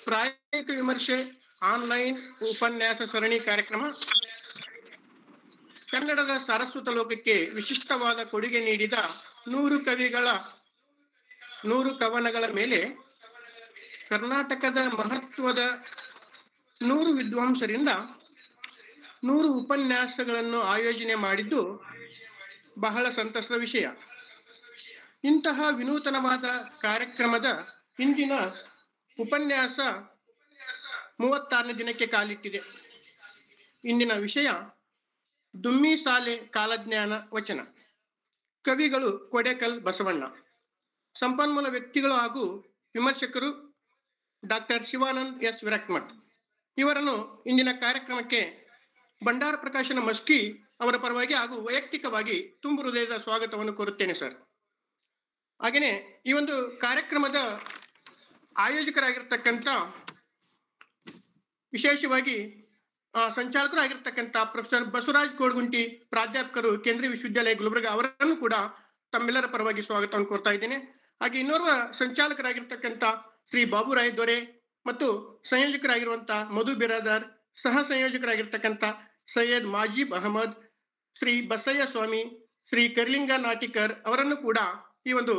ಪ್ರಾಯೋಗಿಕ ವಿಮರ್ಶೆ ಆನ್ಲೈನ್ ಉಪನ್ಯಾಸ ಸರಣಿ ಕಾರ್ಯಕ್ರಮ ಕನ್ನಡದ ಸಾರಸ್ವತ ಲೋಕಕ್ಕೆ ವಿಶಿಷ್ಟವಾದ ಕೊಡುಗೆ ನೀಡಿದ 100 ಕವನಗಳ ಮೇಲೆ ಕರ್ನಾಟಕದ ಮಹತ್ವದ 100 ವಿದ್ವಾಂಸರಿಂದ 100 ಉಪನ್ಯಾಸಗಳನ್ನು ಆಯೋಜನೆ ಮಾಡಿದ್ದು ಬಹಳ ಸಂತಸದ ವಿಷಯ. ಇಂತಹ ವಿನೂತನವಾದ ಕಾರ್ಯಕ್ರಮದ ಇಂದಿನ ಉಪನ್ಯಾಸ 36ನೇ ದಿನಕ್ಕೆ ಕಾಲಿಟ್ಟಿದೆ. ಇಂದಿನ ವಿಷಯ ದುಮ್ಮಿಸಾಲೆ ಕಾಲಜ್ಞಾನ ವಚನ. ಕವಿಗಳು ಕೊಡೆಕಲ್ ಬಸವಣ್ಣ. ಸಂಪನ್ಮೂಲ ವ್ಯಕ್ತಿಗಳು ಹಾಗೂ ವಿಮರ್ಶಕರು ಡಾಕ್ಟರ್ ಶಿವಾನಂದ್ ಎಸ್ ವಿರಕ್ಮಠ್. ಇವರನ್ನು ಇಂದಿನ ಕಾರ್ಯಕ್ರಮಕ್ಕೆ ಭಂಡಾರ ಪ್ರಕಾಶನ ಮಸ್ಕಿ ಅವರ ಪರವಾಗಿ ಹಾಗೂ ವೈಯಕ್ತಿಕವಾಗಿ ತುಂಬು ಹೃದಯದ ಸ್ವಾಗತವನ್ನು ಕೋರುತ್ತೇನೆ ಸರ್. ಹಾಗೆಯೇ ಈ ಒಂದು ಕಾರ್ಯಕ್ರಮದ ಆಯೋಜಕರಾಗಿರ್ತಕ್ಕಂಥ ವಿಶೇಷವಾಗಿ ಸಂಚಾಲಕರಾಗಿರ್ತಕ್ಕಂಥ ಪ್ರೊಫೆಸರ್ ಬಸವರಾಜ್ ಕೋಡ್ಗುಂಟಿ, ಪ್ರಾಧ್ಯಾಪಕರು, ಕೇಂದ್ರೀಯ ವಿಶ್ವವಿದ್ಯಾಲಯ ಗುಲ್ಬರ್ಗ, ಅವರನ್ನು ಕೂಡ ತಮ್ಮೆಲ್ಲರ ಪರವಾಗಿ ಸ್ವಾಗತವನ್ನು ಕೋರ್ತಾ ಇದ್ದೇನೆ. ಹಾಗೆ ಇನ್ನೋರ್ವ ಸಂಚಾಲಕರಾಗಿರ್ತಕ್ಕಂಥ ಶ್ರೀ ಬಾಬುರಾಯ್ ದೊರೆ ಮತ್ತು ಸಂಯೋಜಕರಾಗಿರುವಂತಹ ಮಧು ಬಿರಾದಾರ್, ಸಹ ಸಂಯೋಜಕರಾಗಿರ್ತಕ್ಕಂಥ ಸೈಯದ್ ಮಾಜೀಬ್ ಅಹಮದ್, ಶ್ರೀ ಬಸಯ್ಯ ಸ್ವಾಮಿ, ಶ್ರೀ ಕರ್ಲಿಂಗ ನಾಟಿಕರ್ ಅವರನ್ನು ಕೂಡ ಈ ಒಂದು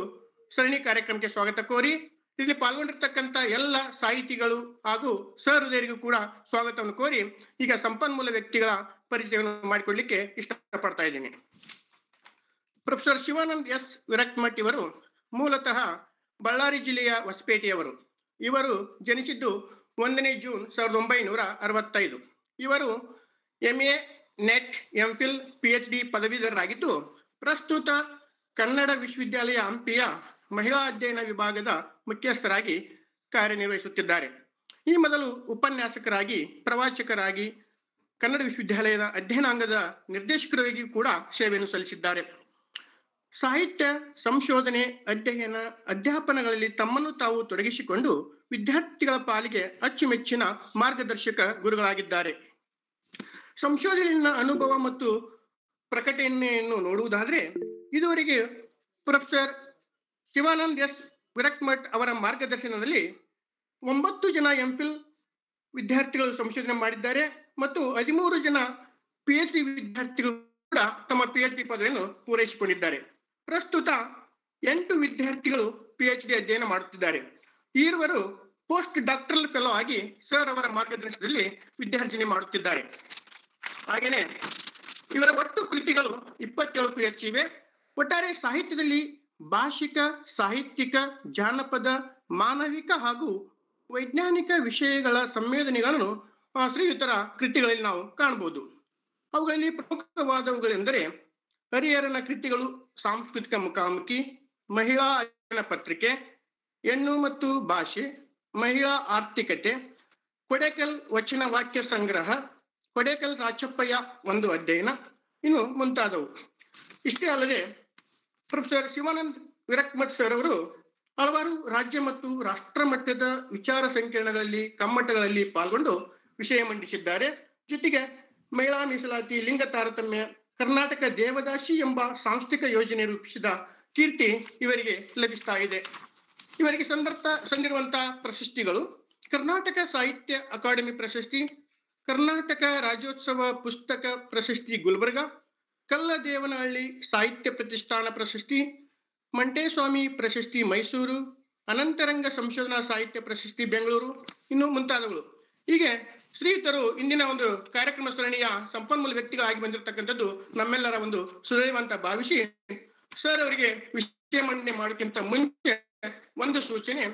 ಸರಣಿ ಕಾರ್ಯಕ್ರಮಕ್ಕೆ ಸ್ವಾಗತ ಕೋರಿ, ಇಲ್ಲಿ ಪಾಲ್ಗೊಂಡಿರ್ತಕ್ಕಂಥ ಎಲ್ಲ ಸಾಹಿತಿಗಳು ಹಾಗೂ ಸಹೃದಯರಿಗೂ ಕೂಡ ಸ್ವಾಗತವನ್ನು ಕೋರಿ ಈಗ ಸಂಪನ್ಮೂಲ ವ್ಯಕ್ತಿಗಳ ಪರಿಚಯವನ್ನು ಮಾಡಿಕೊಳ್ಳಿಕ್ಕೆ ಇಷ್ಟಪಡ್ತಾ ಇದ್ದೀನಿ. ಪ್ರೊಫೆಸರ್ ಶಿವಾನಂದ್ ಎಸ್ ವಿರಕ್ಮಠ್ ಇವರು ಮೂಲತಃ ಬಳ್ಳಾರಿ ಜಿಲ್ಲೆಯ ಹೊಸಪೇಟೆಯವರು. ಇವರು ಜನಿಸಿದ್ದು 1ನೇ ಜೂನ್ 1965. ಇವರು MA, ನೆಟ್, MPhil, PhD ಪದವೀಧರರಾಗಿದ್ದು ಪ್ರಸ್ತುತ ಕನ್ನಡ ವಿಶ್ವವಿದ್ಯಾಲಯ ಹಂಪಿಯ ಮಹಿಳಾ ಅಧ್ಯಯನ ವಿಭಾಗದ ಮುಖ್ಯಸ್ಥರಾಗಿ ಕಾರ್ಯನಿರ್ವಹಿಸುತ್ತಿದ್ದಾರೆ. ಈ ಮೊದಲು ಉಪನ್ಯಾಸಕರಾಗಿ, ಪ್ರವಾಚಕರಾಗಿ, ಕನ್ನಡ ವಿಶ್ವವಿದ್ಯಾಲಯದ ಅಧ್ಯಯನಾಂಗದ ನಿರ್ದೇಶಕರಾಗಿ ಕೂಡ ಸೇವೆಯನ್ನು ಸಲ್ಲಿಸಿದ್ದಾರೆ. ಸಾಹಿತ್ಯ ಸಂಶೋಧನೆ, ಅಧ್ಯಯನ, ಅಧ್ಯಾಪನಗಳಲ್ಲಿ ತಮ್ಮನ್ನು ತಾವು ತೊಡಗಿಸಿಕೊಂಡು ವಿದ್ಯಾರ್ಥಿಗಳ ಪಾಲಿಗೆ ಅಚ್ಚುಮೆಚ್ಚಿನ ಮಾರ್ಗದರ್ಶಕ ಗುರುಗಳಾಗಿದ್ದಾರೆ. ಸಂಶೋಧನೆಯ ಅನುಭವ ಮತ್ತು ಪ್ರಕಟಣೆಯನ್ನು ನೋಡುವುದಾದ್ರೆ, ಇದುವರೆಗೆ ಪ್ರೊಫೆಸರ್ ಶಿವಾನಂದ್ ಎಸ್ ವಿರಕ್ಮಠ್ ಅವರ ಮಾರ್ಗದರ್ಶನದಲ್ಲಿ 9 ಜನ MPhil ವಿದ್ಯಾರ್ಥಿಗಳು ಸಂಶೋಧನೆ ಮಾಡಿದ್ದಾರೆ ಮತ್ತು 13 ಜನ PhD ವಿದ್ಯಾರ್ಥಿಗಳು ಕೂಡ ತಮ್ಮ PhD ಪದವಿಯನ್ನು ಪೂರೈಸಿಕೊಂಡಿದ್ದಾರೆ. ಪ್ರಸ್ತುತ 8 ವಿದ್ಯಾರ್ಥಿಗಳು PhD ಅಧ್ಯಯನ ಮಾಡುತ್ತಿದ್ದಾರೆ. ಇವರು ಪೋಸ್ಟ್ ಡಾಕ್ಟರಲ್ ಫೆಲೋ ಆಗಿ ಸರ್ ಅವರ ಮಾರ್ಗದರ್ಶನದಲ್ಲಿ ವಿದ್ಯಾರ್ಜನೆ ಮಾಡುತ್ತಿದ್ದಾರೆ. ಹಾಗೇನೆ ಇವರ ಒಟ್ಟು ಕೃತಿಗಳು 27ಕ್ಕೂ ಹೆಚ್ಚಿವೆ. ಒಟ್ಟಾರೆ ಸಾಹಿತ್ಯದಲ್ಲಿ ಭಾಷಿಕ, ಸಾಹಿತ್ಯಿಕ, ಜಾನಪದ, ಮಾನವಿಕ ಹಾಗೂ ವೈಜ್ಞಾನಿಕ ವಿಷಯಗಳ ಸಂವೇದನೆಗಳನ್ನು ಶ್ರೀಯುತರ ಕೃತಿಗಳಲ್ಲಿ ನಾವು ಕಾಣಬಹುದು. ಅವುಗಳಲ್ಲಿ ಪ್ರಮುಖವಾದವುಗಳೆಂದರೆ ಹರಿಹರನ ಕೃತಿಗಳು ಸಾಂಸ್ಕೃತಿಕ ಮುಖಾಮುಖಿ, ಮಹಿಳಾ ಅಧ್ಯಯನ ಪತ್ರಿಕೆ, ಹೆಣ್ಣು ಮತ್ತು ಭಾಷೆ, ಮಹಿಳಾ ಆರ್ಥಿಕತೆ, ಕೊಡೆಕಲ್ ವಚನ ವಾಕ್ಯ ಸಂಗ್ರಹ, ಕೊಡೆಕಲ್ ರಾಚಪ್ಪಯ್ಯ ಒಂದು ಅಧ್ಯಯನ, ಇನ್ನು ಮುಂತಾದವು. ಇಷ್ಟೇ ಅಲ್ಲದೆ ಪ್ರೊಫೆಸರ್ ಶಿವಾನಂದ್ ವಿರಕ್ಮಠ್ ಸರ್ ಅವರು ಹಲವಾರು ರಾಜ್ಯ ಮತ್ತು ರಾಷ್ಟ್ರ ಮಟ್ಟದ ವಿಚಾರ ಸಂಕಿರಣಗಳಲ್ಲಿ, ಕಮ್ಮಟಗಳಲ್ಲಿ ಪಾಲ್ಗೊಂಡು ವಿಷಯ ಮಂಡಿಸಿದ್ದಾರೆ. ಜೊತೆಗೆ ಮಹಿಳಾ ಮೀಸಲಾತಿ, ಲಿಂಗ ತಾರತಮ್ಯ, ಕರ್ನಾಟಕ ದೇವದಾಸಿ ಎಂಬ ಸಾಂಸ್ಥಿಕ ಯೋಜನೆ ರೂಪಿಸಿದ ಕೀರ್ತಿ ಇವರಿಗೆ ಲಭಿಸ್ತಾ ಇದೆ. ಇವರಿಗೆ ಸಂದಿರುವಂತಹ ಪ್ರಶಸ್ತಿಗಳು: ಕರ್ನಾಟಕ ಸಾಹಿತ್ಯ ಅಕಾಡೆಮಿ ಪ್ರಶಸ್ತಿ, ಕರ್ನಾಟಕ ರಾಜ್ಯೋತ್ಸವ ಪುಸ್ತಕ ಪ್ರಶಸ್ತಿ ಗುಲ್ಬರ್ಗ, ಕಲ್ಲದೇವನಹಳ್ಳಿ ಸಾಹಿತ್ಯ ಪ್ರತಿಷ್ಠಾನ ಪ್ರಶಸ್ತಿ, ಮಂಟೇಸ್ವಾಮಿ ಪ್ರಶಸ್ತಿ ಮೈಸೂರು, ಅನಂತರಂಗ ಸಂಶೋಧನಾ ಸಾಹಿತ್ಯ ಪ್ರಶಸ್ತಿ ಬೆಂಗಳೂರು, ಇನ್ನು ಮುಂತಾದವುಗಳು. ಹೀಗೆ ಶ್ರೀಯುತರು ಇಂದಿನ ಒಂದು ಕಾರ್ಯಕ್ರಮ ಸರಣಿಯ ಸಂಪನ್ಮೂಲ ವ್ಯಕ್ತಿಗಳಾಗಿ ಬಂದಿರತಕ್ಕಂಥದ್ದು ನಮ್ಮೆಲ್ಲರ ಒಂದು ಸುದೈವ ಅಂತ ಭಾವಿಸಿ, ಸರ್ ಅವರಿಗೆ ವಿಷಯ ಮಂಡನೆ ಮಾಡೋಕ್ಕಿಂತ ಮುಂಚೆ ಒಂದು ಸೂಚನೆ: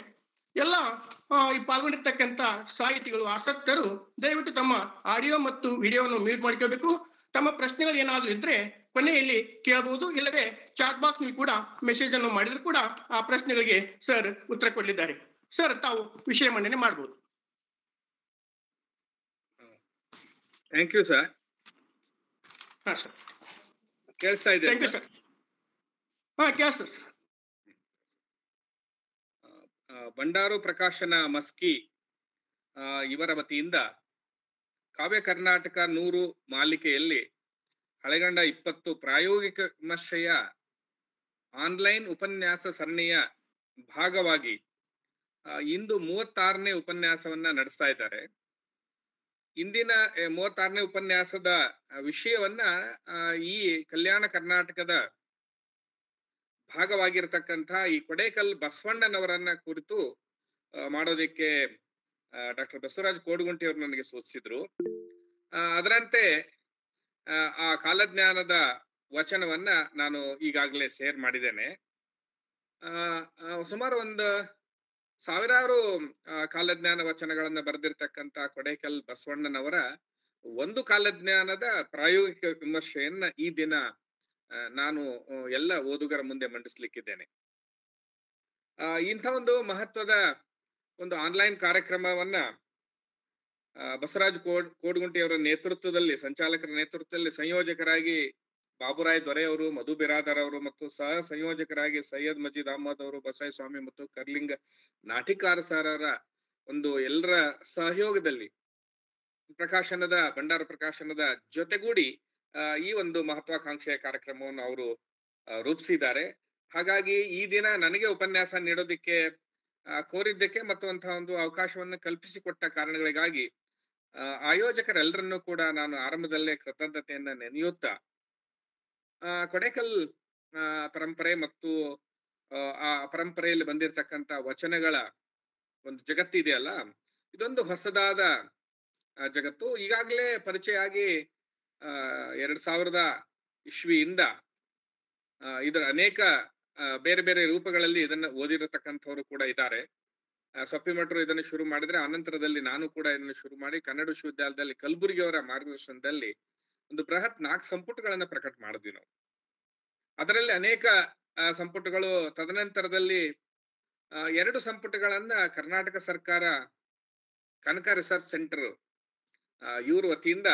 ಎಲ್ಲ ಈ ಪಾಲ್ಗೊಂಡಿರ್ತಕ್ಕಂಥ ಸಾಹಿತಿಗಳು, ಆಸಕ್ತರು ದಯವಿಟ್ಟು ತಮ್ಮ ಆಡಿಯೋ ಮತ್ತು ವಿಡಿಯೋವನ್ನು ಮ್ಯೂಟ್ ಮಾಡ್ಕೋಬೇಕು. ತಮ್ಮ ಪ್ರಶ್ನೆಗಳು ಏನಾದರೂ ಇದ್ರೆ ಕೊನೆಯಲ್ಲಿ ಕೇಳಬಹುದು, ಇಲ್ಲವೇ ಚಾಟ್ ಬಾಕ್ಸ್ ನಲ್ಲಿ ಕೂಡ ಮೆಸೇಜ್ ಅನ್ನು ಮಾಡಿದ್ರು ಕೂಡ ಆ ಪ್ರಶ್ನೆಗಳಿಗೆ ಸರ್ ಉತ್ತರ ಕೊಡಲಿದ್ದಾರೆ. ಸರ್, ತಾವು ವಿಷಯ ಮಂಡನೆ ಮಾಡಬಹುದು. Thank you sir. ಹಾ ಸರ್, ಕೇಳಿಸ್ತಾ ಇದೆ? Thank you sir. ಹಾ, ಕೇಳಿಸ್ತದೆ. ಭಂಡಾರು ಪ್ರಕಾಶನ ಮಸ್ಕಿ ಇವರ ವತಿಯಿಂದ ಕಾವ್ಯ ಕರ್ನಾಟಕ 100 ಮಾಲಿಕೆಯಲ್ಲಿ ಹಳೆಗಂಡ 20 ಪ್ರಾಯೋಗಿಕ ವಿಮರ್ಶೆಯ ಆನ್ಲೈನ್ ಉಪನ್ಯಾಸ ಸರಣಿಯ ಭಾಗವಾಗಿ ಇಂದು 36ನೇ ಉಪನ್ಯಾಸವನ್ನ ನಡೆಸ್ತಾ ಇದ್ದಾರೆ. ಇಂದಿನ 36ನೇ ಉಪನ್ಯಾಸದ ವಿಷಯವನ್ನ ಈ ಕಲ್ಯಾಣ ಕರ್ನಾಟಕದ ಭಾಗವಾಗಿರ್ತಕ್ಕಂಥ ಈ ಕೊಡೇಕಲ್ ಬಸವಣ್ಣನವರನ್ನ ಕುರಿತು ಮಾಡೋದಕ್ಕೆ ಡಾಕ್ಟರ್ ಬಸವರಾಜ್ ಕೋಡಗುಂಟಿ ಅವರು ನನಗೆ ಸೂಚಿಸಿದ್ರು. ಅದರಂತೆ ಆ ಕಾಲಜ್ಞಾನದ ವಚನವನ್ನ ನಾನು ಈಗಾಗಲೇ ಶೇರ್ ಮಾಡಿದ್ದೇನೆ. ಸುಮಾರು ಒಂದು ಸಾವಿರಾರು ಕಾಲಜ್ಞಾನ ವಚನಗಳನ್ನ ಬರೆದಿರ್ತಕ್ಕಂಥ ಕೊಡೇಕಲ್ ಬಸವಣ್ಣನವರ ಒಂದು ಕಾಲಜ್ಞಾನದ ಪ್ರಾಯೋಗಿಕ ವಿಮರ್ಶೆಯನ್ನ ಈ ದಿನ ನಾನು ಎಲ್ಲ ಓದುಗರ ಮುಂದೆ ಮಂಡಿಸ್ಲಿಕ್ಕಿದ್ದೇನೆ. ಇಂಥ ಒಂದು ಮಹತ್ವದ ಒಂದು ಆನ್ಲೈನ್ ಕಾರ್ಯಕ್ರಮವನ್ನ ಬಸವರಾಜ್ ಕೋಡಗುಂಟಿ ಅವರ ನೇತೃತ್ವದಲ್ಲಿ, ಸಂಚಾಲಕರ ನೇತೃತ್ವದಲ್ಲಿ ಸಂಯೋಜಕರಾಗಿ ಬಾಬುರಾಯ್ ದೊರೆ ಅವರು, ಮಧು ಬಿರಾದರ್ ಅವರು ಮತ್ತು ಸಹ ಸಂಯೋಜಕರಾಗಿ ಸೈಯದ್ ಮಜೀದ್ ಅಹಮದ್ ಅವರು, ಬಸೈ ಸ್ವಾಮಿ ಮತ್ತು ಕರ್ಲಿಂಗ ನಾಟಿಕಾರ ಸರರ ಒಂದು ಎಲ್ಲರ ಸಹಯೋಗದಲ್ಲಿ ಭಂಡಾರ ಪ್ರಕಾಶನದ ಜೊತೆಗೂಡಿ ಈ ಒಂದು ಮಹತ್ವಾಕಾಂಕ್ಷೆಯ ಕಾರ್ಯಕ್ರಮವನ್ನು ಅವರು ರೂಪಿಸಿದ್ದಾರೆ. ಹಾಗಾಗಿ ಈ ದಿನ ನನಗೆ ಉಪನ್ಯಾಸ ನೀಡೋದಿಕ್ಕೆ ಕೋರಿದ್ದಕ್ಕೆ ಮತ್ತು ಅಂತಹ ಒಂದು ಅವಕಾಶವನ್ನು ಕಲ್ಪಿಸಿಕೊಟ್ಟ ಕಾರಣಗಳಿಗಾಗಿ ಆಯೋಜಕರೆಲ್ಲರನ್ನೂ ಕೂಡ ನಾನು ಆರಂಭದಲ್ಲೇ ಕೃತಜ್ಞತೆಯನ್ನ ನೆನೆಯುತ್ತಾ, ಕೊಡೇಕಲ್ ಪರಂಪರೆ ಮತ್ತು ಆ ಪರಂಪರೆಯಲ್ಲಿ ಬಂದಿರತಕ್ಕಂತ ವಚನಗಳ ಒಂದು ಜಗತ್ತಿದೆಯಲ್ಲ, ಇದೊಂದು ಹೊಸದಾದ ಜಗತ್ತು. ಈಗಾಗಲೇ ಪರಿಚಯ ಆಗಿ 2000 ಇಸ್ವಿಯಿಂದ ಇದರ ಅನೇಕ ಬೇರೆ ಬೇರೆ ರೂಪಗಳಲ್ಲಿ ಇದನ್ನ ಓದಿರತಕ್ಕಂಥವ್ರು ಕೂಡ ಇದ್ದಾರೆ. ಸೊಪ್ಪಿಮಠರು ಇದನ್ನು ಶುರು ಮಾಡಿದ್ರೆ, ಅನಂತರದಲ್ಲಿ ನಾನು ಕೂಡ ಇದನ್ನು ಶುರು ಮಾಡಿ ಕನ್ನಡ ವಿಶ್ವವಿದ್ಯಾಲಯದಲ್ಲಿ ಕಲಬುರಗಿಯವರ ಮಾರ್ಗದರ್ಶನದಲ್ಲಿ ಒಂದು ಬೃಹತ್ 4 ಸಂಪುಟಗಳನ್ನ ಪ್ರಕಟ ಮಾಡಿದ್ವಿ ನಾವು. ಅದರಲ್ಲಿ ಅನೇಕ ಸಂಪುಟಗಳು, ತದನಂತರದಲ್ಲಿ 2 ಸಂಪುಟಗಳನ್ನ ಕರ್ನಾಟಕ ಸರ್ಕಾರ ಕನಕ ರಿಸರ್ಚ್ ಸೆಂಟರ್ ಇವ್ರ ವತಿಯಿಂದ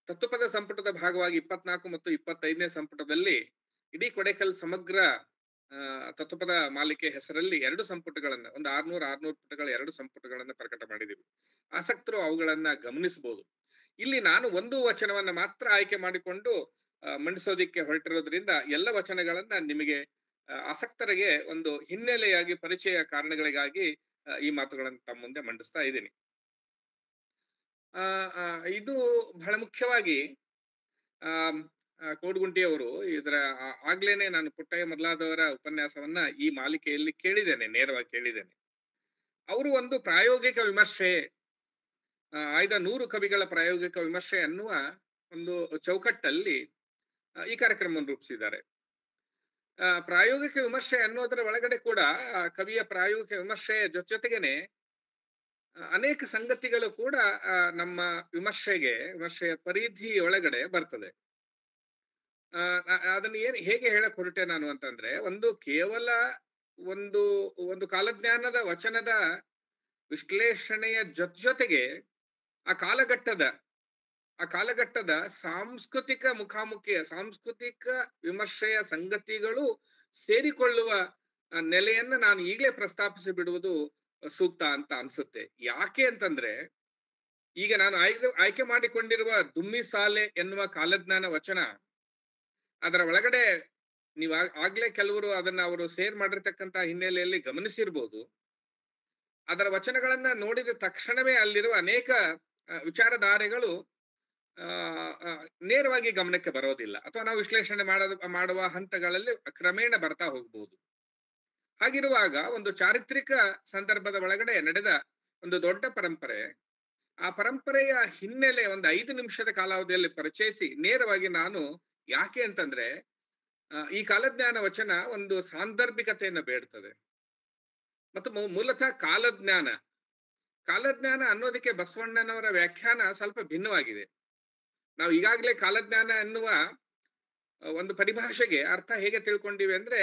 ತತ್ವಪದ ಸಂಪುಟದ ಭಾಗವಾಗಿ 24 ಮತ್ತು 25ನೇ ಸಂಪುಟದಲ್ಲಿ ಇಡೀ ಕೊಡೇಕಲ್ ಸಮಗ್ರ ತತ್ವಪದ ಮಾಲಿಕೆ ಹೆಸರಲ್ಲಿ 2 ಸಂಪುಟಗಳನ್ನ, ಒಂದು 600 ಪುಟಗಳ 2 ಸಂಪುಟಗಳನ್ನ ಪ್ರಕಟ ಮಾಡಿದೀವಿ. ಆಸಕ್ತರು ಅವುಗಳನ್ನ ಗಮನಿಸಬಹುದು. ಇಲ್ಲಿ ನಾನು ಒಂದು ವಚನವನ್ನ ಮಾತ್ರ ಆಯ್ಕೆ ಮಾಡಿಕೊಂಡು ಮಂಡಿಸೋದಿಕ್ಕೆ ಹೊರಟಿರೋದ್ರಿಂದ ಎಲ್ಲ ವಚನಗಳನ್ನ ನಿಮಗೆ ಆಸಕ್ತರಿಗೆ ಒಂದು ಹಿನ್ನೆಲೆಯಾಗಿ, ಪರಿಚಯ ಕಾರಣಗಳಿಗಾಗಿ ಈ ಮಾತುಗಳನ್ನು ತಮ್ಮ ಮುಂದೆ ಮಂಡಿಸ್ತಾ ಇದ್ದೀನಿ. ಇದು ಬಹಳ ಮುಖ್ಯವಾಗಿ ಕೋಡಗುಂಟಿಯವರು ಇದರ ಆಗ್ಲೇನೆ ನಾನು ಪುಟ್ಟಯ್ಯ ಮೊದಲಾದವರ ಉಪನ್ಯಾಸವನ್ನ ಈ ಮಾಲಿಕೆಯಲ್ಲಿ ಕೇಳಿದ್ದೇನೆ, ನೇರವಾಗಿ ಕೇಳಿದ್ದೇನೆ. ಅವರು ಒಂದು ಪ್ರಾಯೋಗಿಕ ವಿಮರ್ಶೆ, ಆಯ್ದ 100 ಕವಿಗಳ ಪ್ರಾಯೋಗಿಕ ವಿಮರ್ಶೆ ಅನ್ನುವ ಒಂದು ಚೌಕಟ್ಟಲ್ಲಿ ಈ ಕಾರ್ಯಕ್ರಮವನ್ನು ರೂಪಿಸಿದ್ದಾರೆ. ಪ್ರಾಯೋಗಿಕ ವಿಮರ್ಶೆ ಅನ್ನೋದರ ಒಳಗಡೆ ಕೂಡ ಕವಿಯ ಪ್ರಾಯೋಗಿಕ ವಿಮರ್ಶೆಯ ಜೊತೆಗೇನೆ ಅನೇಕ ಸಂಗತಿಗಳು ಕೂಡ ನಮ್ಮ ವಿಮರ್ಶೆಯ ಪರಿಧಿ ಒಳಗಡೆ ಬರ್ತದೆ. ಅದನ್ನ ಹೇಗೆ ಹೇಳಕ್ ಹೊರಟೆ ನಾನು ಅಂತಂದ್ರೆ, ಕೇವಲ ಒಂದು ಕಾಲಜ್ಞಾನದ ವಚನದ ವಿಶ್ಲೇಷಣೆಯ ಜೊತೆಗೆ ಆ ಕಾಲಘಟ್ಟದ ಸಾಂಸ್ಕೃತಿಕ ಮುಖಾಮುಖಿಯ, ಸಾಂಸ್ಕೃತಿಕ ವಿಮರ್ಶೆಯ ಸಂಗತಿಗಳು ಸೇರಿಕೊಳ್ಳುವ ನೆಲೆಯನ್ನ ನಾನು ಈಗಲೇ ಪ್ರಸ್ತಾಪಿಸಿ ಬಿಡುವುದು ಸೂಕ್ತ ಅಂತ ಅನ್ಸುತ್ತೆ. ಯಾಕೆ ಅಂತಂದ್ರೆ, ಈಗ ನಾನು ಆಯ್ಕೆ ಮಾಡಿಕೊಂಡಿರುವ ದುಮ್ಮಿ ಸಾಲೆ ಎನ್ನುವ ಕಾಲಜ್ಞಾನ ವಚನ, ಅದರ ಒಳಗಡೆ ನೀವು ಆಗ್ಲೇ ಕೆಲವರು ಅದನ್ನ ಅವರು ಶೇರ್ ಮಾಡಿರ್ತಕ್ಕಂತ ಹಿನ್ನೆಲೆಯಲ್ಲಿ ಗಮನಿಸಿರ್ಬೋದು. ಅದರ ವಚನಗಳನ್ನ ನೋಡಿದ ತಕ್ಷಣವೇ ಅಲ್ಲಿರುವ ಅನೇಕ ವಿಚಾರಧಾರೆಗಳು ನೇರವಾಗಿ ಗಮನಕ್ಕೆ ಬರೋದಿಲ್ಲ, ಅಥವಾ ನಾವು ವಿಶ್ಲೇಷಣೆ ಮಾಡುವ ಹಂತಗಳಲ್ಲಿ ಕ್ರಮೇಣ ಬರ್ತಾ ಹೋಗ್ಬೋದು. ಹಾಗಿರುವಾಗ ಒಂದು ಚಾರಿತ್ರಿಕ ಸಂದರ್ಭದ ಒಳಗಡೆ ನಡೆದ ಒಂದು ದೊಡ್ಡ ಪರಂಪರೆ, ಆ ಪರಂಪರೆಯ ಹಿನ್ನೆಲೆ ಒಂದು 5 ನಿಮಿಷದ ಕಾಲಾವಧಿಯಲ್ಲಿ ಪರಿಚಯಿಸಿ ನೇರವಾಗಿ ನಾನು, ಯಾಕೆ ಅಂತಂದ್ರೆ ಈ ಕಾಲಜ್ಞಾನ ವಚನ ಒಂದು ಸಾಂದರ್ಭಿಕತೆಯನ್ನು ಬೇಡ್ತದೆ. ಮತ್ತು ಮೂಲತಃ ಕಾಲಜ್ಞಾನ ಅನ್ನೋದಕ್ಕೆ ಬಸವಣ್ಣನವರ ವ್ಯಾಖ್ಯಾನ ಸ್ವಲ್ಪ ಭಿನ್ನವಾಗಿದೆ. ನಾವು ಈಗಾಗಲೇ ಕಾಲಜ್ಞಾನ ಎನ್ನುವ ಒಂದು ಪರಿಭಾಷೆಗೆ ಅರ್ಥ ಹೇಗೆ ತಿಳ್ಕೊಂಡಿವಿ ಅಂದ್ರೆ,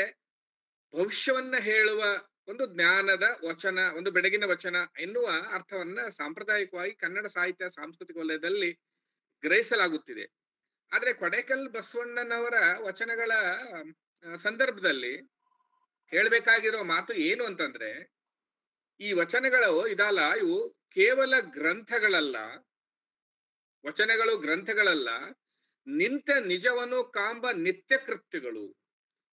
ಭವಿಷ್ಯವನ್ನ ಹೇಳುವ ಒಂದು ಜ್ಞಾನದ ವಚನ, ಒಂದು ಬೆಡಗಿನ ವಚನ ಎನ್ನುವ ಅರ್ಥವನ್ನ ಸಾಂಪ್ರದಾಯಿಕವಾಗಿ ಕನ್ನಡ ಸಾಹಿತ್ಯ ಸಾಂಸ್ಕೃತಿಕ ವಲಯದಲ್ಲಿ ಗ್ರಹಿಸಲಾಗುತ್ತಿದೆ. ಆದ್ರೆ ಕೊಡೇಕಲ್ ಬಸವಣ್ಣನವರ ವಚನಗಳ ಸಂದರ್ಭದಲ್ಲಿ ಹೇಳ್ಬೇಕಾಗಿರೋ ಮಾತು ಏನು ಅಂತಂದ್ರೆ, ಈ ವಚನಗಳು ಇವು ಕೇವಲ ಗ್ರಂಥಗಳಲ್ಲ, ನಿಂತ ನಿಜವನು ಕಾಂಬ ನಿತ್ಯ ಕೃತ್ಯಗಳು,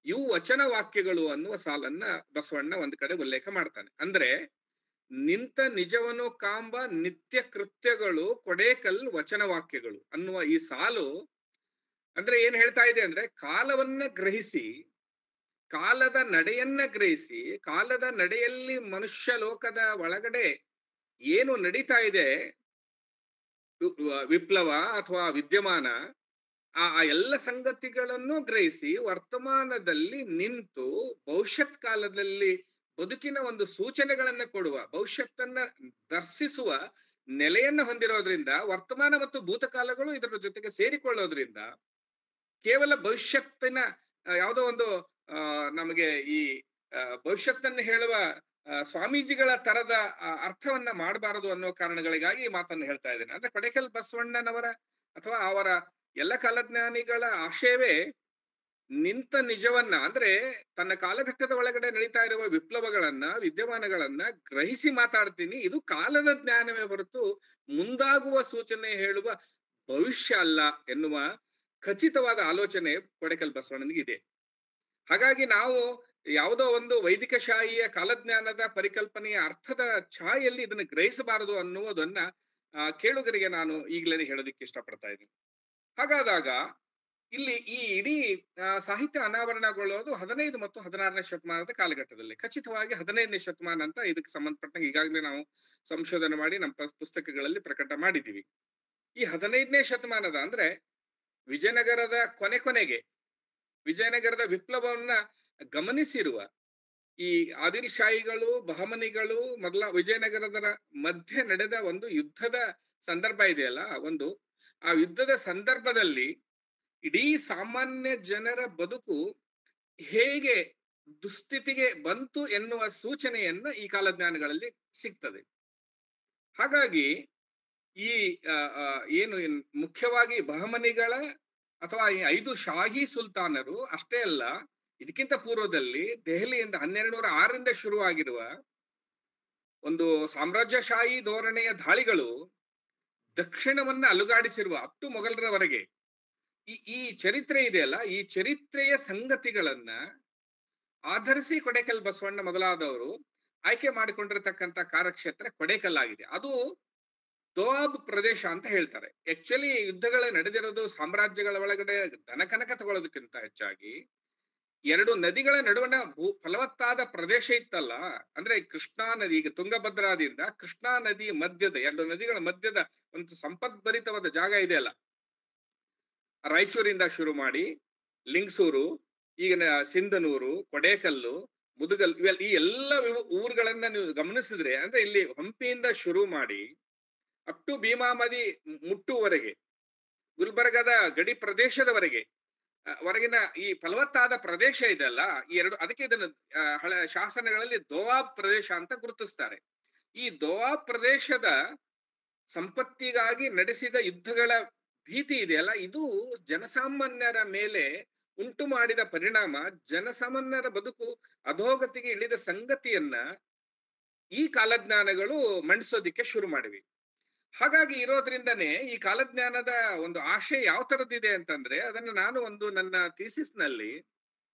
ಇವು ವಚನ ವಾಕ್ಯಗಳು ಅನ್ನುವ ಸಾಲನ್ನ ಬಸವಣ್ಣ ಒಂದ್ ಕಡೆ ಉಲ್ಲೇಖ ಮಾಡ್ತಾನೆ. ಅಂದ್ರೆ ನಿಂತ ನಿಜವನು ಕಾಂಬ ನಿತ್ಯ ಕೃತ್ಯಗಳು ಕೊಡೇಕಲ್ ವಚನವಾಕ್ಯಗಳು ಅನ್ನುವ ಈ ಸಾಲು ಅಂದ್ರೆ ಏನ್ ಹೇಳ್ತಾ ಇದೆ ಅಂದ್ರೆ, ಕಾಲವನ್ನ ಗ್ರಹಿಸಿ, ಕಾಲದ ನಡೆಯನ್ನ ಗ್ರಹಿಸಿ, ಕಾಲದ ನಡೆಯಲ್ಲಿ ಮನುಷ್ಯ ಲೋಕದ ಒಳಗಡೆ ಏನು ನಡೀತಾ ಇದೆ, ವಿಪ್ಲವ ಅಥವಾ ವಿದ್ಯಮಾನ, ಆ ಎಲ್ಲ ಸಂಗತಿಗಳನ್ನು ಗ್ರಹಿಸಿ ವರ್ತಮಾನದಲ್ಲಿ ನಿಂತು ಭವಿಷ್ಯತ್ ಕಾಲದಲ್ಲಿ ಬದುಕಿನ ಒಂದು ಸೂಚನೆಗಳನ್ನ ಕೊಡುವ, ಭವಿಷ್ಯತ್ತನ್ನ ದರ್ಶಿಸುವ ನೆಲೆಯನ್ನ ಹೊಂದಿರೋದ್ರಿಂದ ವರ್ತಮಾನ ಮತ್ತು ಭೂತಕಾಲಗಳು ಇದರ ಜೊತೆಗೆ ಸೇರಿಕೊಳ್ಳೋದ್ರಿಂದ ಕೇವಲ ಭವಿಷ್ಯತ್ತಿನ ಯಾವುದೋ ಒಂದು ನಮಗೆ ಈ ಭವಿಷ್ಯತ್ತನ್ನು ಹೇಳುವ ಸ್ವಾಮೀಜಿಗಳ ತರದ ಅರ್ಥವನ್ನ ಮಾಡಬಾರದು ಅನ್ನೋ ಕಾರಣಗಳಿಗಾಗಿ ಈ ಮಾತನ್ನು ಹೇಳ್ತಾ ಇದ್ದೇನೆ. ಅಂದ್ರೆ ಕೊಡೇಕಲ್ ಬಸವಣ್ಣನವರ ಅಥವಾ ಅವರ ಎಲ್ಲ ಕಾಲಜ್ಞಾನಿಗಳ ಆಶಯವೇ ನಿಂತ ನಿಜವನ್ನ, ಅಂದ್ರೆ ತನ್ನ ಕಾಲಘಟ್ಟದ ಒಳಗಡೆ ನಡೀತಾ ಇರುವ ವಿಪ್ಲವಗಳನ್ನ, ವಿದ್ಯಮಾನಗಳನ್ನ ಗ್ರಹಿಸಿ ಮಾತಾಡ್ತೀನಿ, ಇದು ಕಾಲದ ಜ್ಞಾನವೇ ಹೊರತು ಮುಂದಾಗುವ ಸೂಚನೆ ಹೇಳುವ ಭವಿಷ್ಯ ಅಲ್ಲ ಎನ್ನುವ ಖಚಿತವಾದ ಆಲೋಚನೆ ಕೊಡೇಕಲ್ ಬಸವಣ್ಣನಿಗೆ ಇದೆ. ಹಾಗಾಗಿ ನಾವು ಯಾವುದೋ ಒಂದು ವೈದಿಕ ಶಾಹಿಯ ಕಾಲಜ್ಞಾನದ ಪರಿಕಲ್ಪನೆಯ ಅರ್ಥದ ಛಾಯೆಯಲ್ಲಿ ಇದನ್ನು ಗ್ರಹಿಸಬಾರದು ಅನ್ನುವುದನ್ನ ಕೇಳುಗರಿಗೆ ನಾನು ಈಗಲೇ ಹೇಳೋದಿಕ್ಕೆ ಇಷ್ಟಪಡ್ತಾ ಇದ್ದೀನಿ. ಹಾಗಾದಾಗ ಇಲ್ಲಿ ಈ ಇಡೀ ಸಾಹಿತ್ಯ ಅನಾವರಣಗೊಳ್ಳೋದು 15 ಮತ್ತು 16ನೇ ಶತಮಾನದ ಕಾಲಘಟ್ಟದಲ್ಲಿ, ಖಚಿತವಾಗಿ 15ನೇ ಶತಮಾನ ಅಂತ ಇದಕ್ಕೆ ಸಂಬಂಧಪಟ್ಟಂಗೆ ಈಗಾಗಲೇ ನಾವು ಸಂಶೋಧನೆ ಮಾಡಿ ನಮ್ಮ ಪುಸ್ತಕಗಳಲ್ಲಿ ಪ್ರಕಟ ಮಾಡಿದ್ದೀವಿ. ಈ 15ನೇ ಶತಮಾನದ ಅಂದ್ರೆ ವಿಜಯನಗರದ ಕೊನೆಗೆ ವಿಜಯನಗರದ ವಿಪ್ಲವವನ್ನ ಗಮನಿಸಿರುವ ಈ ಆದಿಲ್ ಶಾಹಿಗಳು, ಬಹಮನಿಗಳು ಮೊದಲ ವಿಜಯನಗರದ ಮಧ್ಯೆ ನಡೆದ ಒಂದು ಯುದ್ಧದ ಸಂದರ್ಭ ಇದೆಯಲ್ಲ, ಆ ಯುದ್ಧದ ಸಂದರ್ಭದಲ್ಲಿ ಇಡೀ ಸಾಮಾನ್ಯ ಜನರ ಬದುಕು ಹೇಗೆ ದುಸ್ಥಿತಿಗೆ ಬಂತು ಎನ್ನುವ ಸೂಚನೆಯನ್ನ ಈ ಕಾಲಜ್ಞಾನಗಳಲ್ಲಿ ಸಿಗ್ತದೆ. ಹಾಗಾಗಿ ಈ ಏನು ಮುಖ್ಯವಾಗಿ ಬಹಮನಿಗಳ ಅಥವಾ ಈ 5 ಶಾಹಿ ಸುಲ್ತಾನರು ಅಷ್ಟೇ ಅಲ್ಲ, ಇದಕ್ಕಿಂತ ಪೂರ್ವದಲ್ಲಿ ದೆಹಲಿಯಿಂದ 1206ರಿಂದ ಶುರುವಾಗಿರುವ ಒಂದು ಸಾಮ್ರಾಜ್ಯಶಾಹಿ ಧೋರಣೆಯ ದಾಳಿಗಳು ದಕ್ಷಿಣವನ್ನ ಅಲುಗಾಡಿಸಿರುವ ಅಪ್ ಟು ಮೊಘಲರವರೆಗೆ ಈ ಚರಿತ್ರೆ ಇದೆಯಲ್ಲ, ಈ ಚರಿತ್ರೆಯ ಸಂಗತಿಗಳನ್ನ ಆಧರಿಸಿ ಕೊಡೇಕಲ್ ಬಸವಣ್ಣ ಮೊದಲಾದವರು ಆಯ್ಕೆ ಮಾಡಿಕೊಂಡಿರತಕ್ಕಂತ ಕಾರ್ಯಕ್ಷೇತ್ರ ಕೊಡೇಕಲ್ ಆಗಿದೆ. ಅದು ದೋಆಬ್ ಪ್ರದೇಶ ಅಂತ ಹೇಳ್ತಾರೆ. ಆಕ್ಚುಲಿ ಯುದ್ಧಗಳು ನಡೆದಿರೋದು ಸಾಮ್ರಾಜ್ಯಗಳ ಒಳಗಡೆ ಧನಕನಕ ತಗೊಳ್ಳೋದಕ್ಕಿಂತ ಹೆಚ್ಚಾಗಿ 2 ನದಿಗಳ ನಡುವಣ ಫಲವತ್ತಾದ ಪ್ರದೇಶ ಇತ್ತಲ್ಲ, ಅಂದ್ರೆ ಕೃಷ್ಣಾ ನದಿ, ಈಗ ತುಂಗಭದ್ರಾದಿಂದ ಕೃಷ್ಣಾ ನದಿ ಮಧ್ಯದ 2 ನದಿಗಳ ಮಧ್ಯದ ಒಂದು ಸಂಪದ್ಭರಿತವಾದ ಜಾಗ ಇದೆಯಲ್ಲ, ರಾಯಚೂರಿಂದ ಶುರು ಮಾಡಿ ಲಿಂಗಸೂರು, ಈಗಿನ ಸಿಂಧನೂರು, ಕೊಡೇಕಲ್ಲು, ಮುದುಗಲ್, ಈ ಎಲ್ಲ ಊರುಗಳನ್ನ ನೀವು ಗಮನಿಸಿದ್ರೆ, ಅಂದ್ರೆ ಇಲ್ಲಿ ಹಂಪಿಯಿಂದ ಶುರು ಮಾಡಿ ಅಪ್ ಟು ಭೀಮಾಮದಿ ಮುಟ್ಟುವರೆಗೆ, ಗುಲ್ಬರ್ಗದ ಗಡಿ ಪ್ರದೇಶದವರೆಗೆ ಹೊರಗಿನ ಈ ಫಲವತ್ತಾದ ಪ್ರದೇಶ ಇದೆಲ್ಲ, ಈ 2 ಅದಕ್ಕೆ ಇದನ್ನು ಶಾಸನಗಳಲ್ಲಿ ದೋಆಬ್ ಪ್ರದೇಶ ಅಂತ ಗುರುತಿಸ್ತಾರೆ. ಈ ದೋಆಬ್ ಪ್ರದೇಶದ ಸಂಪತ್ತಿಗಾಗಿ ನಡೆಸಿದ ಯುದ್ಧಗಳ ಭೀತಿ ಇದೆಯಲ್ಲ, ಇದು ಜನಸಾಮಾನ್ಯರ ಮೇಲೆ ಉಂಟು ಮಾಡಿದ ಪರಿಣಾಮ, ಜನಸಾಮಾನ್ಯರ ಬದುಕು ಅಧೋಗತಿಗೆ ಇಳಿದ ಸಂಗತಿಯನ್ನ ಈ ಕಾಲಜ್ಞಾನಗಳು ಮಂಡಿಸೋದಿಕ್ಕೆ ಶುರು ಮಾಡಿವಿ. ಹಾಗಾಗಿ ಇರೋದ್ರಿಂದನೇ ಈ ಕಾಲಜ್ಞಾನದ ಒಂದು ಆಶಯ ಯಾವ ತರದಿದೆ ಅಂತಂದ್ರೆ, ಅದನ್ನ ನಾನು ನನ್ನ ಥೀಸಿಸ್ ನಲ್ಲಿ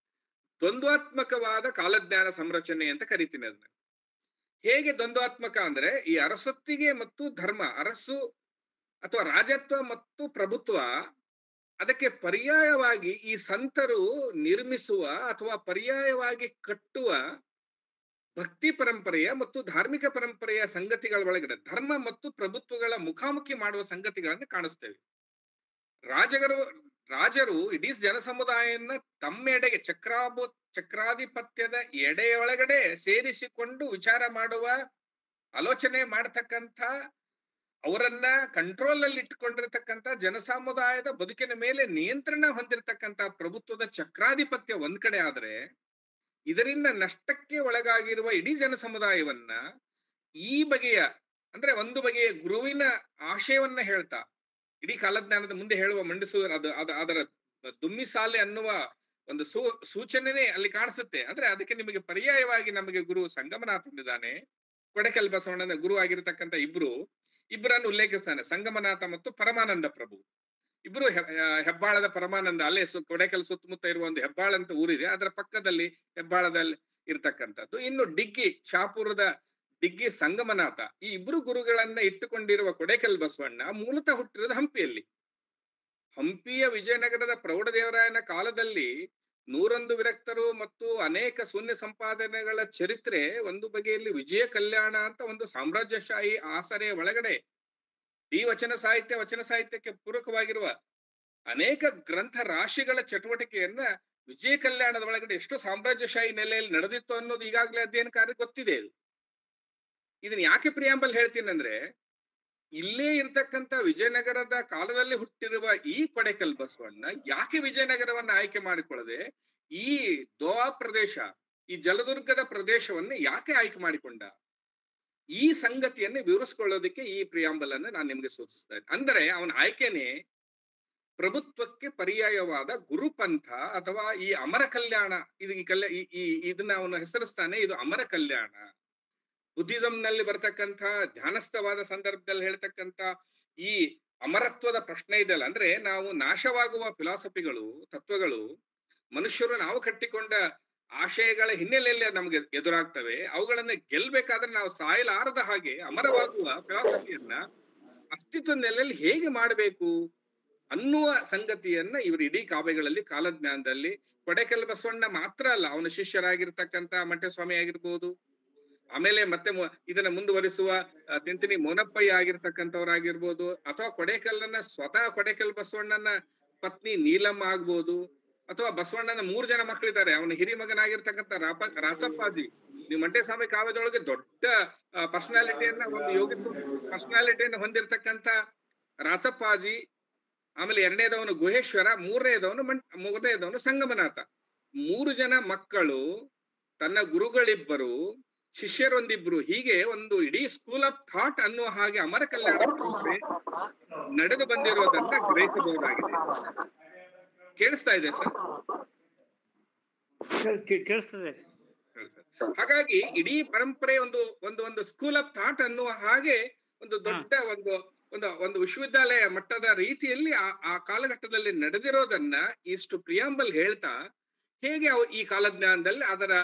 ದ್ವಂದ್ವಾತ್ಮಕವಾದ ಕಾಲಜ್ಞಾನ ಸಂರಚನೆ ಅಂತ ಕರಿತೀನಿ. ಅದನ್ನ ಹೇಗೆ ದ್ವಂದ್ವಾತ್ಮಕ ಅಂದ್ರೆ, ಈ ಅರಸೊತ್ತಿಗೆ ಮತ್ತು ಧರ್ಮ, ಅರಸು ಅಥವಾ ರಾಜತ್ವ ಮತ್ತು ಪ್ರಭುತ್ವ, ಅದಕ್ಕೆ ಪರ್ಯಾಯವಾಗಿ ಈ ಸಂತರು ನಿರ್ಮಿಸುವ ಅಥವಾ ಪರ್ಯಾಯವಾಗಿ ಕಟ್ಟುವ ಭಕ್ತಿ ಪರಂಪರೆಯ ಮತ್ತು ಧಾರ್ಮಿಕ ಪರಂಪರೆಯ ಸಂಗತಿಗಳ ಒಳಗಡೆ ಧರ್ಮ ಮತ್ತು ಪ್ರಭುತ್ವಗಳ ಮುಖಾಮುಖಿ ಮಾಡುವ ಸಂಗತಿಗಳನ್ನು ಕಾಣಿಸ್ತೇವೆ. ರಾಜರು ಇಡೀ ಜನಸಮುದಾಯನ ತಮ್ಮೆಡೆಗೆ ಚಕ್ರಾಧಿಪತ್ಯದ ಎಡೆಯೊಳಗಡೆ ಸೇರಿಸಿಕೊಂಡು ವಿಚಾರ ಮಾಡುವ, ಆಲೋಚನೆ ಮಾಡತಕ್ಕಂಥ, ಅವರನ್ನ ಕಂಟ್ರೋಲ್ ಅಲ್ಲಿ ಇಟ್ಟುಕೊಂಡಿರ್ತಕ್ಕಂಥ ಜನಸಮುದಾಯದ ಬದುಕಿನ ಮೇಲೆ ನಿಯಂತ್ರಣ ಹೊಂದಿರತಕ್ಕಂಥ ಪ್ರಭುತ್ವದ ಚಕ್ರಾಧಿಪತ್ಯ ಒಂದ್ ಕಡೆ ಆದ್ರೆ, ಇದರಿಂದ ನಷ್ಟಕ್ಕೆ ಒಳಗಾಗಿರುವ ಇಡೀ ಜನಸಮುದಾಯವನ್ನ ಈ ಬಗೆಯ, ಅಂದ್ರೆ ಒಂದು ಬಗೆಯ ಗುರುವಿನ ಆಶಯವನ್ನ ಹೇಳ್ತಾ ಇಡೀ ಕಾಲಜ್ಞಾನದ ಮುಂದೆ ಮಂಡಿಸುವ ಅದರ ದುಮ್ಮಿಸಾಲೆ ಅನ್ನುವ ಒಂದು ಸೂಚನೆನೇ ಅಲ್ಲಿ ಕಾಣಿಸುತ್ತೆ. ಅಂದ್ರೆ ಅದಕ್ಕೆ ನಿಮಗೆ ಪರ್ಯಾಯವಾಗಿ ನಮಗೆ ಗುರು ಸಂಗಮನಾಥನಿದ್ದಾನೆ. ಕೊಡೇಕಲ್ ಬಸವಣ್ಣನ ಗುರು ಆಗಿರತಕ್ಕಂಥ ಇಬ್ಬರನ್ನು ಉಲ್ಲೇಖಿಸ್ತಾನೆ, ಸಂಗಮನಾಥ ಮತ್ತು ಪರಮಾನಂದ ಪ್ರಭು. ಇಬ್ರು ಹೆಬ್ಬಾಳದ ಪರಮಾನಂದ, ಅಲ್ಲೇ ಕೊಡೇಕಲ್ ಸುತ್ತಮುತ್ತ ಇರುವ ಒಂದು ಹೆಬ್ಬಾಳ ಅಂತ ಊರಿದೆ, ಅದರ ಪಕ್ಕದಲ್ಲಿ ಹೆಬ್ಬಾಳದಲ್ಲಿ ಇರ್ತಕ್ಕಂಥದ್ದು. ಇನ್ನು ಡಿಗ್ಗಿ, ಶಾಪುರದ ದಿಗ್ಗಿ ಸಂಗಮನಾಥ, ಈ ಇಬ್ರು ಗುರುಗಳನ್ನ ಇಟ್ಟುಕೊಂಡಿರುವ ಕೊಡೆಕಲ್ ಬಸವಣ್ಣ ಮೂಲತಃ ಹುಟ್ಟಿರೋದು ಹಂಪಿಯಲ್ಲಿ. ಹಂಪಿಯ ವಿಜಯನಗರದ ಪ್ರೌಢದೇವರಾಯನ ಕಾಲದಲ್ಲಿ 101 ವಿರಕ್ತರು ಮತ್ತು ಅನೇಕ ಶೂನ್ಯ ಸಂಪಾದನೆಗಳ ಚರಿತ್ರೆ ಒಂದು ಬಗೆಯಲ್ಲಿ ವಿಜಯ ಕಲ್ಯಾಣ ಅಂತ ಒಂದು ಸಾಮ್ರಾಜ್ಯಶಾಹಿ ಆಸರೆಯ ಒಳಗಡೆ ಈ ವಚನ ಸಾಹಿತ್ಯಕ್ಕೆ ಪೂರಕವಾಗಿರುವ ಅನೇಕ ಗ್ರಂಥ ರಾಶಿಗಳ ಚಟುವಟಿಕೆಯನ್ನ ವಿಜಯ ಕಲ್ಯಾಣದ ಒಳಗಡೆ ಎಷ್ಟು ಸಾಮ್ರಾಜ್ಯಶಾಹಿ ನೆಲೆಯಲ್ಲಿ ನಡೆದಿತ್ತು ಅನ್ನೋದು ಈಗಾಗಲೇ ಅಧ್ಯಯನಕಾರರಿಗೆ ಗೊತ್ತಿದೆ. ಇದನ್ನ ಯಾಕೆ ಪ್ರಿಯಾಂಬಲ್ ಹೇಳ್ತೀನಿ ಅಂದ್ರೆ, ಇಲ್ಲೇ ಇರ್ತಕ್ಕಂಥ ವಿಜಯನಗರದ ಕಾಲದಲ್ಲಿ ಹುಟ್ಟಿರುವ ಈ ಕೊಡೆಕಲ್ ಬಸವಣ್ಣ ಯಾಕೆ ವಿಜಯನಗರವನ್ನ ಆಯ್ಕೆ ಮಾಡಿಕೊಳ್ಳದೆ ಈ ದೋವಾ ಪ್ರದೇಶ, ಈ ಜಲದುರ್ಗದ ಪ್ರದೇಶವನ್ನು ಯಾಕೆ ಆಯ್ಕೆ ಮಾಡಿಕೊಂಡ, ಈ ಸಂಗತಿಯನ್ನು ವಿವರಿಸಿಕೊಳ್ಳೋದಕ್ಕೆ ಈ ಪ್ರಿಯಾಂಬಲ್ ಅನ್ನು ನಾನು ನಿಮ್ಗೆ ಸೂಚಿಸ್ತಾ ಇದ್ದೆ. ಅಂದ್ರೆ ಅವನ ಆಯ್ಕೆನೆ ಪ್ರಭುತ್ವಕ್ಕೆ ಪರ್ಯಾಯವಾದ ಗುರುಪಂಥ ಅಥವಾ ಈ ಅಮರ ಕಲ್ಯಾಣ. ಇದನ್ನ ಅವನು ಹೆಸರಿಸ್ತಾನೆ, ಇದು ಅಮರ ಕಲ್ಯಾಣ. ಬುದ್ಧಿಸಂ ನಲ್ಲಿ ಬರ್ತಕ್ಕಂಥ ಧ್ಯಾನಸ್ಥವಾದ ಸಂದರ್ಭದಲ್ಲಿ ಹೇಳ್ತಕ್ಕಂಥ ಈ ಅಮರತ್ವದ ಪ್ರಶ್ನೆ ಇದೆಯಲ್ಲ, ಅಂದ್ರೆ ನಾವು ನಾಶವಾಗುವ ಫಿಲಾಸಫಿಗಳು, ತತ್ವಗಳು ಮನುಷ್ಯರು ನಾವು ಕಟ್ಟಿಕೊಂಡ ಆಶಯಗಳ ಹಿನ್ನೆಲೆಯಲ್ಲಿ ನಮ್ಗೆ ಎದುರಾಗ್ತವೆ. ಅವುಗಳನ್ನ ಗೆಲ್ಬೇಕಾದ್ರೆ ನಾವು ಸಾಯಲಾರದ ಹಾಗೆ ಅಮರವಾಗುವ ಫಿಲಾಸಫಿಯನ್ನ ಅಸ್ತಿತ್ವ ನೆಲೆಯಲ್ಲಿ ಹೇಗೆ ಮಾಡಬೇಕು ಅನ್ನುವ ಸಂಗತಿಯನ್ನ ಇವರು ಇಡೀ ಕಾವ್ಯಗಳಲ್ಲಿ, ಕಾಲಜ್ಞಾನದಲ್ಲಿ ಕೊಡೆಕಲ್ ಬಸವಣ್ಣ ಮಾತ್ರ ಅಲ್ಲ, ಅವನ ಶಿಷ್ಯರಾಗಿರ್ತಕ್ಕಂಥ ಮಂಟೇಸ್ವಾಮಿ ಆಗಿರ್ಬೋದು, ಆಮೇಲೆ ಮತ್ತೆ ಇದನ್ನ ಮುಂದುವರಿಸುವ ತಿಂತಿನಿ ಮೋನಪ್ಪಯ್ಯ ಆಗಿರ್ತಕ್ಕಂಥವ್ರಾಗಿರ್ಬೋದು, ಅಥವಾ ಕೊಡೆಕಲ್ಲನ್ನ ಸ್ವತಃ ಕೊಡೆಕಲ್ ಬಸವಣ್ಣನ ಪತ್ನಿ ನೀಲಮ್ಮ ಆಗ್ಬೋದು, ಅಥವಾ ಬಸವಣ್ಣನ 3 ಜನ ಮಕ್ಕಳಿದ್ದಾರೆ. ಅವನ ಹಿರಿಯ ಮಗನಾಗಿರ್ತಕ್ಕಂಥ ರಾಚಪ್ಪಾಜಿ, ನೀವು ಮಂಟೇಸ್ವಾಮಿ ಕಾವ್ಯದೊಳಗೆ ದೊಡ್ಡ ಪರ್ಸನಾಲಿಟಿಯನ್ನ, ಒಂದು ಯೋಗಿತ್ವ ಪರ್ಸನಾಲಿಟಿಯನ್ನು ಹೊಂದಿರತಕ್ಕಂಥ ರಾಚಪ್ಪಾಜಿ, ಆಮೇಲೆ 2ನೇದವನು ಗುಹೇಶ್ವರ, 3ನೇದವನು ಸಂಗಮನಾಥ. 3 ಜನ ಮಕ್ಕಳು, ತನ್ನ ಗುರುಗಳಿಬ್ಬರು, ಶಿಷ್ಯರೊಂದಿಬ್ರು, ಹೀಗೆ ಒಂದು ಇಡೀ ಸ್ಕೂಲ್ ಆಫ್ ಥಾಟ್ ಅನ್ನುವ ಹಾಗೆ ಅಮರ ಕಲ್ಯಾಣ ನಡೆದು ಬಂದಿರೋದನ್ನ ಗ್ರಹಿಸಬಹುದಾಗಿದೆ. ಕೇಳಿಸ್ತಾ ಇದೆ ಸರ್? ಕೇಳಿಸ್ತದೆ. ಹಾಗಾಗಿ ಇಡೀ ಪರಂಪರೆ ಒಂದು ಸ್ಕೂಲ್ ಆಫ್ ಥಾಟ್ ಅನ್ನುವ ಹಾಗೆ ಒಂದು ದೊಡ್ಡ ಒಂದು ವಿಶ್ವವಿದ್ಯಾಲಯ ಮಟ್ಟದ ರೀತಿಯಲ್ಲಿ ಆ ಕಾಲಘಟ್ಟದಲ್ಲಿ ನಡೆದಿರೋದನ್ನ ಇಷ್ಟು ಪ್ರಿಯಾಂಬಲ್ ಹೇಳ್ತಾ ಹೇಗೆ ಈ ಕಾಲಜ್ಞಾನದಲ್ಲಿ ಅದರ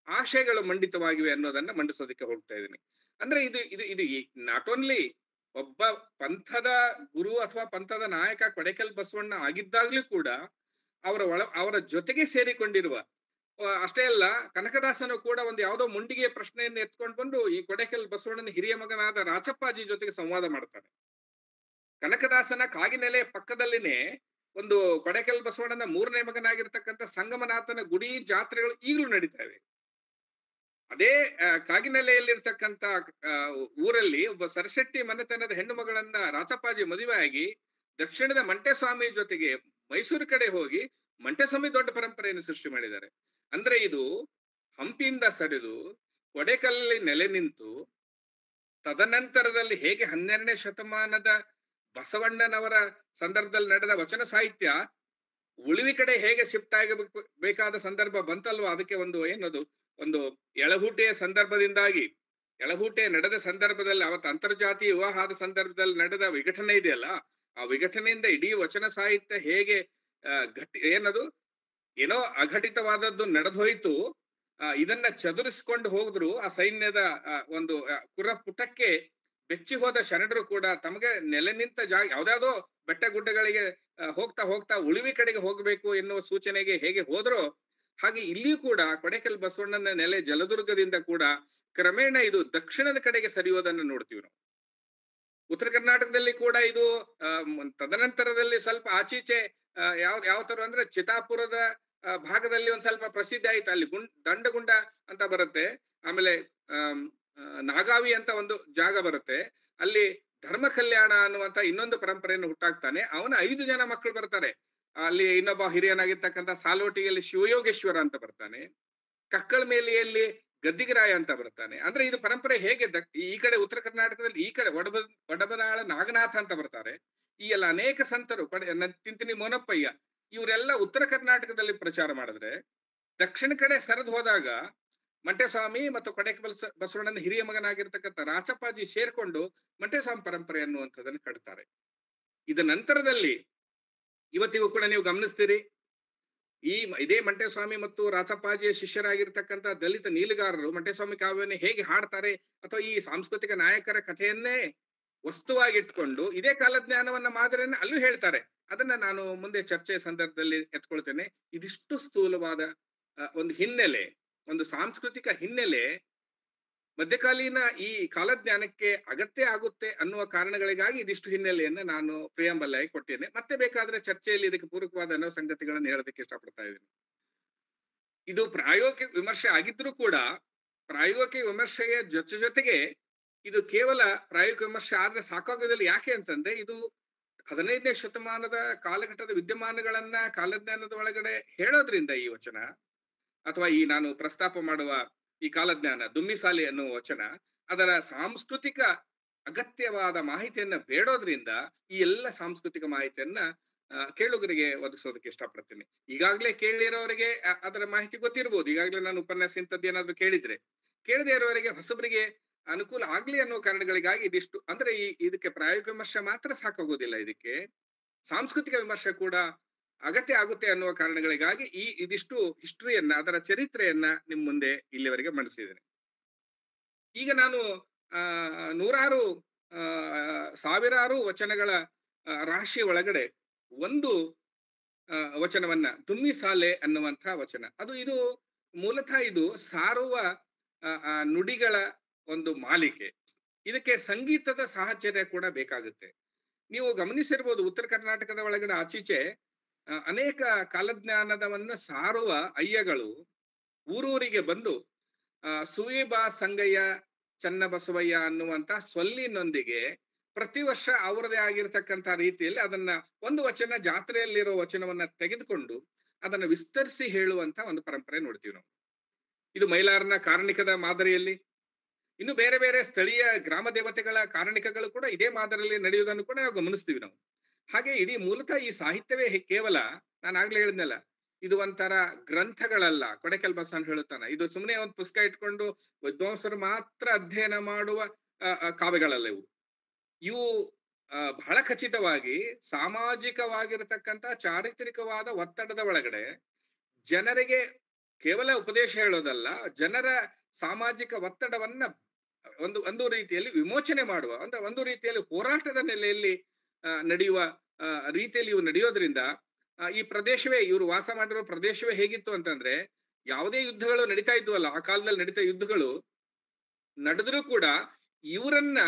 ಆಶಯಗಳು ಮಂಡಿತವಾಗಿವೆ ಅನ್ನೋದನ್ನ ಮಂಡಿಸೋದಕ್ಕೆ ಹೋಗ್ತಾ ಇದ್ದೀನಿ. ಅಂದ್ರೆ ಇದು ನಾಟ್ ಓನ್ಲಿ ಒಬ್ಬ ಪಂಥದ ಗುರು ಅಥವಾ ಪಂಥದ ನಾಯಕ ಕೊಡೆಕಲ್ ಬಸವಣ್ಣ ಆಗಿದ್ದಾಗ್ಲೂ ಕೂಡ ಅವರ ಜೊತೆಗೆ ಸೇರಿಕೊಂಡಿರುವ, ಅಷ್ಟೇ ಅಲ್ಲ, ಕನಕದಾಸನು ಕೂಡ ಒಂದು ಯಾವುದೋ ಮುಂಡಿಗೆಯ ಪ್ರಶ್ನೆಯನ್ನು ಎತ್ಕೊಂಡು ಬಂದು ಈ ಕೊಡೆಕಲ್ ಬಸವಣ್ಣನ ಹಿರಿಯ ಮಗನಾದ ರಾಚಪ್ಪಾಜಿ ಜೊತೆಗೆ ಸಂವಾದ ಮಾಡ್ತಾನೆ. ಕನಕದಾಸನ ಕಾಗಿನೆಲೆ ಪಕ್ಕದಲ್ಲಿನೇ ಒಂದು ಕೊಡೆಕಲ್ ಬಸವಣ್ಣನ 3ನೇ ಮಗನಾಗಿರ್ತಕ್ಕಂಥ ಸಂಗಮನಾಥನ ಗುಡಿ ಜಾತ್ರೆಗಳು ಈಗಲೂ ನಡೀತಾ ಇವೆ. ಅದೇ ಕಾಗಿನೆಲೆಯಲ್ಲಿರ್ತಕ್ಕಂಥ ಊರಲ್ಲಿ ಒಬ್ಬ ಸರಶೆಟ್ಟಿ ಮನೆತನದ ಹೆಣ್ಣು ಮಗಳನ್ನ ರಾಚಪ್ಪಾಜಿ ಮದುವೆ ಆಗಿ ದಕ್ಷಿಣದ ಮಂಟೇಸ್ವಾಮಿ ಜೊತೆಗೆ ಮೈಸೂರು ಕಡೆ ಹೋಗಿ ಮಂಟೇಸ್ವಾಮಿ ದೊಡ್ಡ ಪರಂಪರೆಯನ್ನು ಸೃಷ್ಟಿ ಮಾಡಿದ್ದಾರೆ. ಅಂದ್ರೆ ಇದು ಹಂಪಿಯಿಂದ ಸರಿದು ಕೊಡೆಕಲ್ಲಲ್ಲಿ ನೆಲೆ ನಿಂತು ತದನಂತರದಲ್ಲಿ ಹೇಗೆ 12ನೇ ಶತಮಾನದ ಬಸವಣ್ಣನವರ ಸಂದರ್ಭದಲ್ಲಿ ನಡೆದ ವಚನ ಸಾಹಿತ್ಯ ಉಳಿವಿ ಕಡೆ ಹೇಗೆ ಶಿಫ್ಟ್ ಆಗಬೇಕಾದ ಸಂದರ್ಭ ಬಂತಲ್ವ, ಅದಕ್ಕೆ ಒಂದು ಎಳಹುಟೆಯ ಸಂದರ್ಭದಿಂದಾಗಿ, ಎಳಹುಟೆ ನಡೆದ ಸಂದರ್ಭದಲ್ಲಿ, ಅವತ್ತು ಅಂತರ್ಜಾತೀಯ ವಿವಾಹದ ಸಂದರ್ಭದಲ್ಲಿ ನಡೆದ ವಿಘಟನೆ ಇದೆಯಲ್ಲ, ಆ ವಿಘಟನೆಯಿಂದ ಇಡೀ ವಚನ ಸಾಹಿತ್ಯ ಹೇಗೆ ಏನೋ ಅಘಟಿತವಾದದ್ದು ನಡೆದೋಯ್ತು. ಇದನ್ನ ಚದುರಿಸ್ಕೊಂಡು ಹೋದ್ರು. ಆ ಸೈನ್ಯದ ಒಂದು ಪುಟಕ್ಕೆ ಬೆಚ್ಚಿ ಹೋದ ಶರಣರು ಕೂಡ ತಮಗೆ ನೆಲೆ ನಿಂತ ಯಾವ್ದಾವ್ದೋ ಬೆಟ್ಟ ಗುಡ್ಡಗಳಿಗೆ ಹೋಗ್ತಾ ಉಳಿವಿ ಕಡೆಗೆ ಹೋಗ್ಬೇಕು ಎನ್ನುವ ಸೂಚನೆಗೆ ಹೇಗೆ ಹೋದ್ರೋ ಹಾಗೆ ಇಲ್ಲಿಯೂ ಕೂಡ ಕೊಡೆಕಲ್ ಬಸವಣ್ಣನ ನೆಲೆ ಜಲದುರ್ಗದಿಂದ ಕೂಡ ಕ್ರಮೇಣ ಇದು ದಕ್ಷಿಣದ ಕಡೆಗೆ ಸರಿಯೋದನ್ನು ನೋಡ್ತೀವಿ ನಾವು. ಉತ್ತರ ಕರ್ನಾಟಕದಲ್ಲಿ ಕೂಡ ಇದು ತದನಂತರದಲ್ಲಿ ಸ್ವಲ್ಪ ಆಚೀಚೆ ಯಾವ ತರ ಅಂದ್ರೆ ಚಿತಾಪುರದ ಭಾಗದಲ್ಲಿ ಒಂದ್ ಸ್ವಲ್ಪ ಪ್ರಸಿದ್ಧ ಆಯ್ತು. ಅಲ್ಲಿ ದಂಡಗುಂಡ ಅಂತ ಬರುತ್ತೆ, ಆಮೇಲೆ ನಾಗಾವಿ ಅಂತ ಒಂದು ಜಾಗ ಬರುತ್ತೆ, ಅಲ್ಲಿ ಧರ್ಮ ಕಲ್ಯಾಣ ಅನ್ನುವಂತ ಇನ್ನೊಂದು ಪರಂಪರೆಯನ್ನು ಹುಟ್ಟಾಕ್ತಾನೆ. ಅವನ 5 ಜನ ಮಕ್ಕಳು ಬರ್ತಾರೆ. ಅಲ್ಲಿ ಇನ್ನೊಬ್ಬ ಹಿರಿಯನಾಗಿರ್ತಕ್ಕಂಥ ಸಾಲೋಟಿಯಲ್ಲಿ ಶಿವಯೋಗೇಶ್ವರ ಅಂತ ಬರ್ತಾನೆ, ಕಕ್ಕಳಮೇಲಿಯಲ್ಲಿ ಗದ್ದಿಗರಾಯ ಅಂತ ಬರ್ತಾನೆ. ಅಂದ್ರೆ ಇದು ಪರಂಪರೆ ಹೇಗೆ ಈ ಕಡೆ ಉತ್ತರ ಕರ್ನಾಟಕದಲ್ಲಿ ಈ ಕಡೆ ಒಡಬನಾಳ ನಾಗನಾಥ ಅಂತ ಬರ್ತಾರೆ. ಈ ಎಲ್ಲ ಅನೇಕ ಸಂತರು, ತಿಂತಿನಿ ಮೋನಪ್ಪಯ್ಯ, ಇವರೆಲ್ಲ ಉತ್ತರ ಕರ್ನಾಟಕದಲ್ಲಿ ಪ್ರಚಾರ ಮಾಡಿದ್ರೆ, ದಕ್ಷಿಣ ಕಡೆ ಸರಿದು ಹೋದಾಗ ಮಂಟೇಸ್ವಾಮಿ ಮತ್ತು ಕೊಡೆಕಲ್ ಬಸವಣ್ಣನ ಹಿರಿಯ ಮಗನಾಗಿರ್ತಕ್ಕಂಥ ರಾಚಪ್ಪಾಜಿ ಸೇರ್ಕೊಂಡು ಮಂಟೇಸ್ವಾಮಿ ಪರಂಪರೆ ಅನ್ನುವಂಥದ್ದನ್ನು ಕಟ್ತಾರೆ. ಇದ ನಂತರದಲ್ಲಿ ಇವತ್ತಿಗೂ ಕೂಡ ನೀವು ಗಮನಿಸ್ತೀರಿ, ಇದೇ ಮಂಟೇಸ್ವಾಮಿ ಮತ್ತು ರಾಚಪ್ಪಾಜಿಯ ಶಿಷ್ಯರಾಗಿರ್ತಕ್ಕಂಥ ದಲಿತ ನೀಲುಗಾರರು ಮಂಟೇಸ್ವಾಮಿ ಕಾವ್ಯವನ್ನು ಹೇಗೆ ಹಾಡ್ತಾರೆ, ಅಥವಾ ಈ ಸಾಂಸ್ಕೃತಿಕ ನಾಯಕರ ಕಥೆಯನ್ನೇ ವಸ್ತುವಾಗಿಟ್ಕೊಂಡು ಇದೇ ಕಾಲಜ್ಞಾನವನ್ನ ಮಾದರಿಯನ್ನ ಅಲ್ಲೂ ಹೇಳ್ತಾರೆ. ಅದನ್ನ ನಾನು ಮುಂದೆ ಚರ್ಚೆಯ ಸಂದರ್ಭದಲ್ಲಿ ಎತ್ಕೊಳ್ತೇನೆ. ಇದಿಷ್ಟು ಸ್ಥೂಲವಾದ ಒಂದು ಹಿನ್ನೆಲೆ, ಒಂದು ಸಾಂಸ್ಕೃತಿಕ ಹಿನ್ನೆಲೆ ಮಧ್ಯಕಾಲೀನ ಈ ಕಾಲಜ್ಞಾನಕ್ಕೆ ಅಗತ್ಯ ಆಗುತ್ತೆ ಅನ್ನುವ ಕಾರಣಗಳಿಗಾಗಿ ಇದಿಷ್ಟು ಹಿನ್ನೆಲೆಯನ್ನ ನಾನು ಪ್ರಿಯಾಂಬಲ್ ಆಗಿ ಕೊಟ್ಟೇನೆ. ಮತ್ತೆ ಬೇಕಾದ್ರೆ ಚರ್ಚೆಯಲ್ಲಿ ಇದಕ್ಕೆ ಪೂರಕವಾದ ಅನ್ನೋ ಸಂಗತಿಗಳನ್ನು ಹೇಳೋದಕ್ಕೆ ಇಷ್ಟಪಡ್ತಾ ಇದ್ದೀನಿ. ಇದು ಪ್ರಾಯೋಗಿಕ ವಿಮರ್ಶೆ ಆಗಿದ್ರೂ ಕೂಡ ಪ್ರಾಯೋಗಿಕ ವಿಮರ್ಶೆಯ ಜೊತೆಗೆ ಇದು ಕೇವಲ ಪ್ರಾಯೋಗಿಕ ವಿಮರ್ಶೆ ಆದ್ರೆ ಸಾಕಾಗೋದಿಲ್ಲ. ಯಾಕೆ ಅಂತಂದ್ರೆ ಇದು 15ನೇ ಶತಮಾನದ ಕಾಲಘಟ್ಟದ ವಿದ್ಯಮಾನಗಳನ್ನ ಕಾಲಜ್ಞಾನದ ಒಳಗಡೆ ಹೇಳೋದ್ರಿಂದ ಈ ವಚನ, ಅಥವಾ ಈ ನಾನು ಪ್ರಸ್ತಾಪ ಮಾಡುವ ಈ ಕಾಲಜ್ಞಾನ ದುಮ್ಮಿಸಾಲಿ ಅನ್ನುವ ವಚನ ಅದರ ಸಾಂಸ್ಕೃತಿಕ ಅಗತ್ಯವಾದ ಮಾಹಿತಿಯನ್ನ ಬೇಡೋದ್ರಿಂದ ಈ ಎಲ್ಲ ಸಾಂಸ್ಕೃತಿಕ ಮಾಹಿತಿಯನ್ನ ಕೇಳುಗರಿಗೆ ಒದಗಿಸೋದಕ್ಕೆ ಇಷ್ಟಪಡ್ತೀನಿ. ಈಗಾಗಲೇ ಕೇಳಿರೋರಿಗೆ ಅದರ ಮಾಹಿತಿ ಗೊತ್ತಿರ್ಬೋದು. ಈಗಾಗಲೇ ನಾನು ಉಪನ್ಯಾಸ ಇಂಥದ್ದು ಏನಾದ್ರು ಕೇಳಿದ್ರೆ, ಕೇಳದೇ ಇರೋವರಿಗೆ ಹೊಸಬರಿಗೆ ಅನುಕೂಲ ಆಗ್ಲಿ ಅನ್ನೋ ಕಾರಣಗಳಿಗಾಗಿ ಇದಿಷ್ಟು. ಅಂದ್ರೆ ಇದಕ್ಕೆ ಪ್ರಾಯೋಗಿಕ ವಿಮರ್ಶೆ ಮಾತ್ರ ಸಾಕಾಗೋದಿಲ್ಲ, ಇದಕ್ಕೆ ಸಾಂಸ್ಕೃತಿಕ ವಿಮರ್ಶೆ ಕೂಡ ಅಗತ್ಯ ಆಗುತ್ತೆ ಅನ್ನುವ ಕಾರಣಗಳಿಗಾಗಿ ಇದಿಷ್ಟು ಹಿಸ್ಟ್ರಿಯನ್ನ, ಅದರ ಚರಿತ್ರೆಯನ್ನ ನಿಮ್ ಮುಂದೆ ಇಲ್ಲಿವರೆಗೆ ಮಂಡಿಸಿದ್ದೇನೆ. ಈಗ ನಾನು ನೂರಾರು ಸಾವಿರಾರು ವಚನಗಳ ರಾಶಿ ಒಳಗಡೆ ಒಂದು ವಚನವನ್ನ, ದುಮ್ಮಿಸಾಲೆ ಅನ್ನುವಂಥ ವಚನ, ಇದು ಮೂಲತಃ ಇದು ಸಾರುವ ನುಡಿಗಳ ಒಂದು ಮಾಲಿಕೆ. ಇದಕ್ಕೆ ಸಂಗೀತದ ಸಾಹಚರ್ಯ ಕೂಡ ಬೇಕಾಗುತ್ತೆ. ನೀವು ಗಮನಿಸಿರ್ಬೋದು, ಉತ್ತರ ಕರ್ನಾಟಕದ ಒಳಗಡೆ ಆಚೀಚೆ ಅನೇಕ ಕಾಲಜ್ಞಾನದವನ್ನ ಸಾರುವ ಅಯ್ಯಗಳು ಊರೂರಿಗೆ ಬಂದು ಸುವೇಬಾ ಸಂಗಯ್ಯ ಚನ್ನಬಸವಯ್ಯ ಅನ್ನುವಂತ ಸೊಲ್ಲಿನೊಂದಿಗೆ ಪ್ರತಿ ವರ್ಷ ಅವರದೇ ಆಗಿರ್ತಕ್ಕಂಥ ರೀತಿಯಲ್ಲಿ ಅದನ್ನ ಒಂದು ವಚನ, ಜಾತ್ರೆಯಲ್ಲಿರೋ ವಚನವನ್ನ ತೆಗೆದುಕೊಂಡು ಅದನ್ನ ವಿಸ್ತರಿಸಿ ಹೇಳುವಂತ ಒಂದು ಪರಂಪರೆ ನೋಡ್ತೀವಿ ನಾವು. ಇದು ಮೈಲಾರನ ಕಾರಣಿಕದ ಮಾದರಿಯಲ್ಲಿ, ಇನ್ನು ಬೇರೆ ಬೇರೆ ಸ್ಥಳೀಯ ಗ್ರಾಮ ದೇವತೆಗಳ ಕಾರಣಿಕಗಳು ಕೂಡ ಇದೇ ಮಾದರಿಯಲ್ಲಿ ನಡೆಯುವುದನ್ನು ಕೂಡ ನಾವು ಗಮನಿಸ್ತೀವಿ ನಾವು. ಹಾಗೆ ಇಡೀ ಮೂಲತಃ ಈ ಸಾಹಿತ್ಯವೇ ಕೇವಲ, ನಾನು ಆಗ್ಲೇ ಹೇಳಿದ್ನಲ್ಲ, ಇದು ಒಂಥರ ಗ್ರಂಥಗಳಲ್ಲ. ಕೊಡೆಕಲ್ ಬಸವಣ್ಣ ಹೇಳುತ್ತಾನ, ಇದು ಸುಮ್ಮನೆ ಒಂದು ಪುಸ್ತಕ ಇಟ್ಕೊಂಡು ವಿದ್ವಾಂಸರು ಮಾತ್ರ ಅಧ್ಯಯನ ಮಾಡುವ ಕಾವ್ಯಗಳಲ್ಲ ಇವು. ಇವು ಬಹಳ ಖಚಿತವಾಗಿ ಸಾಮಾಜಿಕವಾಗಿರತಕ್ಕಂಥ ಚಾರಿತ್ರಿಕವಾದ ಒತ್ತಡದ ಒಳಗಡೆ ಜನರಿಗೆ ಕೇವಲ ಉಪದೇಶ ಹೇಳೋದಲ್ಲ, ಜನರ ಸಾಮಾಜಿಕ ಒತ್ತಡವನ್ನ ಒಂದು ರೀತಿಯಲ್ಲಿ ವಿಮೋಚನೆ ಮಾಡುವ, ಒಂದು ರೀತಿಯಲ್ಲಿ ಹೋರಾಟದ ನೆಲೆಯಲ್ಲಿ ನಡೆಯುವ ರೀತಿಯಲ್ಲಿ ಇವು ನಡೆಯೋದ್ರಿಂದ ಈ ಪ್ರದೇಶವೇ, ಇವರು ವಾಸ ಮಾಡಿರೋ ಪ್ರದೇಶವೇ ಹೇಗಿತ್ತು ಅಂತಂದ್ರೆ, ಯಾವುದೇ ಯುದ್ಧಗಳು ನಡೀತಾ ಇದ್ವಲ್ಲ ಆ ಕಾಲದಲ್ಲಿ, ನಡೀತಾ ಯುದ್ಧಗಳು ನಡೆದ್ರೂ ಕೂಡ ಇವರನ್ನ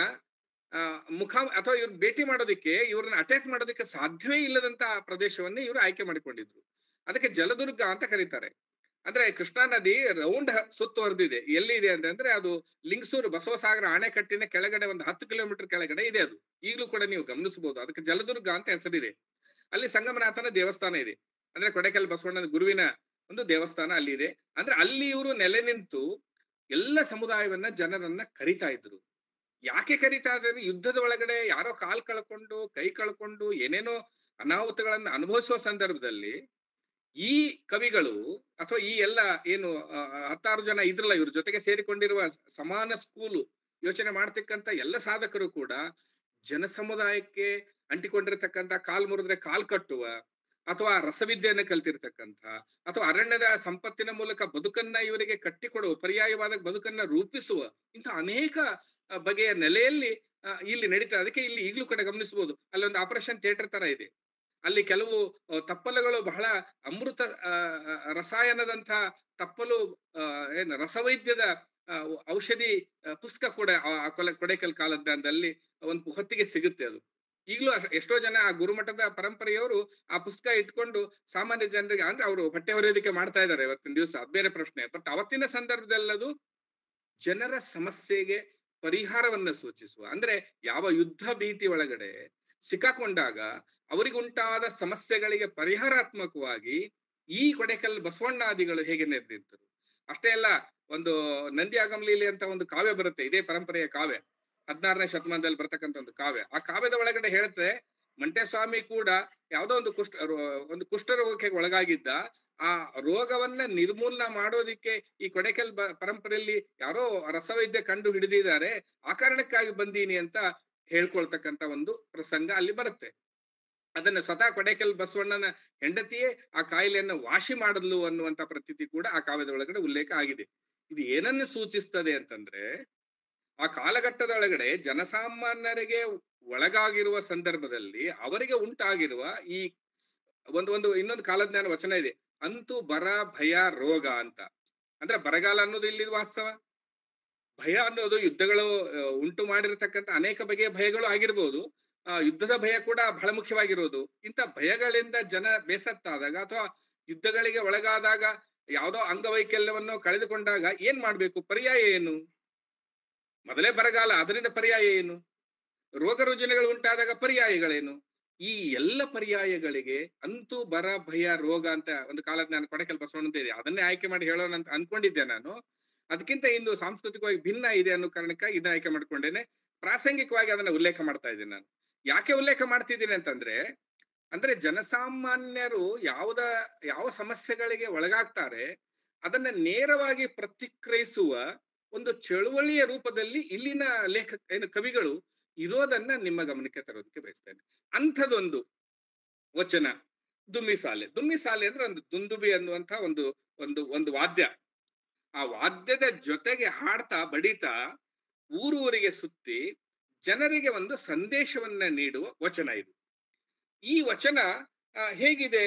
ಮುಖ ಅಥವಾ ಇವ್ರ ಭೇಟಿ ಮಾಡೋದಿಕ್ಕೆ, ಇವ್ರನ್ನ ಅಟ್ಯಾಕ್ ಮಾಡೋದಕ್ಕೆ ಸಾಧ್ಯವೇ ಇಲ್ಲದಂತ ಪ್ರದೇಶವನ್ನೇ ಇವರು ಆಯ್ಕೆ ಮಾಡಿಕೊಂಡಿದ್ರು. ಅದಕ್ಕೆ ಜಲದುರ್ಗ ಅಂತ ಕರೀತಾರೆ. ಅಂದ್ರೆ ಕೃಷ್ಣಾ ನದಿ ರೌಂಡ್ ಸುತ್ತುವರೆದಿದೆ. ಎಲ್ಲಿ ಇದೆ ಅಂತಂದ್ರೆ ಅದು ಲಿಂಗಸೂರು ಬಸವಸಾಗರ ಅಣೆಕಟ್ಟಿನ ಕೆಳಗಡೆ ಒಂದು 10 ಕಿಲೋಮೀಟರ್ ಕೆಳಗಡೆ ಇದೆ ಅದು. ಈಗಲೂ ಕೂಡ ನೀವು ಗಮನಿಸಬಹುದು. ಅದಕ್ಕೆ ಜಲದುರ್ಗ ಅಂತ ಹೆಸರಿದೆ. ಅಲ್ಲಿ ಸಂಗಮನಾಥನ ದೇವಸ್ಥಾನ ಇದೆ. ಅಂದ್ರೆ ಕೊಡೆಕಲ್ ಬಸವಣ್ಣನ ಗುರುವಿನ ಒಂದು ದೇವಸ್ಥಾನ ಅಲ್ಲಿ ಇದೆ. ಅಂದ್ರೆ ಅಲ್ಲಿ ಇವರು ನೆಲೆ ನಿಂತು ಎಲ್ಲ ಸಮುದಾಯವನ್ನ, ಜನರನ್ನ ಕರಿತಾ ಇದ್ರು. ಯಾಕೆ ಕರಿತಾ ಇದ್ದಾರೆ? ಯುದ್ಧದ ಒಳಗಡೆ ಯಾರೋ ಕಾಲ್ ಕಳ್ಕೊಂಡು, ಕೈ ಕಳ್ಕೊಂಡು, ಏನೇನೋ ಅನಾಹುತಗಳನ್ನ ಅನುಭವಿಸುವ ಸಂದರ್ಭದಲ್ಲಿ ಈ ಕವಿಗಳು ಅಥವಾ ಈ ಎಲ್ಲ ಏನು 10 ಜನ ಇದ್ರಲ್ಲ, ಇವ್ರ ಜೊತೆಗೆ ಸೇರಿಕೊಂಡಿರುವ ಸಮಾನ ಸ್ಕೂಲು ಯೋಚನೆ ಮಾಡ್ತಕ್ಕಂಥ ಎಲ್ಲ ಸಾಧಕರು ಕೂಡ ಜನ ಸಮುದಾಯಕ್ಕೆ ಅಂಟಿಕೊಂಡಿರ್ತಕ್ಕಂಥ, ಕಾಲ್ ಮುರಿದ್ರೆ ಕಾಲ್ ಕಟ್ಟುವ, ಅಥವಾ ರಸವಿದ್ಯೆಯನ್ನು ಕಲ್ತಿರ್ತಕ್ಕಂಥ, ಅಥವಾ ಅರಣ್ಯದ ಸಂಪತ್ತಿನ ಮೂಲಕ ಬದುಕನ್ನ ಇವರಿಗೆ ಕಟ್ಟಿಕೊಡುವ, ಪರ್ಯಾಯವಾದ ಬದುಕನ್ನ ರೂಪಿಸುವ ಇಂಥ ಅನೇಕ ಬಗೆಯ ನೆಲೆಯಲ್ಲಿ ಇಲ್ಲಿ ನಡೀತಾ. ಅದಕ್ಕೆ ಇಲ್ಲಿ ಈಗಲೂ ಕೂಡ ಗಮನಿಸಬಹುದು, ಅಲ್ಲೊಂದು ಆಪರೇಷನ್ ಥಿಯೇಟರ್ ತರ ಇದೆ. ಅಲ್ಲಿ ಕೆಲವು ತಪ್ಪಲುಗಳು ಬಹಳ ಅಮೃತ ರಸಾಯನದಂತ ತಪ್ಪಲು, ಏನು ರಸವೈದ್ಯದ ಔಷಧಿ ಪುಸ್ತಕ ಕೂಡ ಕೊಡೆಕಲ್ ಕಾಲದಲ್ಲಿ ಒಂದು ಹೊತ್ತಿಗೆ ಸಿಗುತ್ತೆ. ಅದು ಈಗಲೂ ಎಷ್ಟೋ ಜನ ಆ ಗುರುಮಠದ ಪರಂಪರೆಯವರು ಆ ಪುಸ್ತಕ ಇಟ್ಕೊಂಡು ಸಾಮಾನ್ಯ ಜನರಿಗೆ, ಅಂದ್ರೆ ಅವರು ಹೊಟ್ಟೆ ಹೊರೆಯೋದಕ್ಕೆ ಮಾಡ್ತಾ ಇದ್ದಾರೆ ಇವತ್ತಿನ ದಿವಸ, ಅದು ಬೇರೆ ಪ್ರಶ್ನೆ. ಬಟ್ ಅವತ್ತಿನ ಸಂದರ್ಭದಲ್ಲದು ಜನರ ಸಮಸ್ಯೆಗೆ ಪರಿಹಾರವನ್ನ ಸೂಚಿಸುವ, ಅಂದ್ರೆ ಯಾವ ಯುದ್ಧ ಭೀತಿ ಒಳಗಡೆ ಸಿಕ್ಕಾಕೊಂಡಾಗ ಅವರಿಗುಂಟಾದ ಸಮಸ್ಯೆಗಳಿಗೆ ಪರಿಹಾರಾತ್ಮಕವಾಗಿ ಈ ಕೊಡೆಕಲ್ ಬಸವಣ್ಣಾದಿಗಳು ಹೇಗೆ ನಿರ್ದಿತ್ತರು. ಅಷ್ಟೇ ಅಲ್ಲ, ಒಂದು ನಂದಿ ಆಗಮಲೀಲೆ ಅಂತ ಒಂದು ಕಾವ್ಯ ಬರುತ್ತೆ, ಇದೇ ಪರಂಪರೆಯ ಕಾವ್ಯ, 16ನೇ ಶತಮಾನದಲ್ಲಿ ಬರ್ತಕ್ಕಂಥ ಒಂದು ಕಾವ್ಯ. ಆ ಕಾವ್ಯದ ಒಳಗಡೆ ಹೇಳುತ್ತೆ, ಮಂಟೇಸ್ವಾಮಿ ಕೂಡ ಯಾವುದೋ ಒಂದು ಕುಷ್ಠರೋಗಕ್ಕೆ ಒಳಗಾಗಿದ್ದ. ಆ ರೋಗವನ್ನ ನಿರ್ಮೂಲನ ಮಾಡೋದಿಕ್ಕೆ ಈ ಕೊಡೆಕಲ್ ಪರಂಪರೆಯಲ್ಲಿ ಯಾರೋ ರಸವೈದ್ಯ ಕಂಡು ಹಿಡಿದಿದ್ದಾರೆ, ಆ ಕಾರಣಕ್ಕಾಗಿ ಬಂದೀನಿ ಅಂತ ಹೇಳ್ಕೊಳ್ತಕ್ಕಂಥ ಒಂದು ಪ್ರಸಂಗ ಅಲ್ಲಿ ಬರುತ್ತೆ. ಅದನ್ನ ಸ್ವತಃ ಕೊಡೇಕಲ್ ಬಸವಣ್ಣನ ಹೆಂಡತಿಯೇ ಆ ಕಾಯಿಲೆಯನ್ನ ವಾಸಿ ಮಾಡಲು ಅನ್ನುವಂತ ಪ್ರತೀತಿ ಕೂಡ ಆ ಕಾವ್ಯದ ಒಳಗಡೆ ಉಲ್ಲೇಖ ಆಗಿದೆ. ಇದು ಏನನ್ನು ಸೂಚಿಸ್ತದೆ ಅಂತಂದ್ರೆ, ಆ ಕಾಲಘಟ್ಟದ ಒಳಗಡೆ ಜನಸಾಮಾನ್ಯರಿಗೆ ಒಳಗಾಗಿರುವ ಸಂದರ್ಭದಲ್ಲಿ ಅವರಿಗೆ ಉಂಟಾಗಿರುವ ಈ ಒಂದು ಇನ್ನೊಂದು ಕಾಲಜ್ಞಾನ ವಚನ ಇದೆ, ಅಂತೂ ಬರ ಭಯ ರೋಗ ಅಂತ. ಅಂದ್ರೆ ಬರಗಾಲ ಅನ್ನೋದು ಇಲ್ಲಿ ವಾಸ್ತವ, ಭಯ ಅನ್ನೋದು ಯುದ್ಧಗಳು ಉಂಟು ಮಾಡಿರತಕ್ಕಂತ ಅನೇಕ ಬಗೆಯ ಭಯಗಳು ಆಗಿರ್ಬೋದು. ಯುದ್ಧದ ಭಯ ಕೂಡ ಬಹಳ ಮುಖ್ಯವಾಗಿರೋದು. ಇಂಥ ಭಯಗಳಿಂದ ಜನ ಬೇಸತ್ತಾದಾಗ ಅಥವಾ ಯುದ್ಧಗಳಿಗೆ ಒಳಗಾದಾಗ, ಯಾವುದೋ ಅಂಗವೈಕಲ್ಯವನ್ನು ಕಳೆದುಕೊಂಡಾಗ ಏನ್ ಮಾಡ್ಬೇಕು? ಪರ್ಯಾಯ ಏನು? ಮೊದಲೇ ಬರಗಾಲ, ಅದರಿಂದ ಪರ್ಯಾಯ ಏನು? ರೋಗ ರುಜಿನಗಳು ಉಂಟಾದಾಗ ಪರ್ಯಾಯಗಳೇನು? ಈ ಎಲ್ಲ ಪರ್ಯಾಯಗಳಿಗೆ ಅಂತೂ ಬರ ಭಯ ರೋಗ ಅಂತ ಒಂದು ಕಾಲದ ನಾನು ಕೊಡೇಕಲ್ ಬಸವಣ್ಣಂತ ಇದೆ, ಅದನ್ನೇ ಆಯ್ಕೆ ಮಾಡಿ ಹೇಳೋಣ ಅಂತ ಅನ್ಕೊಂಡಿದ್ದೆ ನಾನು. ಅದಕ್ಕಿಂತ ಇಂದು ಸಾಂಸ್ಕೃತಿಕವಾಗಿ ಭಿನ್ನ ಇದೆ ಅನ್ನೋ ಕಾರಣಕ್ಕಾಗಿ ಇದನ್ನ ಆಯ್ಕೆ ಮಾಡ್ಕೊಂಡೇನೆ. ಪ್ರಾಸಂಗಿಕವಾಗಿ ಅದನ್ನ ಉಲ್ಲೇಖ ಮಾಡ್ತಾ ಇದ್ದೀನಿ ನಾನು. ಯಾಕೆ ಉಲ್ಲೇಖ ಮಾಡ್ತಿದ್ದೀನಿ ಅಂತಂದ್ರೆ, ಅಂದ್ರೆ ಜನಸಾಮಾನ್ಯರು ಯಾವ ಸಮಸ್ಯೆಗಳಿಗೆ ಒಳಗಾಗ್ತಾರೆ ಅದನ್ನ ನೇರವಾಗಿ ಪ್ರತಿಕ್ರಿಯಿಸುವ ಒಂದು ಚಳುವಳಿಯ ರೂಪದಲ್ಲಿ ಇಲ್ಲಿನ ಕವಿಗಳು ಇರೋದನ್ನ ನಿಮ್ಮ ಗಮನಕ್ಕೆ ತರೋದಕ್ಕೆ ಬಯಸ್ತೇನೆ. ಅಂಥದೊಂದು ವಚನ ದುಮ್ಮಿಸಾಲೆ. ದುಮ್ಮಿಸಾಲೆ ಅಂದ್ರೆ ಒಂದು ದುಂದುಬಿ ಅನ್ನುವಂಥ ಒಂದು ಒಂದು ಒಂದು ವಾದ್ಯ. ಆ ವಾದ್ಯದ ಜೊತೆಗೆ ಹಾಡ್ತಾ ಬಡಿತಾ ಊರೂರಿಗೆ ಸುತ್ತಿ ಜನರಿಗೆ ಒಂದು ಸಂದೇಶವನ್ನ ನೀಡುವ ವಚನ ಇದು. ಈ ವಚನ ಹೇಗಿದೆ,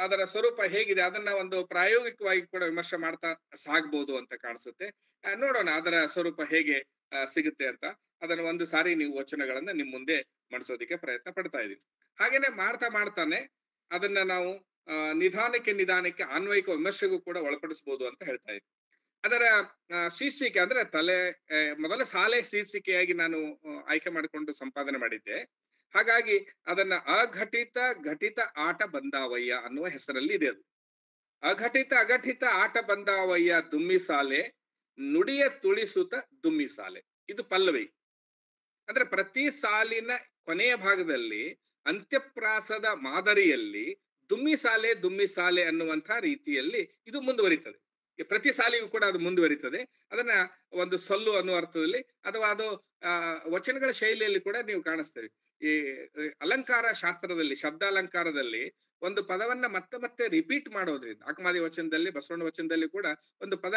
ಅದರ ಸ್ವರೂಪ ಹೇಗಿದೆ, ಅದನ್ನ ಒಂದು ಪ್ರಾಯೋಗಿಕವಾಗಿ ಕೂಡ ವಿಮರ್ಶೆ ಮಾಡ್ತಾ ಸಾಗ್ಬೋದು ಅಂತ ಕಾಣಿಸುತ್ತೆ. ನೋಡೋಣ ಅದರ ಸ್ವರೂಪ ಹೇಗೆ ಸಿಗುತ್ತೆ ಅಂತ. ಅದನ್ನ ಒಂದು ಸಾರಿ ನೀವು ವಚನಗಳನ್ನ ನಿಮ್ ಮುಂದೆ ಮಾಡಿಸೋದಿಕ್ಕೆ ಪ್ರಯತ್ನ ಪಡ್ತಾ ಇದೀವಿ. ಹಾಗೇನೆ ಮಾಡ್ತಾನೆ ಅದನ್ನ ನಾವು ನಿಧಾನಕ್ಕೆ ಆನ್ವಯಿಕ ವಿಮರ್ಶೆಗೂ ಕೂಡ ಒಳಪಡಿಸಬಹುದು ಅಂತ ಹೇಳ್ತಾ ಇದ್ವಿ. ಅದರ ಶೀರ್ಷಿಕೆ ಅಂದ್ರೆ ಮೊದಲ ಸಾಲೆ ಶೀರ್ಷಿಕೆಯಾಗಿ ನಾನು ಆಯ್ಕೆ ಮಾಡಿಕೊಂಡು ಸಂಪಾದನೆ ಮಾಡಿದ್ದೆ. ಹಾಗಾಗಿ ಅದನ್ನ ಅಘಟಿತ ಆಟ ಬಂದಾವಯ್ಯ ಅನ್ನುವ ಹೆಸರಲ್ಲಿ ಇದೆ. ಅದು ಅಘಟಿತ ಆಟ ಬಂದಾವಯ್ಯ ದುಮ್ಮಿಸಾಲೆ, ನುಡಿಯ ತುಳಿಸುತ್ತ ದುಮ್ಮಿಸಾಲೆ. ಇದು ಪಲ್ಲವಿ. ಅಂದ್ರೆ ಪ್ರತಿ ಸಾಲಿನ ಕೊನೆಯ ಭಾಗದಲ್ಲಿ ಅಂತ್ಯಪ್ರಾಸದ ಮಾದರಿಯಲ್ಲಿ ದುಮ್ಮಿಸಾಲೆ ಅನ್ನುವಂಥ ರೀತಿಯಲ್ಲಿ ಇದು ಮುಂದುವರಿತದೆ. ಪ್ರತಿ ಸಾಲಿಗೂ ಕೂಡ ಅದು ಮುಂದುವರಿತದೆ. ಅದನ್ನ ಒಂದು ಸೊಲ್ಲು ಅನ್ನುವ ಅರ್ಥದಲ್ಲಿ ಅಥವಾ ಅದು ವಚನಗಳ ಶೈಲಿಯಲ್ಲಿ ಕೂಡ ನೀವು ಕಾಣಿಸ್ತೇವೆ. ಈ ಅಲಂಕಾರ ಶಾಸ್ತ್ರದಲ್ಲಿ, ಶಬ್ದಾಲಂಕಾರದಲ್ಲಿ ಒಂದು ಪದವನ್ನ ಮತ್ತೆ ರಿಪೀಟ್ ಮಾಡೋದ್ರಿಂದ, ಅಕಮಾದಿ ವಚನದಲ್ಲಿ, ಬಸವಣ್ಣ ವಚನದಲ್ಲಿ ಕೂಡ ಒಂದು ಪದ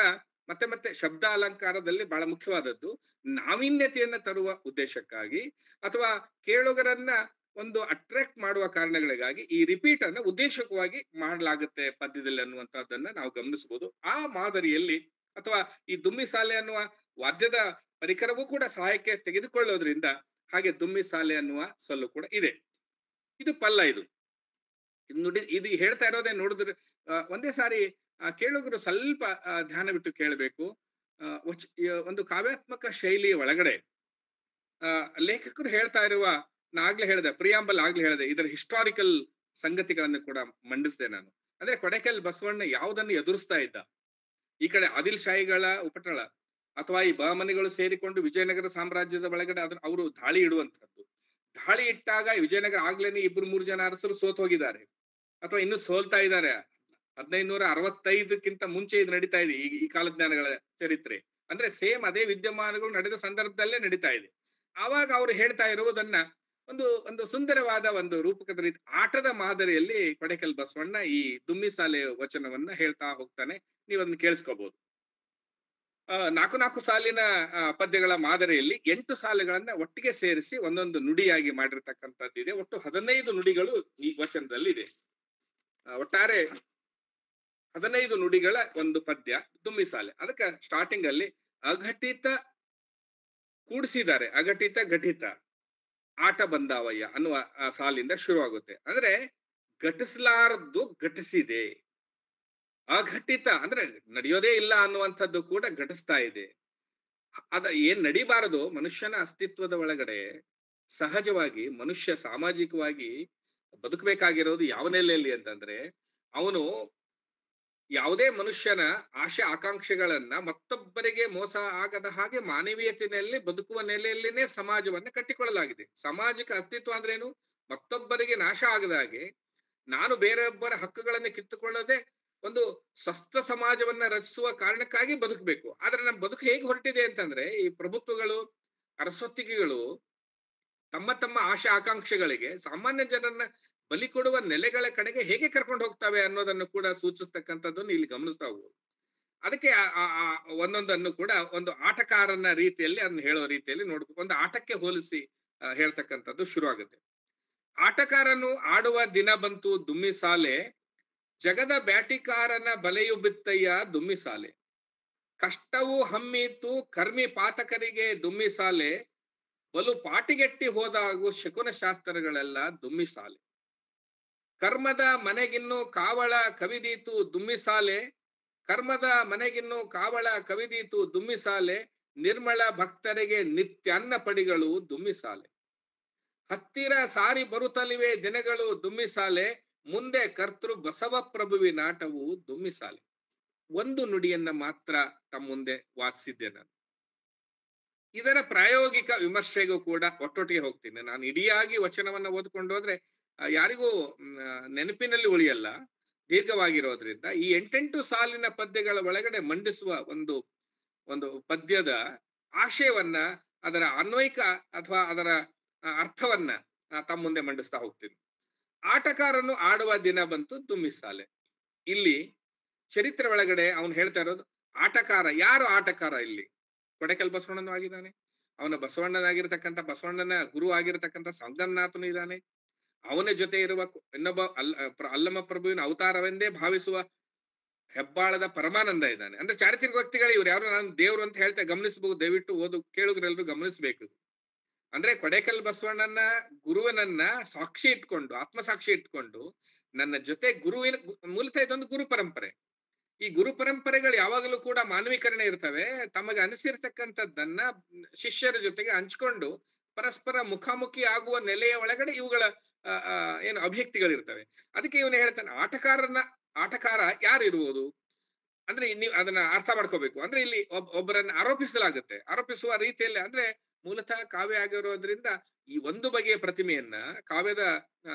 ಮತ್ತೆ ಶಬ್ದ ಅಲಂಕಾರದಲ್ಲಿ ಬಹಳ ಮುಖ್ಯವಾದದ್ದು. ನಾವೀನ್ಯತೆಯನ್ನ ತರುವ ಉದ್ದೇಶಕ್ಕಾಗಿ ಅಥವಾ ಕೇಳುಗರನ್ನ ಒಂದು ಅಟ್ರಾಕ್ಟ್ ಮಾಡುವ ಕಾರಣಗಳಿಗಾಗಿ ಈ ರಿಪೀಟ್ ಅನ್ನ ಉದ್ದೇಶಕವಾಗಿ ಮಾಡಲಾಗುತ್ತೆ ಪದ್ಯದಲ್ಲಿ ಅನ್ನುವಂಥದ್ದನ್ನ ನಾವು ಗಮನಿಸಬಹುದು. ಆ ಮಾದರಿಯಲ್ಲಿ ಅಥವಾ ಈ ದುಮ್ಮಿಸಾಲೆ ಅನ್ನುವ ವಾದ್ಯದ ಪರಿಕರವೂ ಕೂಡ ಸಹಾಯಕ್ಕೆ ತೆಗೆದುಕೊಳ್ಳೋದ್ರಿಂದ ಹಾಗೆ ದುಮ್ಮಿಸಾಲೆ ಅನ್ನುವ ಸೊಲ್ಲು ಕೂಡ ಇದೆ. ಇದು ಪಲ್ಲ. ಇದು ಇದು ಹೇಳ್ತಾ ಇರೋದೇ ನೋಡಿದ್ರೆ ಒಂದೇ ಸಾರಿ ಕೇಳುಗರು ಸ್ವಲ್ಪ ಧ್ಯಾನ ಬಿಟ್ಟು ಕೇಳಬೇಕು. ಒಂದು ಕಾವ್ಯಾತ್ಮಕ ಶೈಲಿಯ ಒಳಗಡೆ ಲೇಖಕರು ಹೇಳ್ತಾ ಇರುವ, ಆಗ್ಲೇ ಹೇಳಿದೆ, ಪ್ರಿಯಾಂಬಲ್ ಆಗ್ಲೇ ಹೇಳಿದೆ, ಇದರ ಹಿಸ್ಟಾರಿಕಲ್ ಸಂಗತಿಗಳನ್ನು ಕೂಡ ಮಂಡಿಸಿದೆ ನಾನು. ಅಂದ್ರೆ ಕೊಡೇಕಲ್ ಬಸವಣ್ಣ ಯಾವುದನ್ನು ಎದುರಿಸ್ತಾ ಇದ್ದ, ಈ ಕಡೆ ಆದಿಲ್ ಶಾಹಿಗಳ ಉಪಟಳ ಅಥವಾ ಈ ಬಹಮನಿಗಳು ಸೇರಿಕೊಂಡು ವಿಜಯನಗರ ಸಾಮ್ರಾಜ್ಯದ ಒಳಗಡೆ ಅವರು ದಾಳಿ ಇಡುವಂತಹದ್ದು. ದಾಳಿ ಇಟ್ಟಾಗ ವಿಜಯನಗರ ಆಗ್ಲೇನೆ 2-3 ಜನ ಅರಸರು ಸೋತ್ ಹೋಗಿದ್ದಾರೆ ಅಥವಾ ಇನ್ನು ಸೋಲ್ತಾ ಇದ್ದಾರೆ. 1565ಕ್ಕಿಂತ ಮುಂಚೆ ಇದು ನಡೀತಾ ಇದೆ ಈ ಕಾಲಜ್ಞಾನಗಳ ಚರಿತ್ರೆ. ಅಂದ್ರೆ ಸೇಮ್ ಅದೇ ವಿದ್ಯಮಾನಗಳು ನಡೆದ ಸಂದರ್ಭದಲ್ಲೇ ನಡೀತಾ ಇದೆ. ಆವಾಗ ಅವ್ರು ಹೇಳ್ತಾ ಇರುವುದನ್ನ ಒಂದು ಸುಂದರವಾದ ಒಂದು ರೂಪಕದ ರೀತಿ ಆಟದ ಮಾದರಿಯಲ್ಲಿ ಕೊಡೇಕಲ್ ಬಸವಣ್ಣ ಈ ದುಮ್ಮಿಸಾಲೆ ವಚನವನ್ನ ಹೇಳ್ತಾ ಹೋಗ್ತಾನೆ. ನೀವು ಅದನ್ನ ಕೇಳಿಸ್ಕೋಬಹುದು. 4 ಸಾಲಿನ ಪದ್ಯಗಳ ಮಾದರಿಯಲ್ಲಿ 8 ಸಾಲುಗಳನ್ನ ಒಟ್ಟಿಗೆ ಸೇರಿಸಿ ಒಂದೊಂದು ನುಡಿಯಾಗಿ ಮಾಡಿರ್ತಕ್ಕಂಥದ್ದಿದೆ. ಒಟ್ಟು 15 ನುಡಿಗಳು ಈ ವಚನದಲ್ಲಿ ಇದೆ. ಒಟ್ಟಾರೆ 15 ನುಡಿಗಳ ಒಂದು ಪದ್ಯ ದುಮ್ಮಿಸಾಲೆ. ಅದಕ್ಕೆ ಸ್ಟಾರ್ಟಿಂಗ್ ಅಲ್ಲಿ ಅಘಟಿತ ಕೂಡಿಸಿದ್ದಾರೆ, ಘಟಿತ ಆಟ ಬಂದಾವಯ್ಯ ಅನ್ನುವ ಸಾಲಿಂದ ಶುರುವಾಗುತ್ತೆ. ಅಂದ್ರೆ ಘಟಿಸಲಾರದ್ದು ಘಟಿಸಿದೆ. ಅಘಟಿತ ಅಂದ್ರೆ ನಡೆಯೋದೇ ಇಲ್ಲ ಅನ್ನುವಂಥದ್ದು ಕೂಡ ಘಟಿಸ್ತಾ ಇದೆ. ಏನ್ ನಡಿಬಾರದು ಮನುಷ್ಯನ ಅಸ್ತಿತ್ವದ ಒಳಗಡೆ ಸಹಜವಾಗಿ ಮನುಷ್ಯ ಸಾಮಾಜಿಕವಾಗಿ ಬದುಕಬೇಕಾಗಿರೋದು ಯಾವ ನೆಲೆಯಲ್ಲಿ ಅಂತಂದ್ರೆ, ಅವನು ಯಾವುದೇ ಮನುಷ್ಯನ ಆಶೆ ಆಕಾಂಕ್ಷೆಗಳನ್ನ ಮತ್ತೊಬ್ಬರಿಗೆ ಮೋಸ ಆಗದ ಹಾಗೆ ಮಾನವೀಯತೆಯಲ್ಲಿ ಬದುಕುವ ನೆಲೆಯಲ್ಲಿನೇ ಸಮಾಜವನ್ನ ಕಟ್ಟಿಕೊಳ್ಳಲಾಗಿದೆ. ಸಾಮಾಜಿಕ ಅಸ್ತಿತ್ವ ಅಂದ್ರೇನು? ಮತ್ತೊಬ್ಬರಿಗೆ ನಾಶ ಆಗದ ಹಾಗೆ, ನಾನು ಬೇರೊಬ್ಬರ ಹಕ್ಕುಗಳನ್ನ ಕಿತ್ತುಕೊಳ್ಳದೆ ಒಂದು ಸ್ವಸ್ಥ ಸಮಾಜವನ್ನ ರಚಿಸುವ ಕಾರಣಕ್ಕಾಗಿ ಬದುಕಬೇಕು. ಆದ್ರೆ ನಮ್ಮ ಬದುಕು ಹೇಗೆ ಹೊರಟಿದೆ ಅಂತಂದ್ರೆ, ಈ ಪ್ರಭುತ್ವಗಳು, ಅರಸೊತ್ತಿಗೆಗಳು ತಮ್ಮ ತಮ್ಮ ಆಶಾ ಆಕಾಂಕ್ಷೆಗಳಿಗೆ ಸಾಮಾನ್ಯ ಜನರನ್ನ ಬಲಿ ಕೊಡುವ ನೆಲೆಗಳ ಕಡೆಗೆ ಹೇಗೆ ಕರ್ಕೊಂಡು ಹೋಗ್ತವೆ ಅನ್ನೋದನ್ನು ಕೂಡ ಸೂಚಿಸ್ತಕ್ಕಂಥದ್ದನ್ನು ಇಲ್ಲಿ ಗಮನಿಸ್ತಾ ಹೋಗ್ಬೋದು. ಅದಕ್ಕೆ ಒಂದೊಂದನ್ನು ಕೂಡ ಒಂದು ಆಟಗಾರನ ರೀತಿಯಲ್ಲಿ ಅದನ್ನ ಹೇಳೋ ರೀತಿಯಲ್ಲಿ ನೋಡ್ಬೇಕು. ಒಂದು ಆಟಕ್ಕೆ ಹೋಲಿಸಿ ಹೇಳ್ತಕ್ಕಂಥದ್ದು ಶುರು ಆಗುತ್ತೆ. ಆಟಗಾರನು ಆಡುವ ದಿನ ಬಂತು ದುಮ್ಮಿಸಾಲೆ, ಜಗದ ಬ್ಯಾಟಿಕಾರನ ಬಲೆಯು ಬಿತ್ತಯ್ಯ ದುಮ್ಮಿಸಾಲೆ, ಕಷ್ಟವು ಹಮ್ಮೀತು ಕರ್ಮಿ ಪಾತಕರಿಗೆ ದುಮ್ಮಿಸಾಲೆ, ಬಲು ಪಾಟಿಗೆಟ್ಟಿ ಹೋದಾಗೂ ಶಕುನ ಶಾಸ್ತ್ರಗಳೆಲ್ಲ ದುಮ್ಮಿಸಾಲೆ, ಕರ್ಮದ ಮನೆಗಿನ್ನು ಕಾವಳ ಕವಿದೀತು ದುಮ್ಮಿಸಾಲೆ, ಕರ್ಮದ ಮನೆಗಿನ್ನು ಕಾವಳ ಕವಿದೀತು ದುಮ್ಮಿಸಾಲೆ, ನಿರ್ಮಳ ಭಕ್ತರಿಗೆ ನಿತ್ಯ ಅನ್ನ ಪಡಿಗಳು ದುಮ್ಮಿಸಾಲೆ, ಹತ್ತಿರ ಸಾರಿ ಬರುತ್ತಲಿವೆ ದಿನಗಳು ದುಮ್ಮಿಸಾಲೆ, ಮುಂದೆ ಕರ್ತೃ ಬಸವ ಪ್ರಭುವಿನಾಟವು ದುಮ್ಮಿಸಾಲೆ. ಒಂದು ನುಡಿಯನ್ನ ಮಾತ್ರ ತಮ್ಮ ಮುಂದೆ ವಾಚಿಸಿದ್ದೆ ನಾನು. ಇದರ ಪ್ರಾಯೋಗಿಕ ವಿಮರ್ಶೆಗೂ ಕೂಡ ಒಟ್ಟೊಟ್ಟಿಗೆ ಹೋಗ್ತೀನಿ. ನಾನು ಇಡಿಯಾಗಿ ವಚನವನ್ನ ಓದ್ಕೊಂಡು ಹೋದ್ರೆ ಯಾರಿಗೂ ನೆನಪಿನಲ್ಲಿ ಉಳಿಯಲ್ಲ, ದೀರ್ಘವಾಗಿರೋದ್ರಿಂದ ಈ 8 ಸಾಲಿನ ಪದ್ಯಗಳ ಒಳಗಡೆ ಮಂಡಿಸುವ ಒಂದು ಪದ್ಯದ ಆಶಯವನ್ನ, ಅದರ ಅನ್ವಯಿಕ ಅಥವಾ ಅದರ ಅರ್ಥವನ್ನ ತಮ್ಮ ಮುಂದೆ ಮಂಡಿಸ್ತಾ ಹೋಗ್ತೀನಿ. ಆಟಗಾರನು ಆಡುವ ದಿನ ಬಂತು ದುಮ್ಮಿಸಾಲೆ. ಇಲ್ಲಿ ಚರಿತ್ರೆ ಒಳಗಡೆ ಅವನು ಹೇಳ್ತಾ ಇರೋದು ಆಟಗಾರ. ಯಾರು ಆಟಗಾರ? ಇಲ್ಲಿ ಕೊಡೆಕಲ್ ಬಸವಣ್ಣನೂ ಆಗಿದ್ದಾನೆ, ಅವನ ಬಸವಣ್ಣನಾಗಿರ್ತಕ್ಕಂಥ ಬಸವಣ್ಣನ ಗುರು ಆಗಿರ್ತಕ್ಕಂಥ ಸಂಗಮನಾಥನು ಇದ್ದಾನೆ, ಅವನ ಜೊತೆ ಇರುವ ಇನ್ನೊಬ್ಬ ಅಲ್ಲಮ ಪ್ರಭುವಿನ ಅವತಾರವೆಂದೇ ಭಾವಿಸುವ ಹೆಬ್ಬಾಳದ ಪರಮಾನಂದ ಇದ್ದಾನೆ. ಅಂದ್ರೆ ಚಾರಿತ್ರಿಕ ವ್ಯಕ್ತಿಗಳು ಇವ್ರು. ಯಾರು ನಾನು ದೇವ್ರು ಅಂತ ಹೇಳ್ತಾ ಗಮನಿಸಬಹುದು, ದಯವಿಟ್ಟು ಕೇಳುಗರೆಲ್ಲರೂ ಗಮನಿಸಬೇಕು. ಅಂದ್ರೆ ಕೊಡೆಕಲ್ ಬಸವಣ್ಣನ ಗುರುವನನ್ನ ಸಾಕ್ಷಿ ಇಟ್ಕೊಂಡು, ಆತ್ಮಸಾಕ್ಷಿ ಇಟ್ಕೊಂಡು, ನನ್ನ ಜೊತೆ ಗುರುವಿನ ಮೂಲತಃ ಇದೊಂದು ಗುರು ಪರಂಪರೆ. ಈ ಗುರು ಪರಂಪರೆಗಳು ಯಾವಾಗಲೂ ಕೂಡ ಮಾನವೀಕರಣ ಇರ್ತವೆ. ತಮಗೆ ಅನಿಸಿರ್ತಕ್ಕಂಥದ್ದನ್ನ ಶಿಷ್ಯರ ಜೊತೆಗೆ ಹಂಚ್ಕೊಂಡು ಪರಸ್ಪರ ಮುಖಾಮುಖಿ ಆಗುವ ನೆಲೆಯ ಒಳಗಡೆ ಇವುಗಳ ಏನು ಅಭಿವ್ಯಕ್ತಿಗಳಿರ್ತವೆ. ಅದಕ್ಕೆ ಇವನು ಹೇಳ್ತಾನೆ ಆಟಗಾರ ಯಾರು ಇರುವುದು ಅಂದ್ರೆ ನೀವು ಅದನ್ನ ಅರ್ಥ ಮಾಡ್ಕೋಬೇಕು. ಅಂದ್ರೆ ಇಲ್ಲಿ ಒಬ್ಬರನ್ನ ಆರೋಪಿಸಲಾಗುತ್ತೆ. ಆರೋಪಿಸುವ ರೀತಿಯಲ್ಲಿ ಅಂದ್ರೆ ಮೂಲತಃ ಕಾವ್ಯ ಆಗಿರೋದ್ರಿಂದ ಈ ಒಂದು ಬಗೆಯ ಪ್ರತಿಮೆಯನ್ನ, ಕಾವ್ಯದ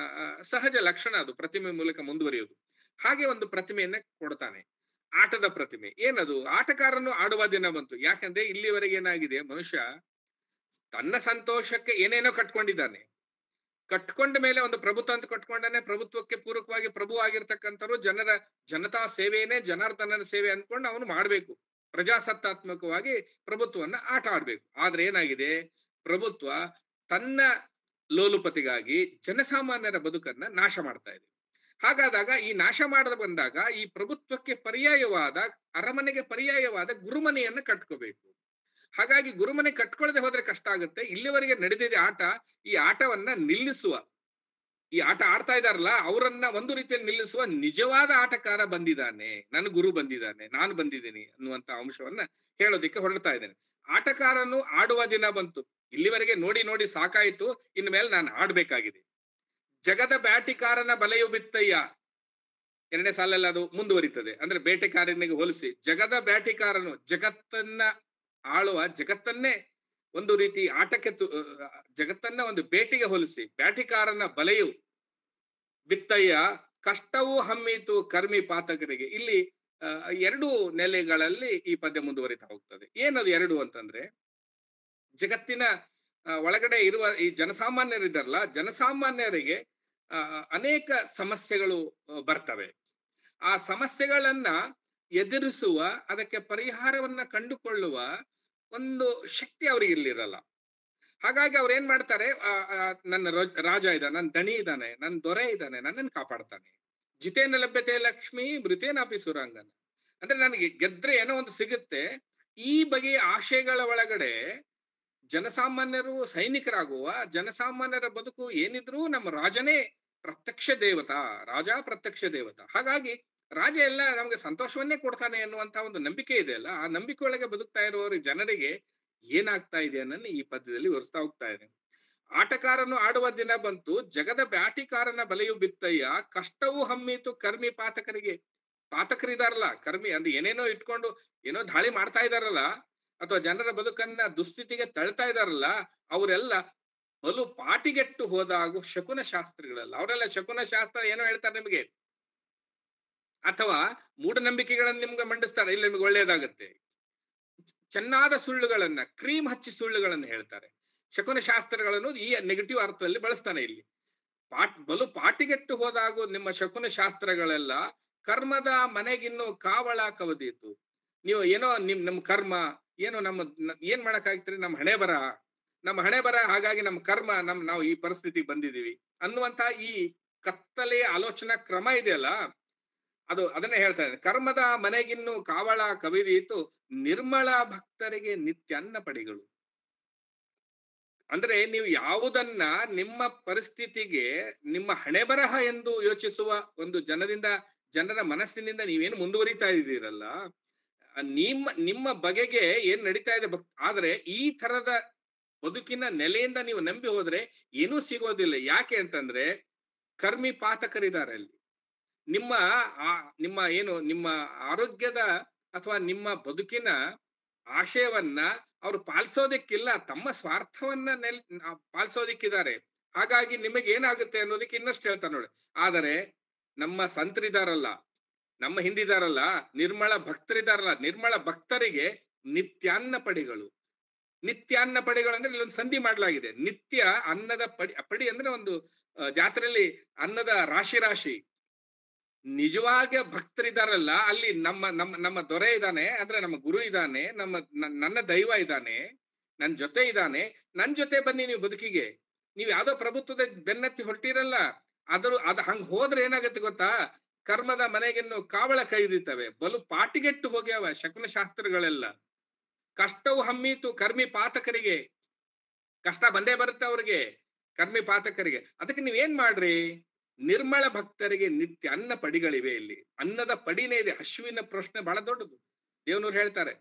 ಸಹಜ ಲಕ್ಷಣ ಅದು ಪ್ರತಿಮೆ ಮೂಲಕ ಮುಂದುವರಿಯುವುದು. ಹಾಗೆ ಒಂದು ಪ್ರತಿಮೆಯನ್ನ ಕೊಡ್ತಾನೆ, ಆಟದ ಪ್ರತಿಮೆ. ಏನದು? ಆಟಗಾರನು ಆಡುವ ದಿನ ಬಂತು. ಯಾಕಂದ್ರೆ ಇಲ್ಲಿವರೆಗೆ ಏನಾಗಿದೆ, ಮನುಷ್ಯ ತನ್ನ ಸಂತೋಷಕ್ಕೆ ಏನೇನೋ ಕಟ್ಕೊಂಡಿದ್ದಾನೆ. ಕಟ್ಕೊಂಡ ಮೇಲೆ ಒಂದು ಪ್ರಭುತ್ವ ಅಂತ ಕಟ್ಕೊಂಡಾನೆ. ಪ್ರಭುತ್ವಕ್ಕೆ ಪೂರಕವಾಗಿ ಪ್ರಭು ಆಗಿರ್ತಕ್ಕಂಥವ್ರು ಜನತಾ ಸೇವೆಯೇ ಜನಾರ್ದನನ ಸೇವೆ ಅಂದ್ಕೊಂಡು ಅವನು ಮಾಡ್ಬೇಕು. ಪ್ರಜಾಸತ್ತಾತ್ಮಕವಾಗಿ ಪ್ರಭುತ್ವವನ್ನ ಆಟ ಆಡ್ಬೇಕು. ಆದ್ರೆ ಏನಾಗಿದೆ, ಪ್ರಭುತ್ವ ತನ್ನ ಲೋಲುಪತಿಗಾಗಿ ಜನಸಾಮಾನ್ಯರ ಬದುಕನ್ನ ನಾಶ ಮಾಡ್ತಾ ಇದೆ. ಹಾಗಾದಾಗ ಈ ನಾಶ ಮಾಡದ ಬಂದಾಗ ಈ ಪ್ರಭುತ್ವಕ್ಕೆ ಪರ್ಯಾಯವಾದ, ಅರಮನೆಗೆ ಪರ್ಯಾಯವಾದ ಗುರುಮನೆಯನ್ನ ಕಟ್ಕೋಬೇಕು. ಹಾಗಾಗಿ ಗುರುಮನೆ ಕಟ್ಕೊಳ್ಳದೆ ಹೋದ್ರೆ ಕಷ್ಟ ಆಗುತ್ತೆ. ಇಲ್ಲಿವರೆಗೆ ನಡೆದಿದೆ ಆಟ. ಈ ಆಟವನ್ನ ನಿಲ್ಲಿಸುವ, ಈ ಆಟ ಆಡ್ತಾ ಇದಾರಲ್ಲ ಅವರನ್ನ ಒಂದು ರೀತಿಯಲ್ಲಿ ನಿಲ್ಲಿಸುವ ನಿಜವಾದ ಆಟಗಾರ ಬಂದಿದ್ದಾನೆ, ನನ್ನ ಗುರು ಬಂದಿದ್ದಾನೆ, ನಾನು ಬಂದಿದ್ದೀನಿ ಅನ್ನುವಂತ ಅಂಶವನ್ನ ಹೇಳೋದಿಕ್ಕೆ ಹೊರಡ್ತಾ ಇದ್ದೇನೆ. ಆಟಗಾರನು ಆಡುವ ದಿನ ಬಂತು. ಇಲ್ಲಿವರೆಗೆ ನೋಡಿ ನೋಡಿ ಸಾಕಾಯ್ತು, ಇನ್ನು ಮೇಲೆ ನಾನು ಆಡ್ಬೇಕಾಗಿದೆ. ಜಗದ ಬ್ಯಾಟಿಕಾರನ ಬಲೆಯು ಬಿತ್ತಯ್ಯ. 2ನೇ ಸಾಲಲ್ಲಿ ಅದು ಮುಂದುವರಿತದೆ. ಅಂದ್ರೆ ಬೇಟೆಕಾರನಿಗೆ ಹೋಲಿಸಿ ಜಗದ ಬ್ಯಾಟಿಕಾರನು, ಜಗತ್ತನ್ನ ಆಳುವ, ಜಗತ್ತನ್ನೇ ಒಂದು ರೀತಿ ಆಟಕ್ಕೆ ಜಗತ್ತನ್ನ ಒಂದು ಬೇಟಿಗೆ ಹೋಲಿಸಿ ಬ್ಯಾಟಿಕಾರನ ಬಲೆಯು ಬಿತ್ತಯ್ಯ, ಕಷ್ಟವೂ ಹಮ್ಮೀತು ಕರ್ಮಿ ಪಾತಕರಿಗೆ. ಇಲ್ಲಿ 2 ನೆಲೆಗಳಲ್ಲಿ ಈ ಪದ್ಯ ಮುಂದುವರಿತಾ ಹೋಗ್ತದೆ. ಏನದು 2 ಅಂತಂದ್ರೆ, ಜಗತ್ತಿನ ಒಳಗಡೆ ಇರುವ ಈ ಜನಸಾಮಾನ್ಯರಿದ್ದಾರಲ್ಲ, ಜನಸಾಮಾನ್ಯರಿಗೆ ಅನೇಕ ಸಮಸ್ಯೆಗಳು ಬರ್ತವೆ. ಆ ಸಮಸ್ಯೆಗಳನ್ನ ಎದುರಿಸುವ, ಅದಕ್ಕೆ ಪರಿಹಾರವನ್ನ ಕಂಡುಕೊಳ್ಳುವ ಒಂದು ಶಕ್ತಿ ಅವ್ರಿಗೆ ಇಲ್ಲಿರಲ್ಲ. ಹಾಗಾಗಿ ಅವ್ರು ಏನ್ ಮಾಡ್ತಾರೆ, ನನ್ನ ರಾಜ ಇದ್ದಾನೆ, ನನ್ನ ದಣಿ ಇದ್ದಾನೆ, ನನ್ನ ದೊರೆ ಇದ್ದಾನೆ, ನನ್ನನ್ನು ಕಾಪಾಡ್ತಾನೆ. ಜಿತೇನ ಲಭ್ಯತೆ ಲಕ್ಷ್ಮಿ ಮೃತೇನಾಪಿ ಸುರಾಂಗನ. ಅಂದ್ರೆ ನನಗೆ ಗೆದ್ರೆ ಏನೋ ಒಂದು ಸಿಗುತ್ತೆ. ಈ ಬಗೆಯ ಆಶಯಗಳ ಒಳಗಡೆ ಜನಸಾಮಾನ್ಯರು ಸೈನಿಕರಾಗುವ, ಜನಸಾಮಾನ್ಯರ ಬದುಕು ಏನಿದ್ರು ನಮ್ಮ ರಾಜನೇ ಪ್ರತ್ಯಕ್ಷ ದೇವತಾ, ರಾಜ ಪ್ರತ್ಯಕ್ಷ ದೇವತಾ. ಹಾಗಾಗಿ ರಾಜ ಎಲ್ಲ ನಮ್ಗೆ ಸಂತೋಷವನ್ನೇ ಕೊಡ್ತಾನೆ ಅನ್ನುವಂತ ಒಂದು ನಂಬಿಕೆ ಇದೆ ಅಲ್ಲ, ಆ ನಂಬಿಕೆ ಒಳಗೆ ಬದುಕ್ತಾ ಇರುವವರು ಜನರಿಗೆ ಏನಾಗ್ತಾ ಇದೆ ಅನ್ನೋದು ಈ ಪದ್ಯದಲ್ಲಿ ವಿವರಿಸ್ತಾ ಹೋಗ್ತಾ ಇದೆ. ಆಟಗಾರನು ಆಡುವ ದಿನ ಬಂತು, ಜಗದ ಬ್ಯಾಟಿಕಾರನ ಬಲೆಯು ಬಿತ್ತಯ್ಯ, ಕಷ್ಟವೂ ಹಮ್ಮೀತು ಕರ್ಮಿ ಪಾತಕರಿಗೆ. ಪಾತಕರಿದಾರಲ್ಲ, ಕರ್ಮಿ ಅಂದ್ರೆ ಏನೇನೋ ಇಟ್ಕೊಂಡು ಏನೋ ದಾಳಿ ಮಾಡ್ತಾ ಇದಾರಲ್ಲ, ಅಥವಾ ಜನರ ಬದುಕನ್ನ ದುಸ್ಥಿತಿಗೆ ತಳ್ತಾ ಇದಾರಲ್ಲ, ಅವರೆಲ್ಲ ಬಲು ಪಾಟಿಗೆಟ್ಟು ಹೋದಾಗೂ ಶಕುನ ಶಾಸ್ತ್ರಿಗಳಲ್ಲ. ಅವರೆಲ್ಲ ಶಕುನ ಶಾಸ್ತ್ರ ಏನೋ ಹೇಳ್ತಾರೆ ನಿಮಗೆ, ಅಥವಾ ಮೂಢನಂಬಿಕೆಗಳನ್ನ ನಿಮ್ಗೆ ಮಂಡಿಸ್ತಾರೆ. ಇಲ್ಲಿ ನಿಮ್ಗೆ ಒಳ್ಳೇದಾಗತ್ತೆ. ಚೆನ್ನಾದ ಸುಳ್ಳುಗಳನ್ನ, ಕ್ರೀಮ್ ಹಚ್ಚಿ ಸುಳ್ಳುಗಳನ್ನ ಹೇಳ್ತಾರೆ. ಶಕುನ ಶಾಸ್ತ್ರಗಳನ್ನು ಈ ನೆಗೆಟಿವ್ ಅರ್ಥದಲ್ಲಿ ಬಳಸ್ತಾನೆ ಇಲ್ಲಿ. ಬಲು ಪಾಟಿಗೆಟ್ಟು ಹೋದಾಗೂ ನಿಮ್ಮ ಶಕುನ ಶಾಸ್ತ್ರಗಳೆಲ್ಲ ಕರ್ಮದ ಮನೆಗಿನ್ನು ಕಾವಳ ಕವದೀತು. ನೀವು ಏನೋ ನಮ್ಮ ಕರ್ಮ ಏನೋ ಏನ್ ಮಾಡಕ್ಕಾಗ್ತೀರಿ, ನಮ್ಮ ಹಣೆ ಬರ ಹಾಗಾಗಿ ನಮ್ಮ ಕರ್ಮ ನಾವು ಈ ಪರಿಸ್ಥಿತಿಗೆ ಬಂದಿದೀವಿ ಅನ್ನುವಂತ ಈ ಕತ್ತಲೆಯ ಆಲೋಚನಾ ಕ್ರಮ ಇದೆಯಲ್ಲ, ಅದನ್ನೇ ಹೇಳ್ತಾ ಇದ್ದಾರೆ. ಕರ್ಮದ ಮನೆಗಿನ್ನು ಕಾವಳ ಕವಿದೀತು, ನಿರ್ಮಳ ಭಕ್ತರಿಗೆ ನಿತ್ಯನ್ನ ಪಡಿಗಳು. ಅಂದ್ರೆ ನೀವು ಯಾವುದನ್ನ ನಿಮ್ಮ ಪರಿಸ್ಥಿತಿಗೆ ನಿಮ್ಮ ಹಣೆ ಬರಹ ಎಂದು ಯೋಚಿಸುವ ಒಂದು ಜನರ ಮನಸ್ಸಿನಿಂದ ನೀವೇನು ಮುಂದುವರಿತಾ ಇದ್ದೀರಲ್ಲ, ನಿಮ್ಮ ಬಗೆಗೆ ಏನ್ ನಡೀತಾ ಇದೆ ಆದ್ರೆ ಈ ತರದ ಬದುಕಿನ ನೆಲೆಯಿಂದ ನೀವು ನಂಬಿ ಹೋದ್ರೆ ಏನೂ ಸಿಗೋದಿಲ್ಲ. ಯಾಕೆ ಅಂತಂದ್ರೆ ಕರ್ಮಿ ಪಾತಕರಿದ್ದಾರೆ ಅಲ್ಲಿ. ನಿಮ್ಮ ಆರೋಗ್ಯದ ಅಥವಾ ನಿಮ್ಮ ಬದುಕಿನ ಆಶಯವನ್ನ ಅವ್ರು ಪಾಲಿಸೋದಿಕ್ಕಿಲ್ಲ, ತಮ್ಮ ಸ್ವಾರ್ಥವನ್ನ ಪಾಲಿಸೋದಿಕ್ಕಿದ್ದಾರೆ. ಹಾಗಾಗಿ ನಿಮಗೆ ಏನಾಗುತ್ತೆ ಅನ್ನೋದಕ್ಕೆ ಇನ್ನಷ್ಟು ಹೇಳ್ತಾರೆ ನೋಡಿ. ಆದರೆ ನಮ್ಮ ಸಂತರಿದಾರಲ್ಲ, ನಮ್ಮ ಹಿಂದಿದಾರಲ್ಲ, ನಿರ್ಮಳ ಭಕ್ತರಿದಾರಲ್ಲ, ನಿರ್ಮಳ ಭಕ್ತರಿಗೆ ನಿತ್ಯಾನ್ನ ಪಡಿಗಳು. ನಿತ್ಯಾನ್ನ ಪಡಿಗಳು ಅಂದ್ರೆ ಇಲ್ಲೊಂದು ಸಂಧಿ ಮಾಡಲಾಗಿದೆ. ನಿತ್ಯ ಅನ್ನದ ಪಡಿ ಅಂದ್ರೆ ಒಂದು ಜಾತ್ರೆಯಲ್ಲಿ ಅನ್ನದ ರಾಶಿ. ನಿಜವಾಗಿ ಭಕ್ತರಿದಾರಲ್ಲ, ಅಲ್ಲಿ ನಮ್ಮ ದೊರೆ ಇದ್ದಾನೆ, ಅಂದ್ರೆ ನಮ್ಮ ಗುರು ಇದ್ದಾನೆ, ನನ್ನ ದೈವ ಇದ್ದಾನೆ, ನನ್ನ ಜೊತೆ ಇದ್ದಾನೆ, ನನ್ ಜೊತೆ ಬನ್ನಿ ನೀವು ಬದುಕಿಗೆ. ನೀವ್ ಯಾವ್ದೋ ಪ್ರಭುತ್ವದ ಬೆನ್ನತ್ತಿ ಹೊರಟಿರಲ್ಲ, ಹಂಗ ಹೋದ್ರೆ ಏನಾಗತ್ತೆ ಗೊತ್ತಾ, ಕರ್ಮದ ಮನೆಗೆನ್ನು ಕಾವಳ ಕೈದಿತ್ತವೆ, ಬಲು ಪಾಟಿಗೆಟ್ಟು ಹೋಗ್ಯಾವ ಶಕುನ ಶಾಸ್ತ್ರಗಳೆಲ್ಲ. ಕಷ್ಟವು ಹಮ್ಮೀತು ಕರ್ಮಿ ಪಾತಕರಿಗೆ, ಕಷ್ಟ ಬಂದೇ ಬರುತ್ತೆ ಅವ್ರಿಗೆ, ಕರ್ಮಿ ಪಾತಕರಿಗೆ. ಅದಕ್ಕೆ ನೀವೇನ್ ಮಾಡ್ರಿ, ನಿರ್ಮಳ ಭಕ್ತರಿಗೆ ನಿತ್ಯ ಅನ್ನ ಪಡಿಗಳಿವೆ. ಇಲ್ಲಿ ಅನ್ನದ ಪಡಿನೇ ಇದೆ. ಅಶ್ವಿನ ಪ್ರಶ್ನೆ ಬಹಳ ದೊಡ್ಡದು, ದೇವನೂರು ಹೇಳ್ತಾರೆ,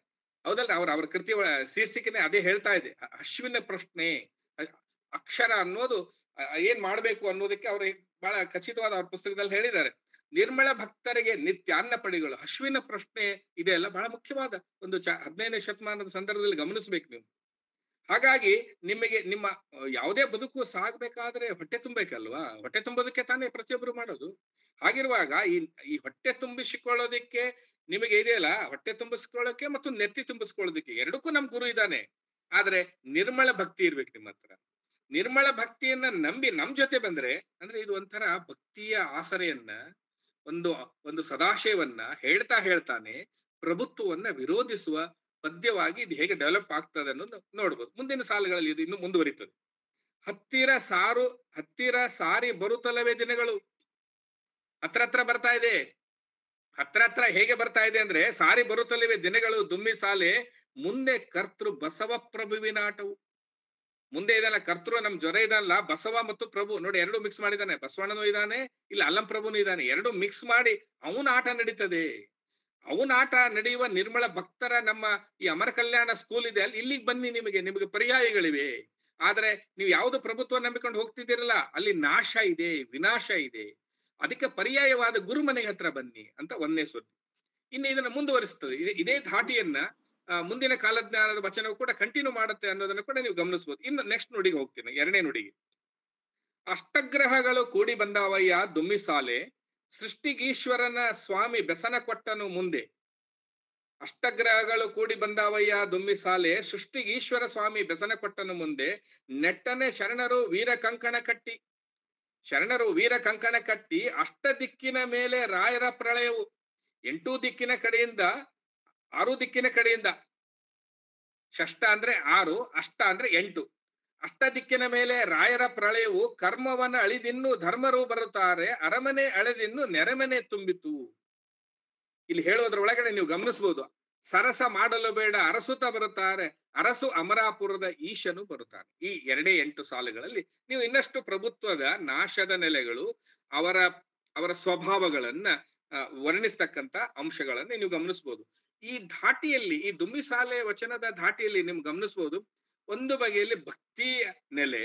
ಹೌದಲ್ಲ? ಅವ್ರ ಕೃತಿ ಶೀರ್ಷಿಕೆನೆ ಅದೇ ಹೇಳ್ತಾ ಇದೆ, ಅಶ್ವಿನ ಪ್ರಶ್ನೆ. ಅಕ್ಷರ ಅನ್ನೋದು ಏನ್ ಮಾಡ್ಬೇಕು ಅನ್ನೋದಕ್ಕೆ ಅವ್ರು ಬಹಳ ಖಚಿತವಾದ ಅವ್ರ ಪುಸ್ತಕದಲ್ಲಿ ಹೇಳಿದ್ದಾರೆ. ನಿರ್ಮಳ ಭಕ್ತರಿಗೆ ನಿತ್ಯ ಅನ್ನ ಪಡಿಗಳು, ಅಶ್ವಿನ ಪ್ರಶ್ನೆ ಇದೆ ಅಲ್ಲ, ಬಹಳ ಮುಖ್ಯವಾದ ಒಂದು 15ನೇ ಶತಮಾನದ ಸಂದರ್ಭದಲ್ಲಿ ಗಮನಿಸ್ಬೇಕು ನೀವು. ಹಾಗಾಗಿ ನಿಮಗೆ ನಿಮ್ಮ ಯಾವುದೇ ಬದುಕು ಸಾಗಬೇಕಾದ್ರೆ ಹೊಟ್ಟೆ ತುಂಬಬೇಕಲ್ವಾ? ಹೊಟ್ಟೆ ತುಂಬೋದಕ್ಕೆ ತಾನೇ ಪ್ರತಿಯೊಬ್ಬರು ಮಾಡೋದು. ಹಾಗಿರುವಾಗ ಈ ಹೊಟ್ಟೆ ತುಂಬಿಸಿಕೊಳ್ಳೋದಕ್ಕೆ ನಿಮಗೆ ಇದೆಯಲ್ಲ, ಹೊಟ್ಟೆ ತುಂಬಿಸ್ಕೊಳ್ಳೋಕೆ ಮತ್ತು ನೆತ್ತಿ ತುಂಬಿಸ್ಕೊಳ್ಳೋದಕ್ಕೆ ಎರಡಕ್ಕೂ ನಮ್ ಗುರು ಇದ್ದಾನೆ. ಆದ್ರೆ ನಿರ್ಮಳ ಭಕ್ತಿ ಇರ್ಬೇಕು ನಿಮ್ಮ ಹತ್ರ. ನಿರ್ಮಳ ಭಕ್ತಿಯನ್ನ ನಂಬಿ ನಮ್ ಜೊತೆ ಬಂದ್ರೆ, ಅಂದ್ರೆ ಇದು ಒಂಥರ ಭಕ್ತಿಯ ಆಸರೆಯನ್ನ, ಒಂದು ಸದಾಶಯವನ್ನ ಹೇಳ್ತಾನೆ ಪ್ರಭುತ್ವವನ್ನ ವಿರೋಧಿಸುವ ಪದ್ಯವಾಗಿ ಇದು ಹೇಗೆ ಡೆವಲಪ್ ಆಗ್ತದೆ ಅನ್ನೋದು ನೋಡ್ಬೋದು. ಮುಂದಿನ ಸಾಲುಗಳಲ್ಲಿ ಇದು ಇನ್ನು ಮುಂದುವರಿತದೆ. ಹತ್ತಿರ ಸಾರಿ ಬರುತ್ತಲವೇ ದಿನಗಳು. ಹತ್ರ ಬರ್ತಾ ಇದೆ. ಹತ್ರ ಹೇಗೆ ಬರ್ತಾ ಇದೆ ಅಂದ್ರೆ, ಸಾರಿ ಬರುತ್ತಲವೇ ದಿನಗಳು ದುಮ್ಮಿ ಸಾಲೆ, ಮುಂದೆ ಕರ್ತೃ ಬಸವ ಪ್ರಭುವಿನಾಟವು. ಮುಂದೆ ಇದಲ್ಲ ಕರ್ತೃ, ನಮ್ ಜ್ವರ ಇದಲ್ಲ, ಬಸವ ಮತ್ತು ಪ್ರಭು ನೋಡಿ, ಎರಡು ಮಿಕ್ಸ್ ಮಾಡಿದಾನೆ. ಬಸವಣ್ಣನೂ ಇದ್ದಾನೆ, ಇಲ್ಲ ಅಲ್ಲಂ ಪ್ರಭುನೂ ಇದ್ದಾನೆ. ಎರಡು ಮಿಕ್ಸ್ ಮಾಡಿ ಅವನ ಆಟ ನಡೀತದೆ. ಅವನ ಆಟ ನಡೆಯುವ ನಿರ್ಮಳ ಭಕ್ತರ ನಮ್ಮ ಈ ಅಮರ ಕಲ್ಯಾಣ ಸ್ಕೂಲ್ ಇದೆ ಅಲ್ಲಿ, ಇಲ್ಲಿಗೆ ಬನ್ನಿ, ನಿಮಗೆ ಪರ್ಯಾಯಗಳಿವೆ. ಆದ್ರೆ ನೀವು ಯಾವ್ದು ಪ್ರಭುತ್ವ ನಂಬಿಕೊಂಡು ಹೋಗ್ತಿದ್ದೀರಲ್ಲ, ಅಲ್ಲಿ ನಾಶ ಇದೆ, ವಿನಾಶ ಇದೆ. ಅದಕ್ಕೆ ಪರ್ಯಾಯವಾದ ಗುರುಮನೆಗೆ ಹತ್ರ ಬನ್ನಿ ಅಂತ ಒಂದನೇ ಸುದ್ದಿ. ಇನ್ನು ಇದನ್ನ ಮುಂದುವರಿಸ್ತದೆ. ಇದೇ ಧಾಟಿಯನ್ನ ಮುಂದಿನ ಕಾಲಜ್ಞಾನದ ವಚನವು ಕೂಡ ಕಂಟಿನ್ಯೂ ಮಾಡುತ್ತೆ ಅನ್ನೋದನ್ನ ಕೂಡ ನೀವು ಗಮನಿಸಬಹುದು. ಇನ್ನು ನೆಕ್ಸ್ಟ್ ನುಡಿಗೆ ಹೋಗ್ತೀನಿ, 2ನೇ ನುಡಿಗೆ. ಅಷ್ಟಗ್ರಹಗಳು ಕೂಡಿ ಬಂದಾವಯ್ಯ ದುಮ್ಮಿ ಸಾಲೆ, ಸೃಷ್ಟಿಗೀಶ್ವರನ ಸ್ವಾಮಿ ಬೆಸನ ಕೊಟ್ಟನು ಮುಂದೆ. ಅಷ್ಟಗ್ರಹಗಳು ಕೂಡಿ ಬಂದಾವಯ್ಯ ದುಮ್ಮಿ ಸಾಲೆ, ಸೃಷ್ಟಿಗೀಶ್ವರ ಸ್ವಾಮಿ ಬೆಸನ ಕೊಟ್ಟನು ಮುಂದೆ. ನೆಟ್ಟನೆ ಶರಣರು ವೀರ ಕಂಕಣ ಕಟ್ಟಿ ಅಷ್ಟ ದಿಕ್ಕಿನ ಮೇಲೆ ರಾಯರ ಪ್ರಳಯವು. 8 ದಿಕ್ಕಿನ ಕಡೆಯಿಂದ 6 ದಿಕ್ಕಿನ ಕಡೆಯಿಂದ, ಷಷ್ಟ ಅಂದ್ರೆ 6, ಅಷ್ಟ ಅಂದ್ರೆ 8. ಅಷ್ಟ ದಿಕ್ಕಿನ ಮೇಲೆ ರಾಯರ ಪ್ರಳಯವು, ಕರ್ಮವನ್ನ ಅಳಿದಿನ್ನು ಧರ್ಮರು ಬರುತ್ತಾರೆ, ಅರಮನೆ ಅಳೆದಿನ್ನು ನೆರೆಮನೆ ತುಂಬಿತು. ಇಲ್ಲಿ ಹೇಳೋದ್ರೊಳಗಡೆ ನೀವು ಗಮನಿಸಬಹುದು, ಸರಸ ಮಾಡಲು ಬೇಡ ಅರಸುತ್ತ ಬರುತ್ತಾರೆ, ಅರಸು ಅಮರಾಪುರದ ಈಶನು ಬರುತ್ತಾನೆ. ಈ 8 ಸಾಲುಗಳಲ್ಲಿ ನೀವು ಇನ್ನಷ್ಟು ಪ್ರಭುತ್ವದ ನಾಶದ ನೆಲೆಗಳು, ಅವರ ಸ್ವಭಾವಗಳನ್ನ ವರ್ಣಿಸ್ತಕ್ಕಂತ ಅಂಶಗಳನ್ನ ನೀವು ಗಮನಿಸಬಹುದು. ಈ ಧಾಟಿಯಲ್ಲಿ, ಈ ದುಮ್ಮಿಸಾಲೆ ವಚನದ ಧಾಟಿಯಲ್ಲಿ ನಿಮ್ಗೆ ಗಮನಿಸಬಹುದು, ಒಂದು ಬಗೆಯಲ್ಲಿ ಭಕ್ತಿಯ ನೆಲೆ,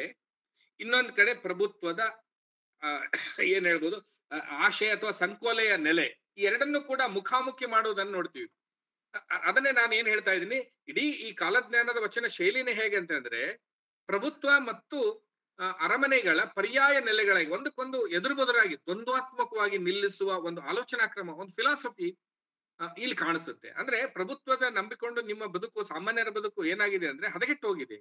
ಇನ್ನೊಂದ್ ಕಡೆ ಪ್ರಭುತ್ವದ ಏನ್ ಹೇಳ್ಬೋದು ಆಶಯ ಅಥವಾ ಸಂಕೋಲೆಯ ನೆಲೆ. ಈ ಎರಡನ್ನು ಕೂಡ ಮುಖಾಮುಖಿ ಮಾಡೋದನ್ನ ನೋಡ್ತೀವಿ. ಅದನ್ನೇ ನಾನು ಏನ್ ಹೇಳ್ತಾ ಇದ್ದೀನಿ, ಇಡೀ ಈ ಕಾಲಜ್ಞಾನದ ವಚನ ಶೈಲಿನೇ ಹೇಗೆ ಅಂತಂದ್ರೆ, ಪ್ರಭುತ್ವ ಮತ್ತು ಅರಮನೆಗಳ ಪರ್ಯಾಯ ನೆಲೆಗಳಾಗಿ ಒಂದಕ್ಕೊಂದು ಎದುರುಬದುರಾಗಿ ದ್ವಂದ್ವಾತ್ಮಕವಾಗಿ ನಿಲ್ಲಿಸುವ ಒಂದು ಆಲೋಚನಾ ಕ್ರಮ, ಒಂದು ಫಿಲಾಸಫಿ ಇಲ್ಲಿ ಕಾಣಿಸುತ್ತೆ. ಅಂದ್ರೆ ಪ್ರಭುತ್ವದ ನಂಬಿಕೊಂಡು ನಿಮ್ಮ ಬದುಕು, ಸಾಮಾನ್ಯರ ಬದುಕು ಏನಾಗಿದೆ ಅಂದ್ರೆ ಹದಗೆಟ್ಟು ಹೋಗಿದೆ.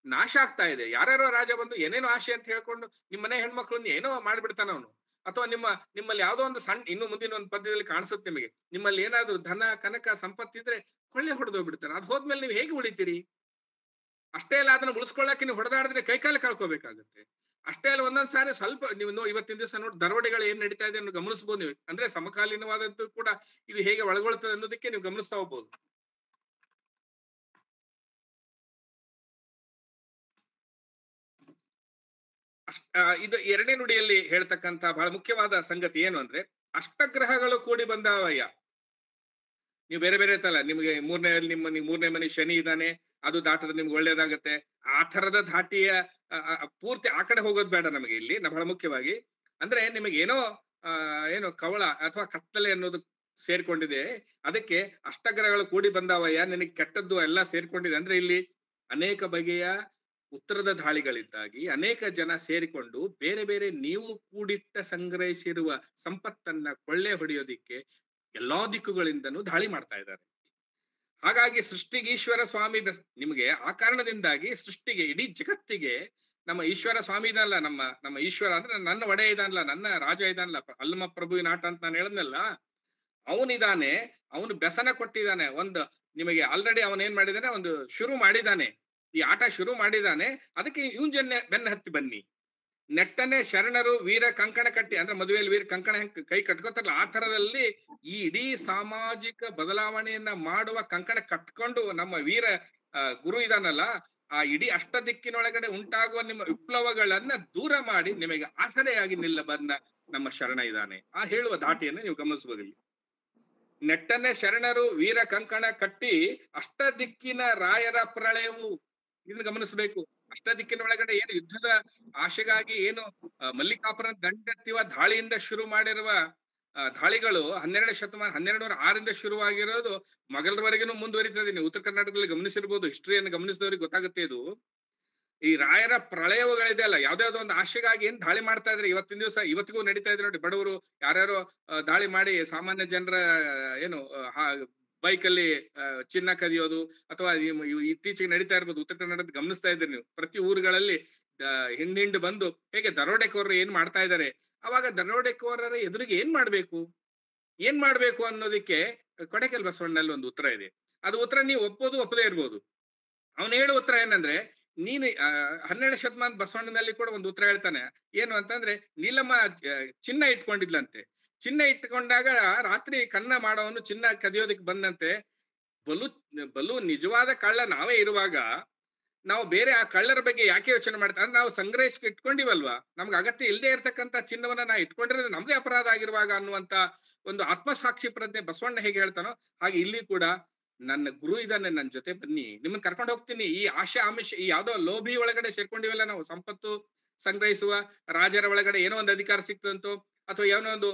ನಾಶ ಆಗ್ತಾ ಇದೆ. ಯಾರ್ಯಾರೋ ರಾಜ ಬಂದು ಏನೇನೋ ಆಶೆ ಅಂತ ಹೇಳ್ಕೊಂಡು ನಿಮ್ಮ ಮನೆ ಹೆಣ್ಮಕ್ಳನ್ನ ಏನೋ ಮಾಡ್ಬಿಡ್ತಾನ ಅವನು. ಅಥವಾ ನಿಮ್ಮಲ್ಲಿ ಯಾವ್ದೋ ಒಂದು ಸಣ್ಣ, ಇನ್ನು ಮುಂದಿನ ಒಂದು ಪದ್ಯದಲ್ಲಿ ಕಾಣಿಸುತ್ತೆ ನಿಮಗೆ, ನಿಮ್ಮಲ್ಲಿ ಏನಾದ್ರು ಧನ ಕನಕ ಸಂಪತ್ತಿದ್ರೆ ಕೊಳ್ಳೆ ಹೊಡೆದೋಗ್ಬಿಡ್ತಾನೆ. ಅದು ಹೋದ್ಮೇಲೆ ನೀವು ಹೇಗೆ ಉಳಿತೀರಿ? ಅಷ್ಟೇ ಅಲ್ಲ, ಅದನ್ನ ಉಳಿಸ್ಕೊಳ್ಳಕ್ಕೆ ನೀವು ಹೊಡೆದಾಡಿದ್ರೆ ಕೈಕಾಲು ಕಳ್ಕೋಬೇಕಾಗುತ್ತೆ. ಅಷ್ಟೇ ಅಲ್ಲ, ಒಂದೊಂದ್ ಸಾರಿ ಸ್ವಲ್ಪ ನೀವು ಇವತ್ತಿನ ದಿವಸ ನೋಡಿ ದರೋಡೆಗಳು ಏನ್ ನಡೀತಾ ಇದೆ ಅನ್ನೋ ಗಮನಿಸಬಹುದು ನೀವು. ಅಂದ್ರೆ ಸಮಕಾಲೀನವಾದದ್ದು ಕೂಡ ಇದು ಹೇಗೆ ಒಳಗೊಳ್ತದೆ ಅನ್ನೋದಕ್ಕೆ ನೀವು ಗಮನಿಸ್ತಾ ಹೋಗ್ಬೋದು. ಇದು ಎರಡನೇ ನುಡಿಯಲ್ಲಿ ಹೇಳ್ತಕ್ಕಂತ ಬಹಳ ಮುಖ್ಯವಾದ ಸಂಗತಿ ಏನು ಅಂದ್ರೆ, ಅಷ್ಟಗ್ರಹಗಳು ಕೂಡಿ ಬಂದಾವಯ್ಯ. ನೀವು ಬೇರೆ ಬೇರೆ ತಲ್ಲ ನಿಮ್ಗೆ ಮೂರನೇ ಮನೆ ಶನಿ ಇದ್ದಾನೆ, ಅದು ದಾಟದ ನಿಮ್ಗೆ ಒಳ್ಳೇದಾಗತ್ತೆ. ಆ ತರದ ಧಾಟಿಯ ಪೂರ್ತಿ ಆ ಕಡೆ ಹೋಗೋದು ಬೇಡ ನಮಗೆ ಇಲ್ಲಿ. ಬಹಳ ಮುಖ್ಯವಾಗಿ ಅಂದ್ರೆ ನಿಮಗೆ ಏನೋ ಕವಳ ಅಥವಾ ಕತ್ತಲೆ ಅನ್ನೋದು ಸೇರ್ಕೊಂಡಿದೆ, ಅದಕ್ಕೆ ಅಷ್ಟಗ್ರಹಗಳು ಕೂಡಿ ಬಂದಾವಯ್ಯ, ನಿನಗೆ ಕೆಟ್ಟದ್ದು ಎಲ್ಲ ಸೇರ್ಕೊಂಡಿದೆ. ಅಂದ್ರೆ ಇಲ್ಲಿ ಅನೇಕ ಬಗೆಯ ಉತ್ತರದ ದಾಳಿಗಳಿದ್ದಾಗಿ ಅನೇಕ ಜನ ಸೇರಿಕೊಂಡು ಬೇರೆ ಬೇರೆ ನೀವು ಕೂಡಿಟ್ಟ ಸಂಗ್ರಹಿಸಿರುವ ಸಂಪತ್ತನ್ನ ಕೊಳ್ಳೆ ಹೊಡೆಯೋದಿಕ್ಕೆ ಎಲ್ಲಾ ದಿಕ್ಕುಗಳಿಂದನೂ ದಾಳಿ ಮಾಡ್ತಾ ಇದ್ದಾರೆ. ಹಾಗಾಗಿ ಸೃಷ್ಟಿಗೆ ಈಶ್ವರ ಸ್ವಾಮಿ ನಿಮಗೆ ಆ ಕಾರಣದಿಂದಾಗಿ ಸೃಷ್ಟಿಗೆ, ಇಡೀ ಜಗತ್ತಿಗೆ ನಮ್ಮ ಈಶ್ವರ ಸ್ವಾಮಿ ಇದಲ್ಲ, ನಮ್ಮ ಈಶ್ವರ ಅಂದ್ರೆ ನನ್ನ ಒಡೆ ಇದಾನಲ್ಲ, ನನ್ನ ರಾಜ ಇದಾನಲ್ಲ, ಅಲ್ಲಮ ಪ್ರಭುವಿನ ಆಟ ಅಂತ ನಾನು ಹೇಳದ್ನಲ್ಲ, ಅವನಿದಾನೆ. ಅವನು ಬೆಸನ ಕೊಟ್ಟಿದ್ದಾನೆ. ನಿಮಗೆ ಆಲ್ರೆಡಿ ಅವನೇನ್ ಮಾಡಿದಾನೆ, ಒಂದು ಶುರು ಮಾಡಿದಾನೆ, ಈ ಆಟ ಶುರು ಮಾಡಿದಾನೆ. ಅದಕ್ಕೆ ಇವನ್ ಬೆನ್ನ ಹತ್ತಿ ಬನ್ನಿ. ನೆಟ್ಟನೆ ಶರಣರು ವೀರ ಕಂಕಣ ಕಟ್ಟಿ, ಅಂದ್ರೆ ಮದುವೆಯಲ್ಲಿ ವೀರ ಕಂಕಣ ಕೈ ಕಟ್ಕೋತಾರಲ್ಲ, ಆ ತರದಲ್ಲಿ ಈ ಇಡೀ ಸಾಮಾಜಿಕ ಬದಲಾವಣೆಯನ್ನ ಮಾಡುವ ಕಂಕಣ ಕಟ್ಕೊಂಡು ನಮ್ಮ ವೀರ ಗುರು ಇದಾನಲ್ಲ, ಆ ಇಡೀ ಅಷ್ಟ ದಿಕ್ಕಿನೊಳಗಡೆ ಉಂಟಾಗುವ ನಿಮ್ಮ ವಿಪ್ಲವಗಳನ್ನ ದೂರ ಮಾಡಿ ನಿಮಗೆ ಆಸರೆಯಾಗಿ ನಿಲ್ಲಬನ್ನ ನಮ್ಮ ಶರಣ ಇದ್ದಾನೆ. ಆ ಹೇಳುವ ಧಾಟಿಯನ್ನು ನೀವು ಗಮನಿಸಬಹುದು. ನೆಟ್ಟನೆ ಶರಣರು ವೀರ ಕಂಕಣ ಕಟ್ಟಿ ಅಷ್ಟ ದಿಕ್ಕಿನ ರಾಯರ ಪ್ರಳಯವು, ಇದನ್ನ ಗಮನಿಸಬೇಕು. ಅಷ್ಟ ದಿಕ್ಕಿನ ಒಳಗಡೆ ಏನು ಯುದ್ಧದ ಆಶೆಗಾಗಿ ಏನು ಮಲ್ಲಿಕಾಪುರ ದಂಡೆತ್ತಿವ ದಾಳಿಯಿಂದ ಶುರು ಮಾಡಿರುವ ದಾಳಿಗಳು 1206 ಶುರುವಾಗಿರೋದು ಮೊಘಲರವರೆಗೂ ಮುಂದುವರಿತದೆ. ನೀವು ಉತ್ತರ ಕರ್ನಾಟಕದಲ್ಲಿ ಗಮನಿಸಿರ್ಬೋದು, ಹಿಸ್ಟ್ರಿಯನ್ನು ಗಮನಿಸಿದವ್ರಿಗೆ ಗೊತ್ತಾಗುತ್ತೆ. ಇದು ಈ ರಾಯರ ಪ್ರಳಯಗಳಿದೆ ಅಲ್ಲ, ಯಾವ್ದಾವ್ದೋ ಒಂದು ಆಶೆಗಾಗಿ ಏನ್ ದಾಳಿ ಮಾಡ್ತಾ ಇದ್ರೆ ಇವತ್ತಿನ ದಿವಸ ಇವತ್ತಿಗೂ ನಡೀತಾ ಇದ್ರೆ ನೋಡಿ. ಬಡವರು ಯಾರ್ಯಾರೋ ದಾಳಿ ಮಾಡಿ ಸಾಮಾನ್ಯ ಜನರ ಬೈಕಲ್ಲಿ ಚಿನ್ನ ಕದಿಯೋದು, ಅಥವಾ ಇತ್ತೀಚೆಗೆ ನಡೀತಾ ಇರ್ಬೋದು ಉತ್ತರ ಕರ್ನಾಟಕ ಗಮನಿಸ್ತಾ ಇದ್ದೀರಿ ನೀವು. ಪ್ರತಿ ಊರುಗಳಲ್ಲಿ ಹಿಂಡು ಬಂದು ಹೇಗೆ ದರೋಡೆಕೋರರು ಏನ್ ಮಾಡ್ತಾ ಇದ್ದಾರೆ. ಅವಾಗ ದರೋಡೆಕೋರರ ಎದುರಿಗೆ ಏನ್ ಮಾಡ್ಬೇಕು ಅನ್ನೋದಕ್ಕೆ ಕೊಡೆಕಲ್ ಬಸವಣ್ಣನಲ್ಲಿ ಒಂದು ಉತ್ತರ ಇದೆ. ಅದು ಉತ್ತರ ನೀವು ಒಪ್ಪದೇ ಇರ್ಬೋದು. ಅವನು ಹೇಳೋ ಉತ್ತರ ಏನಂದ್ರೆ, ನೀನು 12ನೇ ಶತಮಾನ ಬಸವಣ್ಣನಲ್ಲಿ ಕೂಡ ಒಂದು ಉತ್ತರ ಹೇಳ್ತಾನೆ. ಏನು ಅಂತಂದ್ರೆ, ನೀಲಮ್ಮ ಚಿನ್ನ ಇಟ್ಕೊಂಡಿದ್ಲಂತೆ. ಚಿನ್ನ ಇಟ್ಕೊಂಡಾಗ ರಾತ್ರಿ ಕನ್ನ ಮಾಡೋವನು ಚಿನ್ನ ಕದಿಯೋದಕ್ಕೆ ಬಂದಂತೆ. ಬಲು ನಿಜವಾದ ಕಳ್ಳ ನಾವೇ ಇರುವಾಗ ನಾವು ಬೇರೆ ಆ ಕಳ್ಳರ ಬಗ್ಗೆ ಯಾಕೆ ಯೋಚನೆ ಮಾಡ್ತಾ, ಅಂದ್ರೆ ನಾವು ಸಂಗ್ರಹಿಸಿ ಇಟ್ಕೊಂಡಿವಲ್ವಾ, ನಮ್ಗೆ ಅಗತ್ಯ ಇಲ್ಲದೆ ಇರ್ತಕ್ಕಂಥ ಚಿನ್ನವನ್ನ ನಾವು ಇಟ್ಕೊಂಡಿರೋದು ನಮ್ದೇ ಅಪರಾಧ ಆಗಿರುವಾಗ ಅನ್ನುವಂತ ಒಂದು ಆತ್ಮಸಾಕ್ಷಿ ಪ್ರಜ್ಞೆ ಬಸವಣ್ಣ ಹೇಗೆ ಹೇಳ್ತಾನೋ ಹಾಗೆ ಇಲ್ಲಿ ಕೂಡ ನನ್ನ ಗುರು ಇದ್ದಾನೆ, ನನ್ನ ಜೊತೆ ಬನ್ನಿ, ನಿಮ್ಮನ್ನ ಕರ್ಕೊಂಡು ಹೋಗ್ತೀನಿ. ಈ ಆಶೆ ಆಮಿಷ, ಈ ಯಾವ್ದೋ ಲೋಭಿ ಒಳಗಡೆ ಸೇರ್ಕೊಂಡಿವಲ್ಲ ನಾವು, ಸಂಪತ್ತು ಸಂಗ್ರಹಿಸುವ ರಾಜರ ಒಳಗಡೆ ಏನೋ ಒಂದು ಅಧಿಕಾರ ಸಿಕ್ತಂತೋ, ಅಥವಾ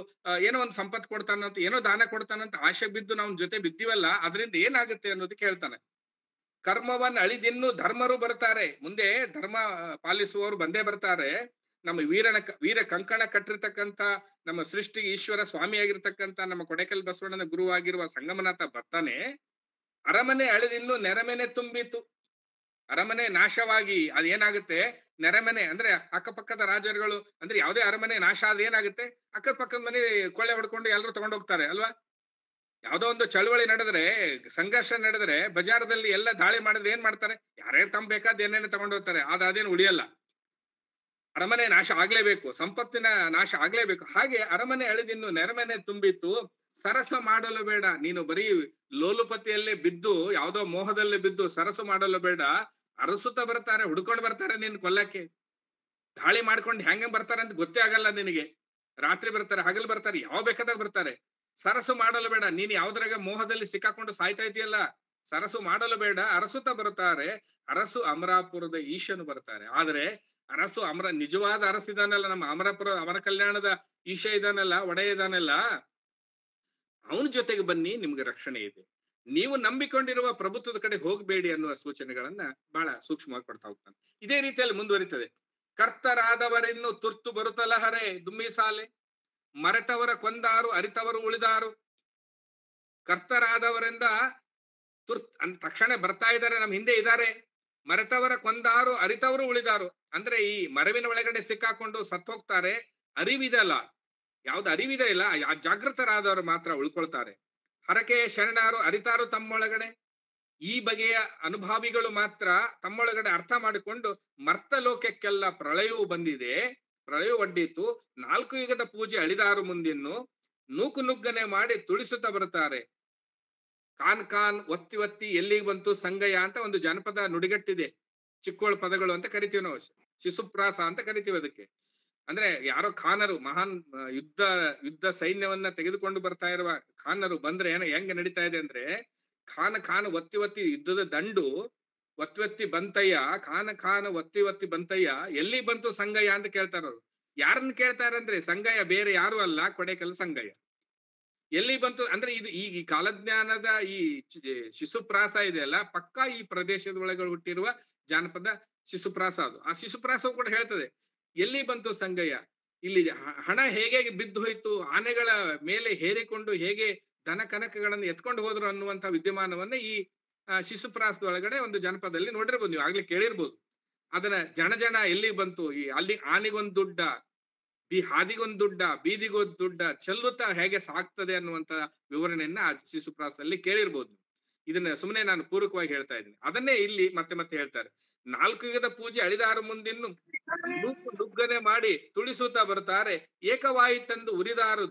ಏನೋ ಒಂದು ಸಂಪತ್ತು ಕೊಡ್ತಾನಂತ, ಏನೋ ದಾನ ಕೊಡ್ತಾನಂತ ಆಶೆ ಬಿದ್ದು ನಾವು ಜೊತೆ ಬಿದ್ದಿವಲ್ಲ, ಅದರಿಂದ ಏನಾಗುತ್ತೆ ಅನ್ನೋದಕ್ಕೆ ಹೇಳ್ತಾನೆ. ಕರ್ಮವನ್ನ ಅಳಿದಿನ್ನು ಧರ್ಮರು ಬರ್ತಾರೆ, ಮುಂದೆ ಧರ್ಮ ಪಾಲಿಸುವವರು ಬಂದೇ ಬರ್ತಾರೆ. ನಮ್ಮ ವೀರ ಕಂಕಣ ಕಟ್ಟಿರ್ತಕ್ಕಂಥ ನಮ್ಮ ಸೃಷ್ಟಿಗೆ ಈಶ್ವರ ಸ್ವಾಮಿಯಾಗಿರ್ತಕ್ಕಂಥ ನಮ್ಮ ಕೊಡೆಕಲ್ ಬಸವಣ್ಣನ ಗುರುವಾಗಿರುವ ಸಂಗಮನಾಥ ಬರ್ತಾನೆ. ಅರಮನೆ ಅಳಿದಿನ್ನು ನೆರೆಮನೆ ತುಂಬಿತು. ಅರಮನೆ ನಾಶವಾಗಿ ಅದೇನಾಗುತ್ತೆ, ನೆರೆಮನೆ ಅಂದ್ರೆ ಅಕ್ಕಪಕ್ಕದ ರಾಜರುಗಳು, ಅಂದ್ರೆ ಯಾವುದೇ ಅರಮನೆ ನಾಶ ಆದ್ರೆ ಏನಾಗುತ್ತೆ, ಅಕ್ಕಪಕ್ಕದ ಮನೆ ಕೊಳ್ಳೆ ಹೊಡ್ಕೊಂಡು ಎಲ್ಲರೂ ತಗೊಂಡೋಗ್ತಾರೆ ಅಲ್ವಾ. ಯಾವ್ದೋ ಒಂದು ಚಳವಳಿ ನಡೆದ್ರೆ, ಸಂಘರ್ಷ ನಡೆದ್ರೆ, ಬಜಾರದಲ್ಲಿ ಎಲ್ಲ ದಾಳಿ ಮಾಡಿದ್ರೆ ಏನ್ ಮಾಡ್ತಾರೆ, ಯಾರ್ಯಾರು ತಮ್ಮ ಬೇಕಾದ ಏನೇನು ತಗೊಂಡೋಗ್ತಾರೆ. ಅದೇನು ಉಳಿಯಲ್ಲ. ಅರಮನೆ ನಾಶ ಆಗ್ಲೇಬೇಕು, ಸಂಪತ್ತಿನ ನಾಶ ಆಗ್ಲೇಬೇಕು. ಹಾಗೆ ಅರಮನೆ ಅಳಿದಿನ್ನು ನೆರೆಮನೆ ತುಂಬಿತ್ತು. ಸರಸ ಮಾಡಲು ಬೇಡ, ನೀನು ಬರೀ ಲೋಲುಪತಿಯಲ್ಲೇ ಬಿದ್ದು, ಯಾವ್ದೋ ಮೋಹದಲ್ಲೇ ಬಿದ್ದು ಸರಸು ಮಾಡಲು ಬೇಡ. ಅರಸುತ್ತ ಬರ್ತಾರೆ, ಹುಡ್ಕೊಂಡು ಬರ್ತಾರೆ ನಿನ್ ಕೊಲ್ಲಕ್ಕೆ. ದಾಳಿ ಮಾಡ್ಕೊಂಡು ಹೆಂಗ ಬರ್ತಾರೆ ಅಂತ ಗೊತ್ತೇ ಆಗಲ್ಲ ನಿನಗೆ. ರಾತ್ರಿ ಬರ್ತಾರೆ, ಹಗಲು ಬರ್ತಾರೆ, ಯಾವ ಬೇಕಾದಾಗ ಬರ್ತಾರೆ. ಸರಸು ಮಾಡಲು ಬೇಡ, ನೀನ್ ಯಾವ್ದ್ರಾಗ ಮೋಹದಲ್ಲಿ ಸಿಕ್ಕಾಕೊಂಡು ಸಾಯ್ತಾ ಇದೆಯಲ್ಲ, ಸರಸು ಮಾಡಲು ಬೇಡ. ಅರಸುತ್ತ ಬರುತ್ತಾರೆ, ಅರಸು ಅಮರಾಪುರದ ಈಶನು ಬರ್ತಾರೆ. ಆದ್ರೆ ಅರಸು ನಿಜವಾದ ಅರಸಿದಾನಲ್ಲ, ನಮ್ಮ ಅಮರ ಕಲ್ಯಾಣದ ಈಶ ಇದಾನಲ್ಲ, ಒಡೆಯ ಇದಾನಲ್ಲ, ಅವನ ಜೊತೆಗೆ ಬನ್ನಿ, ನಿಮ್ಗೆ ರಕ್ಷಣೆ ಇದೆ. ನೀವು ನಂಬಿಕೊಂಡಿರುವ ಪ್ರಭುತ್ವದ ಕಡೆ ಹೋಗಬೇಡಿ ಅನ್ನುವ ಸೂಚನೆಗಳನ್ನ ಬಹಳ ಸೂಕ್ಷ್ಮವಾಗಿ ಕೊಡ್ತಾ ಹೋಗ್ತಾನೆ. ಇದೇ ರೀತಿಯಲ್ಲಿ ಮುಂದುವರಿತದೆ. ಕರ್ತರಾದವರಿನ್ನು ತುರ್ತು ಬರುತ್ತಲ ಹರೆ ದುಮ್ಮಿ ಸಾಲೆ, ಮರೆತವರ ಕೊಂದಾರು ಅರಿತವರು ಉಳಿದಾರು. ಕರ್ತರಾದವರಿಂದ ತಕ್ಷಣ ಬರ್ತಾ ಇದ್ದಾರೆ, ನಮ್ ಹಿಂದೆ ಇದ್ದಾರೆ. ಮರೆತವರ ಕೊಂದಾರು ಅರಿತವರು ಉಳಿದಾರು. ಅಂದ್ರೆ ಈ ಮರವಿನ ಒಳಗಡೆ ಸಿಕ್ಕಾಕೊಂಡು ಸತ್ತು ಹೋಗ್ತಾರೆ. ಅರಿವಿದಲ್ಲ, ಯಾವ್ದು ಅರಿವಿದೆ ಇಲ್ಲ, ಜಾಗೃತರಾದವರು ಮಾತ್ರ ಉಳ್ಕೊಳ್ತಾರೆ. ಹರಕೆಯ ಶರಣಾರು ಅರಿತಾರು ತಮ್ಮೊಳಗಡೆ. ಈ ಬಗೆಯ ಅನುಭಾವಿಗಳು ಮಾತ್ರ ತಮ್ಮೊಳಗಡೆ ಅರ್ಥ ಮಾಡಿಕೊಂಡು ಮರ್ತ ಲೋಕಕ್ಕೆಲ್ಲ ಪ್ರಳಯವು ಬಂದಿದೆ, ಪ್ರಳಯ ಒಡ್ಡಿತು, 4 ಯುಗದ ಪೂಜೆ ಅಳಿದಾರು ಮುಂದಿನ್ನು, ನೂಕು ನುಗ್ಗನೆ ಮಾಡಿ ತುಳಿಸುತ್ತಾ ಬರ್ತಾರೆ. ಕಾನ್ ಕಾನ್ ಒತ್ತಿ ಒತ್ತಿ ಎಲ್ಲಿಗೆ ಬಂತು ಸಂಗಯ ಅಂತ ಒಂದು ಜನಪದ ನುಡಿಗಟ್ಟಿದೆ. ಚಿಕ್ಕೋಳ ಪದಗಳು ಅಂತ ಕರಿತೀವಿ ನಾವು, ಶಿಶುಪ್ರಾಸ ಅಂತ ಕರಿತೀವಿ ಅದಕ್ಕೆ. ಅಂದ್ರೆ ಯಾರೋ ಖಾನರು, ಮಹಾನ್ ಯುದ್ಧ ಸೈನ್ಯವನ್ನ ತೆಗೆದುಕೊಂಡು ಬರ್ತಾ ಇರುವ ಖಾನರು ಬಂದ್ರೆ ಹೆಂಗ ನಡೀತಾ ಇದೆ ಅಂದ್ರೆ, ಖಾನ ಒತ್ತಿ ಒತ್ತಿ ಯುದ್ಧದ ದಂಡು ಒತ್ತಿ ಒತ್ತಿ ಬಂತಯ್ಯ, ಖಾನ ಒತ್ತಿ ಒತ್ತಿ ಬಂತಯ್ಯ, ಎಲ್ಲಿ ಬಂತು ಸಂಗಯ್ಯ ಅಂತ ಕೇಳ್ತಾರ ಅವ್ರು. ಯಾರನ್ನ ಕೇಳ್ತಾರಂದ್ರೆ ಸಂಗಯ್ಯ ಬೇರೆ ಯಾರು ಅಲ್ಲ, ಕೊಡೆಕಲ್ ಸಂಗಯ್ಯ. ಎಲ್ಲಿ ಬಂತು ಅಂದ್ರೆ ಇದು ಈ ಕಾಲಜ್ಞಾನದ ಈ ಶಿಶುಪ್ರಾಸ ಇದೆಯಲ್ಲ, ಪಕ್ಕಾ ಈ ಪ್ರದೇಶದ ಒಳಗೆ ಹುಟ್ಟಿರುವ ಜಾನಪದ ಶಿಶುಪ್ರಾಸ ಅದು. ಆ ಶಿಶುಪ್ರಾಸವು ಕೂಡ ಹೇಳ್ತದೆ ಎಲ್ಲಿ ಬಂತು ಸಂಗಯ್ಯ, ಇಲ್ಲಿ ಹಣ ಹೇಗೆ ಬಿದ್ದು ಹೋಯ್ತು, ಆನೆಗಳ ಮೇಲೆ ಹೇರಿಕೊಂಡು ಹೇಗೆ ಧನ ಕನಕಗಳನ್ನು ಎತ್ಕೊಂಡು ಹೋದ್ರು ಅನ್ನುವಂತಹ ವಿದ್ಯಮಾನವನ್ನ ಈ ಶಿಶುಪ್ರಾಸದ ಒಳಗಡೆ ಒಂದು ಜನಪದಲ್ಲಿ ನೋಡಿರ್ಬೋದು, ನೀವು ಆಗ್ಲೇ ಕೇಳಿರ್ಬೋದು. ಅದನ್ನ ಜನ ಎಲ್ಲಿ ಬಂತು, ಈ ಅಲ್ಲಿ ಆನೆಗೊಂದು ದುಡ್ಡ, ಹಾದಿಗೊಂದು ದುಡ್ಡ, ಬೀದಿಗೊಂದು ದುಡ್ಡ ಚೆಲ್ಲುತ್ತಾ ಹೇಗೆ ಸಾಕ್ತದೆ ಅನ್ನುವಂತ ವಿವರಣೆಯನ್ನ ಆ ಶಿಶುಪ್ರಾಸದಲ್ಲಿ ಕೇಳಿರ್ಬೋದು. ಇದನ್ನ ಸುಮ್ಮನೆ ನಾನು ಪೂರಕವಾಗಿ ಹೇಳ್ತಾ ಇದ್ದೀನಿ. ಅದನ್ನೇ ಇಲ್ಲಿ ಮತ್ತೆ ಮತ್ತೆ ಹೇಳ್ತಾರೆ. 4 ಯುಗದ ಪೂಜೆ ಅಳಿದಾರು ಮುಂದಿನ್ನು, ನುಗ್ಗನೆ ಮಾಡಿ ತುಳಿಸುತ್ತಾ ಬರ್ತಾರೆ. ಏಕವಾಯಿತಂದು ಉರಿದಾರು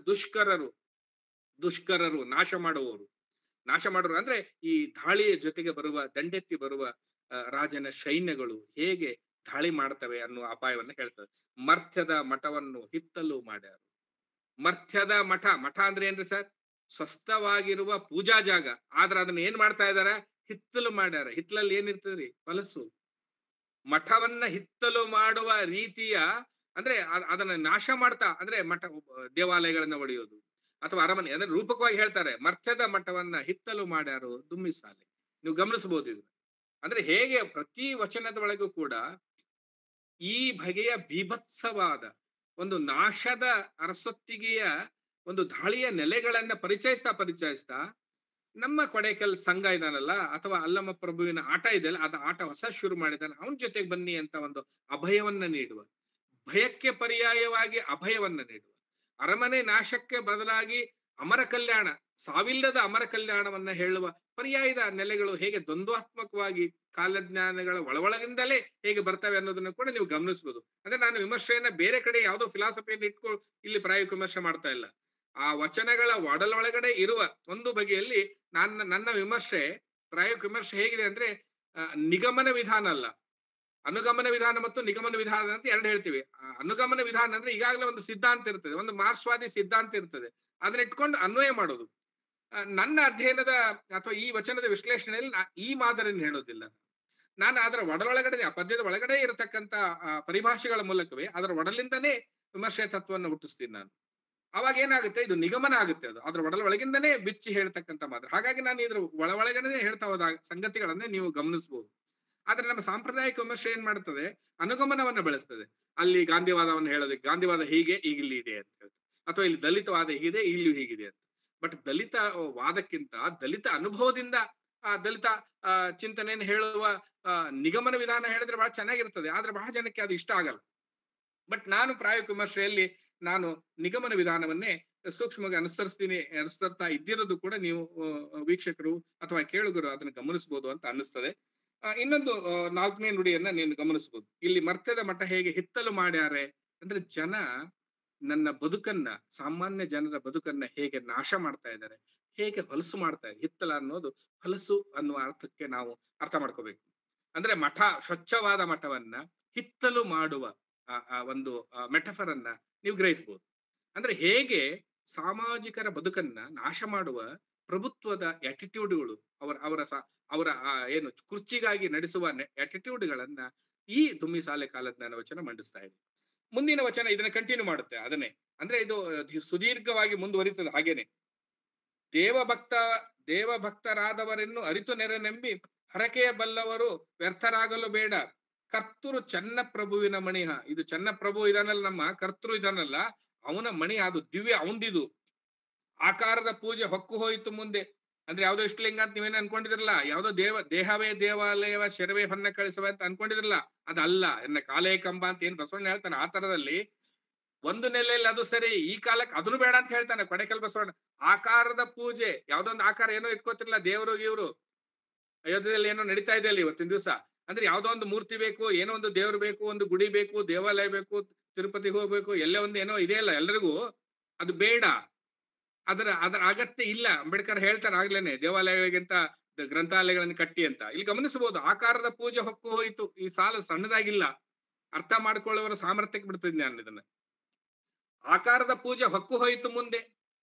ದುಷ್ಕರರು ನಾಶ ಮಾಡುವವರು ಅಂದ್ರೆ ಈ ದಾಳಿಯ ಜೊತೆಗೆ ಬರುವ, ದಂಡೆತ್ತಿ ಬರುವ ರಾಜನ ಸೈನ್ಯಗಳು ಹೇಗೆ ದಾಳಿ ಮಾಡ್ತವೆ ಅನ್ನುವ ಅಪಾಯವನ್ನ ಹೇಳ್ತದೆ. ಮರ್ಥ್ಯದ ಮಠವನ್ನು ಹಿತ್ತಲು ಮಾಡ್ಯಾರು. ಮರ್ಥ್ಯದ ಮಠ ಅಂದ್ರೆ ಏನ್ರಿ ಸರ್? ಸ್ವಸ್ಥವಾಗಿರುವ ಪೂಜಾ ಜಾಗ, ಆದ್ರೆ ಅದನ್ನ ಏನ್ ಮಾಡ್ತಾ ಇದಾರ? ಹಿತ್ತಲು ಮಾಡ್ಯಾರ. ಹಿತ್ತಲಲ್ಲಿ ಏನಿರ್ತದ್ರಿ? ಹೊಲಸು. ಮಠವನ್ನ ಹಿತ್ತಲು ಮಾಡುವ ರೀತಿಯ ಅಂದ್ರೆ ಅದನ್ನ ನಾಶ ಮಾಡ್ತಾ, ಅಂದ್ರೆ ದೇವಾಲಯಗಳನ್ನ ಒಡೆಯೋದು ಅಥವಾ ಅರಮನೆ, ಅಂದ್ರೆ ರೂಪಕವಾಗಿ ಹೇಳ್ತಾರೆ ಮರ್ಥ್ಯದ ಮಠವನ್ನ ಹಿತ್ತಲು ಮಾಡ್ಯಾರು ದುಮ್ಮಿಸಾಲೆ. ನೀವು ಗಮನಿಸಬಹುದು ಇದು. ಅಂದ್ರೆ ಹೇಗೆ ಪ್ರತಿ ವಚನದ ಒಳಗೂ ಕೂಡ ಈ ಬಗೆಯ ಬೀಭತ್ಸವಾದ ಒಂದು ನಾಶದ ಅರಸೊತ್ತಿಗೆಯ ಒಂದು ದಾಳಿಯ ನೆಲೆಗಳನ್ನ ಪರಿಚಯಿಸ್ತಾ ನಮ್ಮ ಕೊಡೇಕಲ್ ಸಂಘ ಇದಾನಲ್ಲ, ಅಥವಾ ಅಲ್ಲಮ್ಮ ಪ್ರಭುವಿನ ಆಟ ಇದೆಯಲ್ಲ, ಅದ ಆಟ ಹೊಸ ಶುರು ಮಾಡಿದಾನೆ, ಅವನ ಜೊತೆಗೆ ಬನ್ನಿ ಅಂತ ಒಂದು ಅಭಯವನ್ನ ನೀಡುವ, ಭಯಕ್ಕೆ ಪರ್ಯಾಯವಾಗಿ ಅಭಯವನ್ನ ನೀಡುವ, ಅರಮನೆ ನಾಶಕ್ಕೆ ಬದಲಾಗಿ ಅಮರ ಕಲ್ಯಾಣ, ಸಾವಿಲ್ಲದ ಅಮರ ಕಲ್ಯಾಣವನ್ನ ಹೇಳುವ ಪರ್ಯಾಯದ ನೆಲೆಗಳು ಹೇಗೆ ದ್ವಂದ್ವಾತ್ಮಕವಾಗಿ ಕಾಲಜ್ಞಾನಗಳ ಒಳಗಿಂದಲೇ ಹೇಗೆ ಬರ್ತವೆ ಅನ್ನೋದನ್ನು ಕೂಡ ನೀವು ಗಮನಿಸಬಹುದು. ಅಂದ್ರೆ ನಾನು ವಿಮರ್ಶೆಯನ್ನ ಬೇರೆ ಕಡೆ ಯಾವುದೋ ಫಿಲಾಸಫಿಯನ್ನು ಇಟ್ಕೊಂಡು ಇಲ್ಲಿ ಪ್ರಾಯೋಗಿಕ ವಿಮರ್ಶೆ ಮಾಡ್ತಾ ಇಲ್ಲ. ಆ ವಚನಗಳ ಒಳಗಡೆ ಇರುವ ಒಂದು ಬಗೆಯಲ್ಲಿ ನನ್ನ ವಿಮರ್ಶೆ, ಪ್ರಾಯೋಗಿಕ ವಿಮರ್ಶೆ ಹೇಗಿದೆ ಅಂದ್ರೆ, ನಿಗಮನ ವಿಧಾನ ಅಲ್ಲ, ಅನುಗಮನ ವಿಧಾನ ಮತ್ತು ನಿಗಮನ ವಿಧಾನ ಅಂತ ಎರಡು ಹೇಳ್ತೀವಿ. ಅನುಗಮನ ವಿಧಾನ ಅಂದ್ರೆ ಈಗಾಗಲೇ ಒಂದು ಸಿದ್ಧಾಂತ ಇರ್ತದೆ, ಒಂದು ಮಾರ್ಕ್ಸ್ವಾದಿ ಸಿದ್ಧಾಂತ ಇರ್ತದೆ, ಅದನ್ನ ಇಟ್ಕೊಂಡು ಅನ್ವಯ ಮಾಡೋದು. ನನ್ನ ಅಧ್ಯಯನದ ಅಥವಾ ಈ ವಚನದ ವಿಶ್ಲೇಷಣೆಯಲ್ಲಿ ಈ ಮಾದರಿಯನ್ನು ಹೇಳೋದಿಲ್ಲ. ನಾನು ಅದರ ಒಳಗಡೆ, ಆ ಪದ್ಯದ ಒಳಗಡೆ ಇರತಕ್ಕಂತ ಪರಿಭಾಷೆಗಳ ಮೂಲಕವೇ ಅದರ ಒಡಲಿಂದನೇ ವಿಮರ್ಶೆ ತತ್ವವನ್ನು ಹುಟ್ಟಿಸ್ತೀನಿ ನಾನು. ಅವಾಗ ಏನಾಗುತ್ತೆ? ಇದು ನಿಗಮನ ಆಗುತ್ತೆ, ಅದು ಅದ್ರ ಒಳಗಿಂದನೇ ಬಿಚ್ಚಿ ಹೇಳ್ತಕ್ಕಂಥ ಮಾತ್ರ. ಹಾಗಾಗಿ ನಾನು ಇದ್ರ ಒಳಗಡೆ ಹೇಳ್ತಾ ಹೋದ ಸಂಗತಿಗಳನ್ನೇ ನೀವು ಗಮನಿಸಬಹುದು. ಆದ್ರೆ ನಮ್ಮ ಸಾಂಪ್ರದಾಯಿಕ ವಿಮರ್ಶೆ ಏನ್ ಮಾಡ್ತದೆ? ಅನುಗಮನವನ್ನ ಬೆಳೆಸ್ತದೆ. ಅಲ್ಲಿ ಗಾಂಧಿವಾದವನ್ನು ಹೇಳೋದಕ್ಕೆ, ಗಾಂಧಿವಾದ ಹೀಗೆ ಈಗಿಲ್ಲಿ ಇದೆ ಅಂತ ಹೇಳ್ತಾರೆ, ಅಥವಾ ಇಲ್ಲಿ ದಲಿತವಾದ ಹೀಗಿದೆ ಇಲ್ಲೂ ಹೀಗಿದೆ ಅಂತ. ಬಟ್ ದಲಿತ ವಾದಕ್ಕಿಂತ ದಲಿತ ಅನುಭವದಿಂದ ದಲಿತ ಚಿಂತನೆಯನ್ನು ಹೇಳುವ ನಿಗಮನ ವಿಧಾನ ಹೇಳಿದ್ರೆ ಬಹಳ ಚೆನ್ನಾಗಿರ್ತದೆ. ಆದ್ರೆ ಬಹಳ ಜನಕ್ಕೆ ಅದು ಇಷ್ಟ ಆಗಲ್ಲ. ಬಟ್ ನಾನು ಪ್ರಾಯೋಗಿಕ ವಿಮರ್ಶೆಯಲ್ಲಿ ನಾನು ನಿಗಮನ ವಿಧಾನವನ್ನೇ ಸೂಕ್ಷ್ಮವಾಗಿ ಅನುಸರಿಸ್ತಾ ಇದ್ದಿರೋದು ಕೂಡ ನೀವು ವೀಕ್ಷಕರು ಅಥವಾ ಕೇಳುಗರು ಅದನ್ನ ಗಮನಿಸಬಹುದು ಅಂತ ಅನ್ನಿಸ್ತದೆ. ಇನ್ನೊಂದು 4ನೇ ನುಡಿಯನ್ನ ನೀನು ಗಮನಿಸಬಹುದು. ಇಲ್ಲಿ ಮರ್ಥ್ಯದ ಮಠ ಹೇಗೆ ಹಿತ್ತಲು ಮಾಡ್ಯಾರೆ ಅಂದ್ರೆ, ಜನ ನನ್ನ ಬದುಕನ್ನ, ಸಾಮಾನ್ಯ ಜನರ ಬದುಕನ್ನ ಹೇಗೆ ನಾಶ ಮಾಡ್ತಾ ಇದ್ದಾರೆ, ಹೇಗೆ ಹೊಲಸು ಮಾಡ್ತಾ ಇದ್ದಾರೆ. ಹಿತ್ತಲ ಅನ್ನೋದು ಹೊಲಸು ಅನ್ನುವ ಅರ್ಥಕ್ಕೆ ನಾವು ಅರ್ಥ ಮಾಡ್ಕೋಬೇಕು. ಅಂದ್ರೆ ಮಠ, ಸ್ವಚ್ಛವಾದ ಮಠವನ್ನ ಹಿತ್ತಲು ಮಾಡುವ ಒಂದು ಮೆಟಫರ್ ಅನ್ನ ನೀವು ಗ್ರಹಿಸಬಹುದು. ಅಂದ್ರೆ ಹೇಗೆ ಸಾಮಾಜಿಕರ ಬದುಕನ್ನ ನಾಶ ಮಾಡುವ ಪ್ರಭುತ್ವದ ಆಟಿಟ್ಯೂಡ್ಗಳು, ಅವರ ಏನು ಕುರ್ಚಿಗಾಗಿ ನಡೆಸುವ ಆಟಿಟ್ಯೂಡ್ಗಳನ್ನ ಈ ದುಮ್ಮಿಸಾಲೆ ಕಾಲಜ್ಞಾನ ವಚನ ಮಂಡಿಸ್ತಾ ಇದೆ. ಮುಂದಿನ ವಚನ ಇದನ್ನ ಕಂಟಿನ್ಯೂ ಮಾಡುತ್ತೆ ಅದನ್ನೇ. ಅಂದ್ರೆ ಇದು ಸುದೀರ್ಘವಾಗಿ ಮುಂದುವರಿತದೆ. ಹಾಗೇನೆ ದೇವಭಕ್ತರಾದವರನ್ನು ಅರಿತು ನೆರೆನೆಂಬಿ ಹರಕೆಯ ಬಲ್ಲವರು ವ್ಯರ್ಥರಾಗಲು ಬೇಡ. ಕರ್ತೃ ಚನ್ನಪ್ರಭುವಿನ ಮಣಿಹ. ಇದು ಚನ್ನಪ್ರಭು ಇದಾನಲ್ಲ, ನಮ್ಮ ಕರ್ತೃ ಇದಾನಲ್ಲ, ಅವನ ಮಣಿ, ಅದು ದಿವ್ಯ, ಅವಂದಿದು. ಆಕಾರದ ಪೂಜೆ ಹೊಕ್ಕು ಹೋಯಿತು ಮುಂದೆ. ಅಂದ್ರೆ ಯಾವ್ದೋ ಇಷ್ಟಲಿಂಗ ಅಂತ ನೀವೇನು ಅನ್ಕೊಂಡಿದ್ರಲ್ಲ, ಯಾವ್ದೋ ದೇಹವೇ ದೇವಾಲಯವ ಶರವೇ ಹೊನ್ನ ಕಳಿಸುವ ಅಂತ ಅನ್ಕೊಂಡಿದ್ರಲ್ಲ, ಅದಲ್ಲ. ಎನ್ನ ಕಾಲೇ ಕಂಬ ಅಂತ ಏನ್ ಬಸವಣ್ಣ ಹೇಳ್ತಾನೆ, ಆ ತರದಲ್ಲಿ ಒಂದು ನೆಲೆಯಲ್ಲಿ ಅದು ಸರಿ, ಈ ಕಾಲಕ್ಕೆ ಅದನ್ನು ಬೇಡ ಅಂತ ಹೇಳ್ತಾನೆ ಕೊಡೆಕಲ್ ಬಸವಣ್ಣ. ಆಕಾರದ ಪೂಜೆ, ಯಾವ್ದೊಂದು ಆಕಾರ ಏನೋ ಇಟ್ಕೋತಿರ್ಲಿಲ್ಲ, ದೇವರು ಇವ್ರು ಅಯೋಧ್ಯೆಯಲ್ಲಿ ಏನೋ ನಡೀತಾ ಇದೆ ಅಲ್ಲಿ ಇವತ್ತಿನ ದಿವಸ. ಅಂದ್ರೆ ಯಾವ್ದೋ ಒಂದು ಮೂರ್ತಿ ಬೇಕು, ಏನೋ ಒಂದು ದೇವ್ರು ಬೇಕು, ಒಂದು ಗುಡಿ ಬೇಕು, ದೇವಾಲಯ ಬೇಕು, ತಿರುಪತಿಗೆ ಹೋಗ್ಬೇಕು, ಎಲ್ಲೇ ಒಂದು ಏನೋ ಇದೆಯಲ್ಲ ಎಲ್ರಿಗೂ, ಅದು ಬೇಡ. ಅದರ ಅಗತ್ಯ ಇಲ್ಲ. ಅಂಬೇಡ್ಕರ್ ಹೇಳ್ತಾರೆ ಆಗ್ಲೇನೆ, ದೇವಾಲಯಗಳಿಗಿಂತ ಗ್ರಂಥಾಲಯಗಳನ್ನು ಕಟ್ಟಿ ಅಂತ. ಇಲ್ಲಿ ಗಮನಿಸಬಹುದು, ಆಕಾರದ ಪೂಜೆ ಹೊಕ್ಕು ಹೋಯಿತು. ಈ ಸಾಲು ಸಣ್ಣದಾಗಿಲ್ಲ, ಅರ್ಥ ಮಾಡ್ಕೊಳ್ಳುವವರ ಸಾಮರ್ಥ್ಯಕ್ಕೆ ಬಿಡ್ತಿದ್ದೆ ನಾನು ಇದನ್ನ. ಆಕಾರದ ಪೂಜೆ ಹೊಕ್ಕು ಹೋಯಿತು ಮುಂದೆ.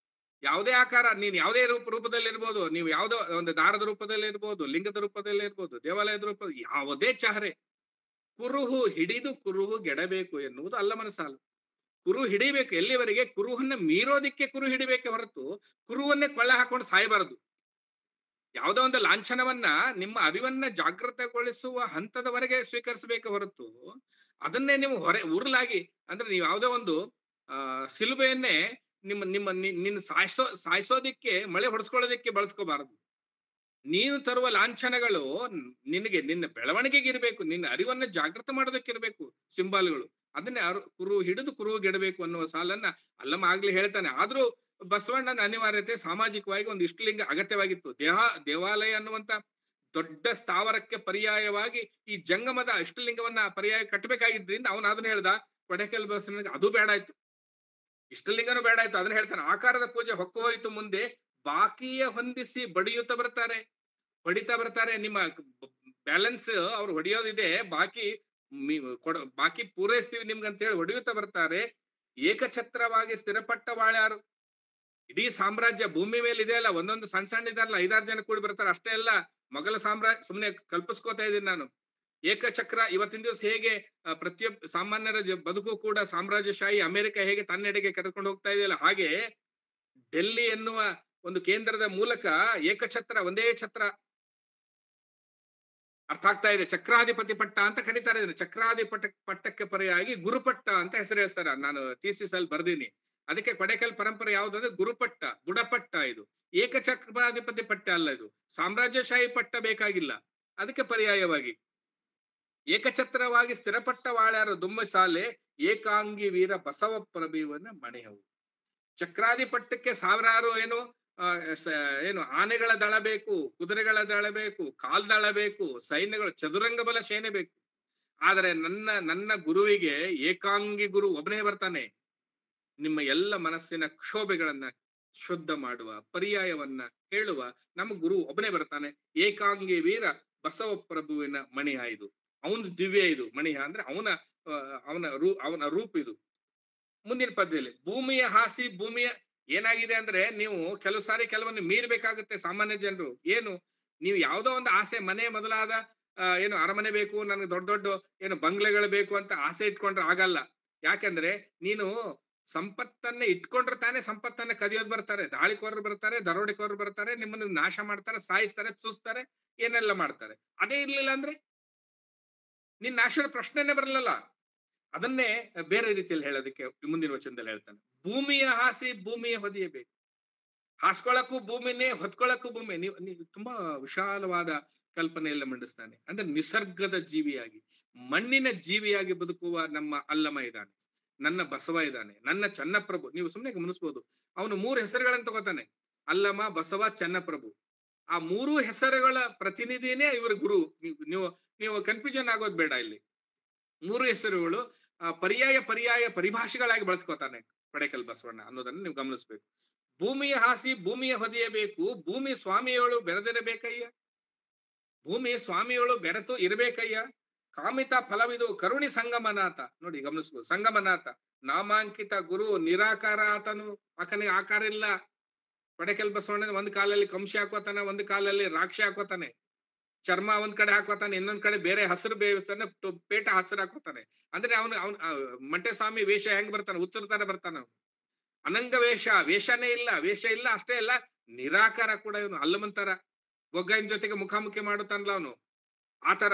ಯಾವುದೇ ಆಕಾರ, ನೀನ್ ಯಾವುದೇ ರೂಪದಲ್ಲಿ ಇರ್ಬೋದು, ನೀವು ಯಾವುದೋ ಒಂದು ದಾರದ ರೂಪದಲ್ಲಿ ಇರ್ಬೋದು, ಲಿಂಗದ ರೂಪದಲ್ಲಿ ಇರ್ಬೋದು, ದೇವಾಲಯದ ರೂಪ, ಯಾವುದೇ ಚಹರೆ, ಕುರುಹು ಹಿಡಿದು ಕುರುಹು ಗೆಡಬೇಕು ಎನ್ನುವುದು ಅಲ್ಲಮನ ಸಾಲು. ಕುರು ಹಿಡಿಬೇಕು, ಎಲ್ಲಿವರೆಗೆ? ಕುರುಹನ್ನ ಮೀರೋದಿಕ್ಕೆ ಕುರು ಹಿಡಿಬೇಕೆ ಹೊರತು ಕುರುವನ್ನೇ ಕೊಳ್ಳೆ ಹಾಕೊಂಡು ಸಾಯಬಾರದು. ಯಾವುದೋ ಒಂದು ಲಾಂಛನವನ್ನ ನಿಮ್ಮ ಅರಿವನ್ನ ಜಾಗೃತಗೊಳಿಸುವ ಹಂತದವರೆಗೆ ಸ್ವೀಕರಿಸಬೇಕೆ ಹೊರತು ಅದನ್ನೇ ನೀವು ಉರುಲಾಗಿ, ಅಂದ್ರೆ ನೀವು ಯಾವುದೋ ಒಂದು ಸಿಲುಬೆಯನ್ನೇ ನಿನ್ನ ಸಾಯಿಸೋದಿಕ್ಕೆ, ಮಳೆ ಹೊಡೆಸ್ಕೊಳ್ಳೋದಿಕ್ಕೆ ಬಳಸ್ಕೋಬಾರದು. ನೀನು ತರುವ ಲಾಂಛನಗಳು ನಿನಗೆ ನಿನ್ನ ಬೆಳವಣಿಗೆಗೆ ಇರಬೇಕು, ನಿನ್ನ ಅರಿವನ್ನ ಜಾಗೃತ ಮಾಡೋದಕ್ಕೆ ಇರಬೇಕು ಸಿಂಬಾಲ್ಗಳು. ಅದನ್ನೇ ಕುರು ಹಿಡಿದು ಕುರು ಗೆಡಬೇಕು ಅನ್ನುವ ಸಾಲನ್ನ ಅಲ್ಲಮ್ಮ ಆಗ್ಲಿ ಹೇಳ್ತಾನೆ. ಆದ್ರೂ ಬಸವಣ್ಣನ ಅನಿವಾರ್ಯತೆ ಸಾಮಾಜಿಕವಾಗಿ ಒಂದು ಇಷ್ಟಲಿಂಗ ಅಗತ್ಯವಾಗಿತ್ತು. ದೇವಾಲಯ ಅನ್ನುವಂತ ದೊಡ್ಡ ಸ್ಥಾವರಕ್ಕೆ ಪರ್ಯಾಯವಾಗಿ ಈ ಜಂಗಮದ ಇಷ್ಟಲಿಂಗವನ್ನ ಪರ್ಯಾಯ ಕಟ್ಟಬೇಕಾಗಿದ್ರಿಂದ ಅವನು ಅದನ್ನ ಹೇಳ್ದ. ಕೊಡೆಕಲ್ ಬಸವಣ್ಣನಿಗೆ ಅದು ಬೇಡ ಆಯ್ತು, ಇಷ್ಟಲಿಂಗನೂ ಬೇಡ ಆಯ್ತು. ಅದನ್ನ ಹೇಳ್ತಾನೆ, ಆಕಾರದ ಪೂಜೆ ಹೊಕ್ಕು ಹೋಯಿತು ಮುಂದೆ, ಬಾಕಿಯ ಹೊಂದಿಸಿ ಬಡಿಯುತ್ತಾ ಬರ್ತಾರೆ, ಹೊಡಿತಾ ಬರ್ತಾರೆ. ನಿಮ್ಮ ಬ್ಯಾಲೆನ್ಸ್ ಅವ್ರು ಹೊಡೆಯೋದಿದೆ, ಬಾಕಿ ಪೂರೈಸ್ತೀವಿ ನಿಮ್ಗೆ ಅಂತ ಹೇಳಿ ಹೊಡೆಯುತ್ತಾ ಬರ್ತಾರೆ. ಏಕಛತ್ರವಾಗಿ ಸ್ಥಿರಪಟ್ಟ ವಾಳ್ಯಾರು. ಇಡೀ ಸಾಮ್ರಾಜ್ಯ ಭೂಮಿ ಮೇಲೆ ಇದೆ ಅಲ್ಲ, ಒಂದೊಂದು ಸಣ್ಣ ಸಣ್ಣ ಇದಾರಲ್ಲ, 5-6 ಜನ ಕೂಡಿ ಬರ್ತಾರೆ ಅಷ್ಟೇ ಅಲ್ಲ. ಮೊಘಲ ಸಾಮ್ರಾಜ್ಯ ಸುಮ್ನೆ ಕಲ್ಪಿಸ್ಕೋತಾ ಇದ್ದೀನಿ ನಾನು. ಏಕಚಕ್ರ ಇವತ್ತಿನ ದಿವಸ ಹೇಗೆ ಪ್ರತಿಯೊಬ್ಬ ಸಾಮಾನ್ಯರ ಬದುಕು ಕೂಡ ಸಾಮ್ರಾಜ್ಯಶಾಹಿ ಅಮೆರಿಕ ಹೇಗೆ ತನ್ನೆಡೆಗೆ ಕರೆದುಕೊಂಡು ಹೋಗ್ತಾ ಇದೆಯಲ್ಲ, ಹಾಗೆ ಡೆಲ್ಲಿ ಎನ್ನುವ ಒಂದು ಕೇಂದ್ರದ ಮೂಲಕ ಏಕಛತ್ರ, ಒಂದೇ ಛತ್ರ ಅರ್ಥ ಆಗ್ತಾ ಇದೆ. ಚಕ್ರಾಧಿಪತಿ ಪಟ್ಟ ಅಂತ ಕರೀತಾರೆ ಇದನ್ನು. ಚಕ್ರಾಧಿಪಟ್ಟ ಪಟ್ಟಕ್ಕೆ ಪರ್ಯಾಗಿ ಗುರುಪಟ್ಟ ಅಂತ ಹೆಸರು ಹೇಳ್ತಾರೆ. ನಾನು ಥೀಸಿಸ್ ಅಲ್ಲಿ ಬರ್ದೀನಿ. ಅದಕ್ಕೆ ಕೊಡೆಕಲ್ ಪರಂಪರೆ ಯಾವ್ದಂದ್ರೆ ಗುರುಪಟ್ಟ, ಬುಡಪಟ್ಟ. ಇದು ಏಕಚಕ್ರಾಧಿಪತಿ ಪಟ್ಟ ಅಲ್ಲ, ಇದು ಸಾಮ್ರಾಜ್ಯಶಾಹಿ ಪಟ್ಟ ಬೇಕಾಗಿಲ್ಲ. ಅದಕ್ಕೆ ಪರ್ಯಾಯವಾಗಿ ಏಕಛತ್ರವಾಗಿ ಸ್ಥಿರಪಟ್ಟ ವಾಳ್ಯಾರು ದುಮ್ಮಸಾಲೆ ಏಕಾಂಗಿ ವೀರ ಬಸವ ಪ್ರಭುವನ ಮಣೆಯವು. ಚಕ್ರಾಧಿಪಟ್ಟಕ್ಕೆ ಸಾವಿರಾರು ಏನು ಆನೆಗಳ ದಳ ಬೇಕು, ಕುದುರೆಗಳ ದಳ ಬೇಕು, ಕಾಲ್ದಳ ಬೇಕು, ಸೈನ್ಯಗಳು, ಚದುರಂಗ ಬಲ ಸೇನೆ ಬೇಕು. ಆದರೆ ನನ್ನ ಗುರುವಿಗೆ ಏಕಾಂಗಿ ಗುರು ಒಬ್ಬನೇ ಬರ್ತಾನೆ. ನಿಮ್ಮ ಎಲ್ಲ ಮನಸ್ಸಿನ ಕ್ಷೋಭೆಗಳನ್ನ ಶುದ್ಧ ಮಾಡುವ, ಪರ್ಯಾಯವನ್ನ ಹೇಳುವ ನಮ್ಮ ಗುರು ಒಬ್ಬನೇ ಬರ್ತಾನೆ. ಏಕಾಂಗಿ ವೀರ ಬಸವ ಪ್ರಭುವಿನ ಮಣಿಯ ಇದು. ಅವನ ದಿವ್ಯ ಇದು ಮಣಿಯ ಅಂದ್ರೆ ಅವನ ರೂಪ ಇದು. ಮುಂದಿನ ಪದ್ಯದಲ್ಲಿ ಭೂಮಿಯ ಹಾಸಿ, ಭೂಮಿಯ ಏನಾಗಿದೆ ಅಂದ್ರೆ, ನೀವು ಕೆಲವು ಸಾರಿ ಕೆಲವೊಂದು ಮೀರ್ಬೇಕಾಗುತ್ತೆ ಸಾಮಾನ್ಯ ಜನರು. ನೀವು ಯಾವುದೋ ಒಂದು ಆಸೆ, ಮನೆ ಮೊದಲಾದ ಅರಮನೆ ಬೇಕು, ನನಗೆ ದೊಡ್ಡ ದೊಡ್ಡ ಬಂಗ್ಲೆಗಳು ಬೇಕು ಅಂತ ಆಸೆ ಇಟ್ಕೊಂಡ್ರೆ ಆಗಲ್ಲ. ಯಾಕಂದ್ರೆ ನೀನು ಸಂಪತ್ತನ್ನ ಇಟ್ಕೊಂಡ್ರೆ ತಾನೇ ಸಂಪತ್ತನ್ನ ಕದಿಯೋದು ಬರ್ತಾರೆ, ದಾಳಿಕೋರರು ಬರ್ತಾರೆ, ದರೋಡೆಕೋರರು ಬರ್ತಾರೆ, ನಿಮ್ಮನ್ನು ನಾಶ ಮಾಡ್ತಾರೆ, ಸಾಯಿಸ್ತಾರೆ, ಚೂಸ್ತಾರೆ, ಏನೆಲ್ಲ ಮಾಡ್ತಾರೆ. ಅದೇ ಇರ್ಲಿಲ್ಲ ಅಂದ್ರೆ ನಿನ್ ನಾಶದ ಪ್ರಶ್ನೆನೇ ಬರಲಿಲ್ಲ. ಅದನ್ನೇ ಬೇರೆ ರೀತಿಯಲ್ಲಿ ಹೇಳೋದಕ್ಕೆ ಮುಂದಿನ ವಚನದಲ್ಲಿ ಹೇಳ್ತಾನೆ. ಭೂಮಿಯ ಹಾಸಿ, ಭೂಮಿಯ ಹೊದಿಯಬೇಕು. ಹಾಸ್ಕೊಳಕ್ಕೂ ಭೂಮಿನೇ, ಹೊತ್ಕೊಳಕ್ಕೂ ಭೂಮಿ. ನೀವು ತುಂಬಾ ವಿಶಾಲವಾದ ಕಲ್ಪನೆಯಲ್ಲ ಮಂಡಿಸ್ತಾನೆ. ಅಂದ್ರೆ ನಿಸರ್ಗದ ಜೀವಿಯಾಗಿ, ಮಣ್ಣಿನ ಜೀವಿಯಾಗಿ ಬದುಕುವ ನಮ್ಮ ಅಲ್ಲಮ ಇದ್ದಾನೆ, ನನ್ನ ಬಸವ ಇದ್ದಾನೆ, ನನ್ನ ಚನ್ನಪ್ರಭು. ನೀವು ಸುಮ್ಮನೆ ಗಮನಿಸ್ಬೋದು, ಅವನು 3 ಹೆಸರುಗಳನ್ನು ತಗೋತಾನೆ: ಅಲ್ಲಮ, ಬಸವ, ಚನ್ನಪ್ರಭು. ಆ 3 ಹೆಸರುಗಳ ಪ್ರತಿನಿಧಿನೇ ಇವರು ಗುರು. ನೀವು ಕನ್ಫ್ಯೂಷನ್ ಆಗೋದು ಬೇಡ. ಇಲ್ಲಿ 3 ಹೆಸರುಗಳು ಪರ್ಯಾಯ ಪರಿಭಾಷೆಗಳಾಗಿ ಬಳಸ್ಕೋತಾನೆ ಕೊಡೆಕಲ್ ಬಸವಣ್ಣ ಅನ್ನೋದನ್ನ ನೀವು ಗಮನಿಸ್ಬೇಕು. ಭೂಮಿಯ ಹಾಸಿ, ಭೂಮಿಯ ಹೊದಿಯಬೇಕು, ಭೂಮಿ ಸ್ವಾಮಿಯೋಳು ಬೆರೆದಿರಬೇಕಯ್ಯ, ಭೂಮಿ ಸ್ವಾಮಿಯೋಳು ಬೆರೆತು ಇರಬೇಕಯ್ಯ. ಕಾಮಿತ ಫಲವಿದು ಕರುಣಿ ಸಂಗಮನಾಥ. ನೋಡಿ ಗಮನಿಸ್ಬೋದು, ಸಂಗಮನಾಥ ನಾಮಾಂಕಿತ ಗುರು, ನಿರಾಕಾರ ಆತನು. ಆತನಿಗೆ ಆಕಾರ ಇಲ್ಲ. ಕೊಡೆಕಲ್ ಬಸವಣ್ಣ ಒಂದ್ ಕಾಲಲ್ಲಿ ಕಂಶಿ ಹಾಕೋತಾನೆ, ಒಂದ್ ಕಾಲಲ್ಲಿ ರಾಕ್ಷಿ ಹಾಕೋತಾನೆ, ಚರ್ಮ ಒಂದ್ ಕಡೆ ಹಾಕೋತಾನೆ, ಇನ್ನೊಂದ್ ಕಡೆ ಬೇರೆ ಹಸಿರು ಬೇಯಿಸ್ತಾನೆ, ಪೇಟ ಹಸಿರು ಹಾಕೋತಾನೆ. ಅಂದ್ರೆ ಅವನು ಮಂಟೆಸ್ವಾಮಿ ವೇಷ ಹೆಂಗ್ ಬರ್ತಾನೆ, ಉಚ್ಚರ್ತಾನೆ ಬರ್ತಾನೆ. ಅವನು ಅನಂಗ ವೇಷನೇ ಇಲ್ಲ, ವೇಷ ಇಲ್ಲ. ಅಷ್ಟೇ ಅಲ್ಲ, ನಿರಾಕಾರ ಕೂಡ ಇವನು. ಅಲ್ಲಮಂತರ ಗೊಗ್ಗೈನ್ ಜೊತೆಗೆ ಮುಖಾಮುಖಿ ಮಾಡುತ್ತಾನಲ್ಲ ಅವನು, ಆತರ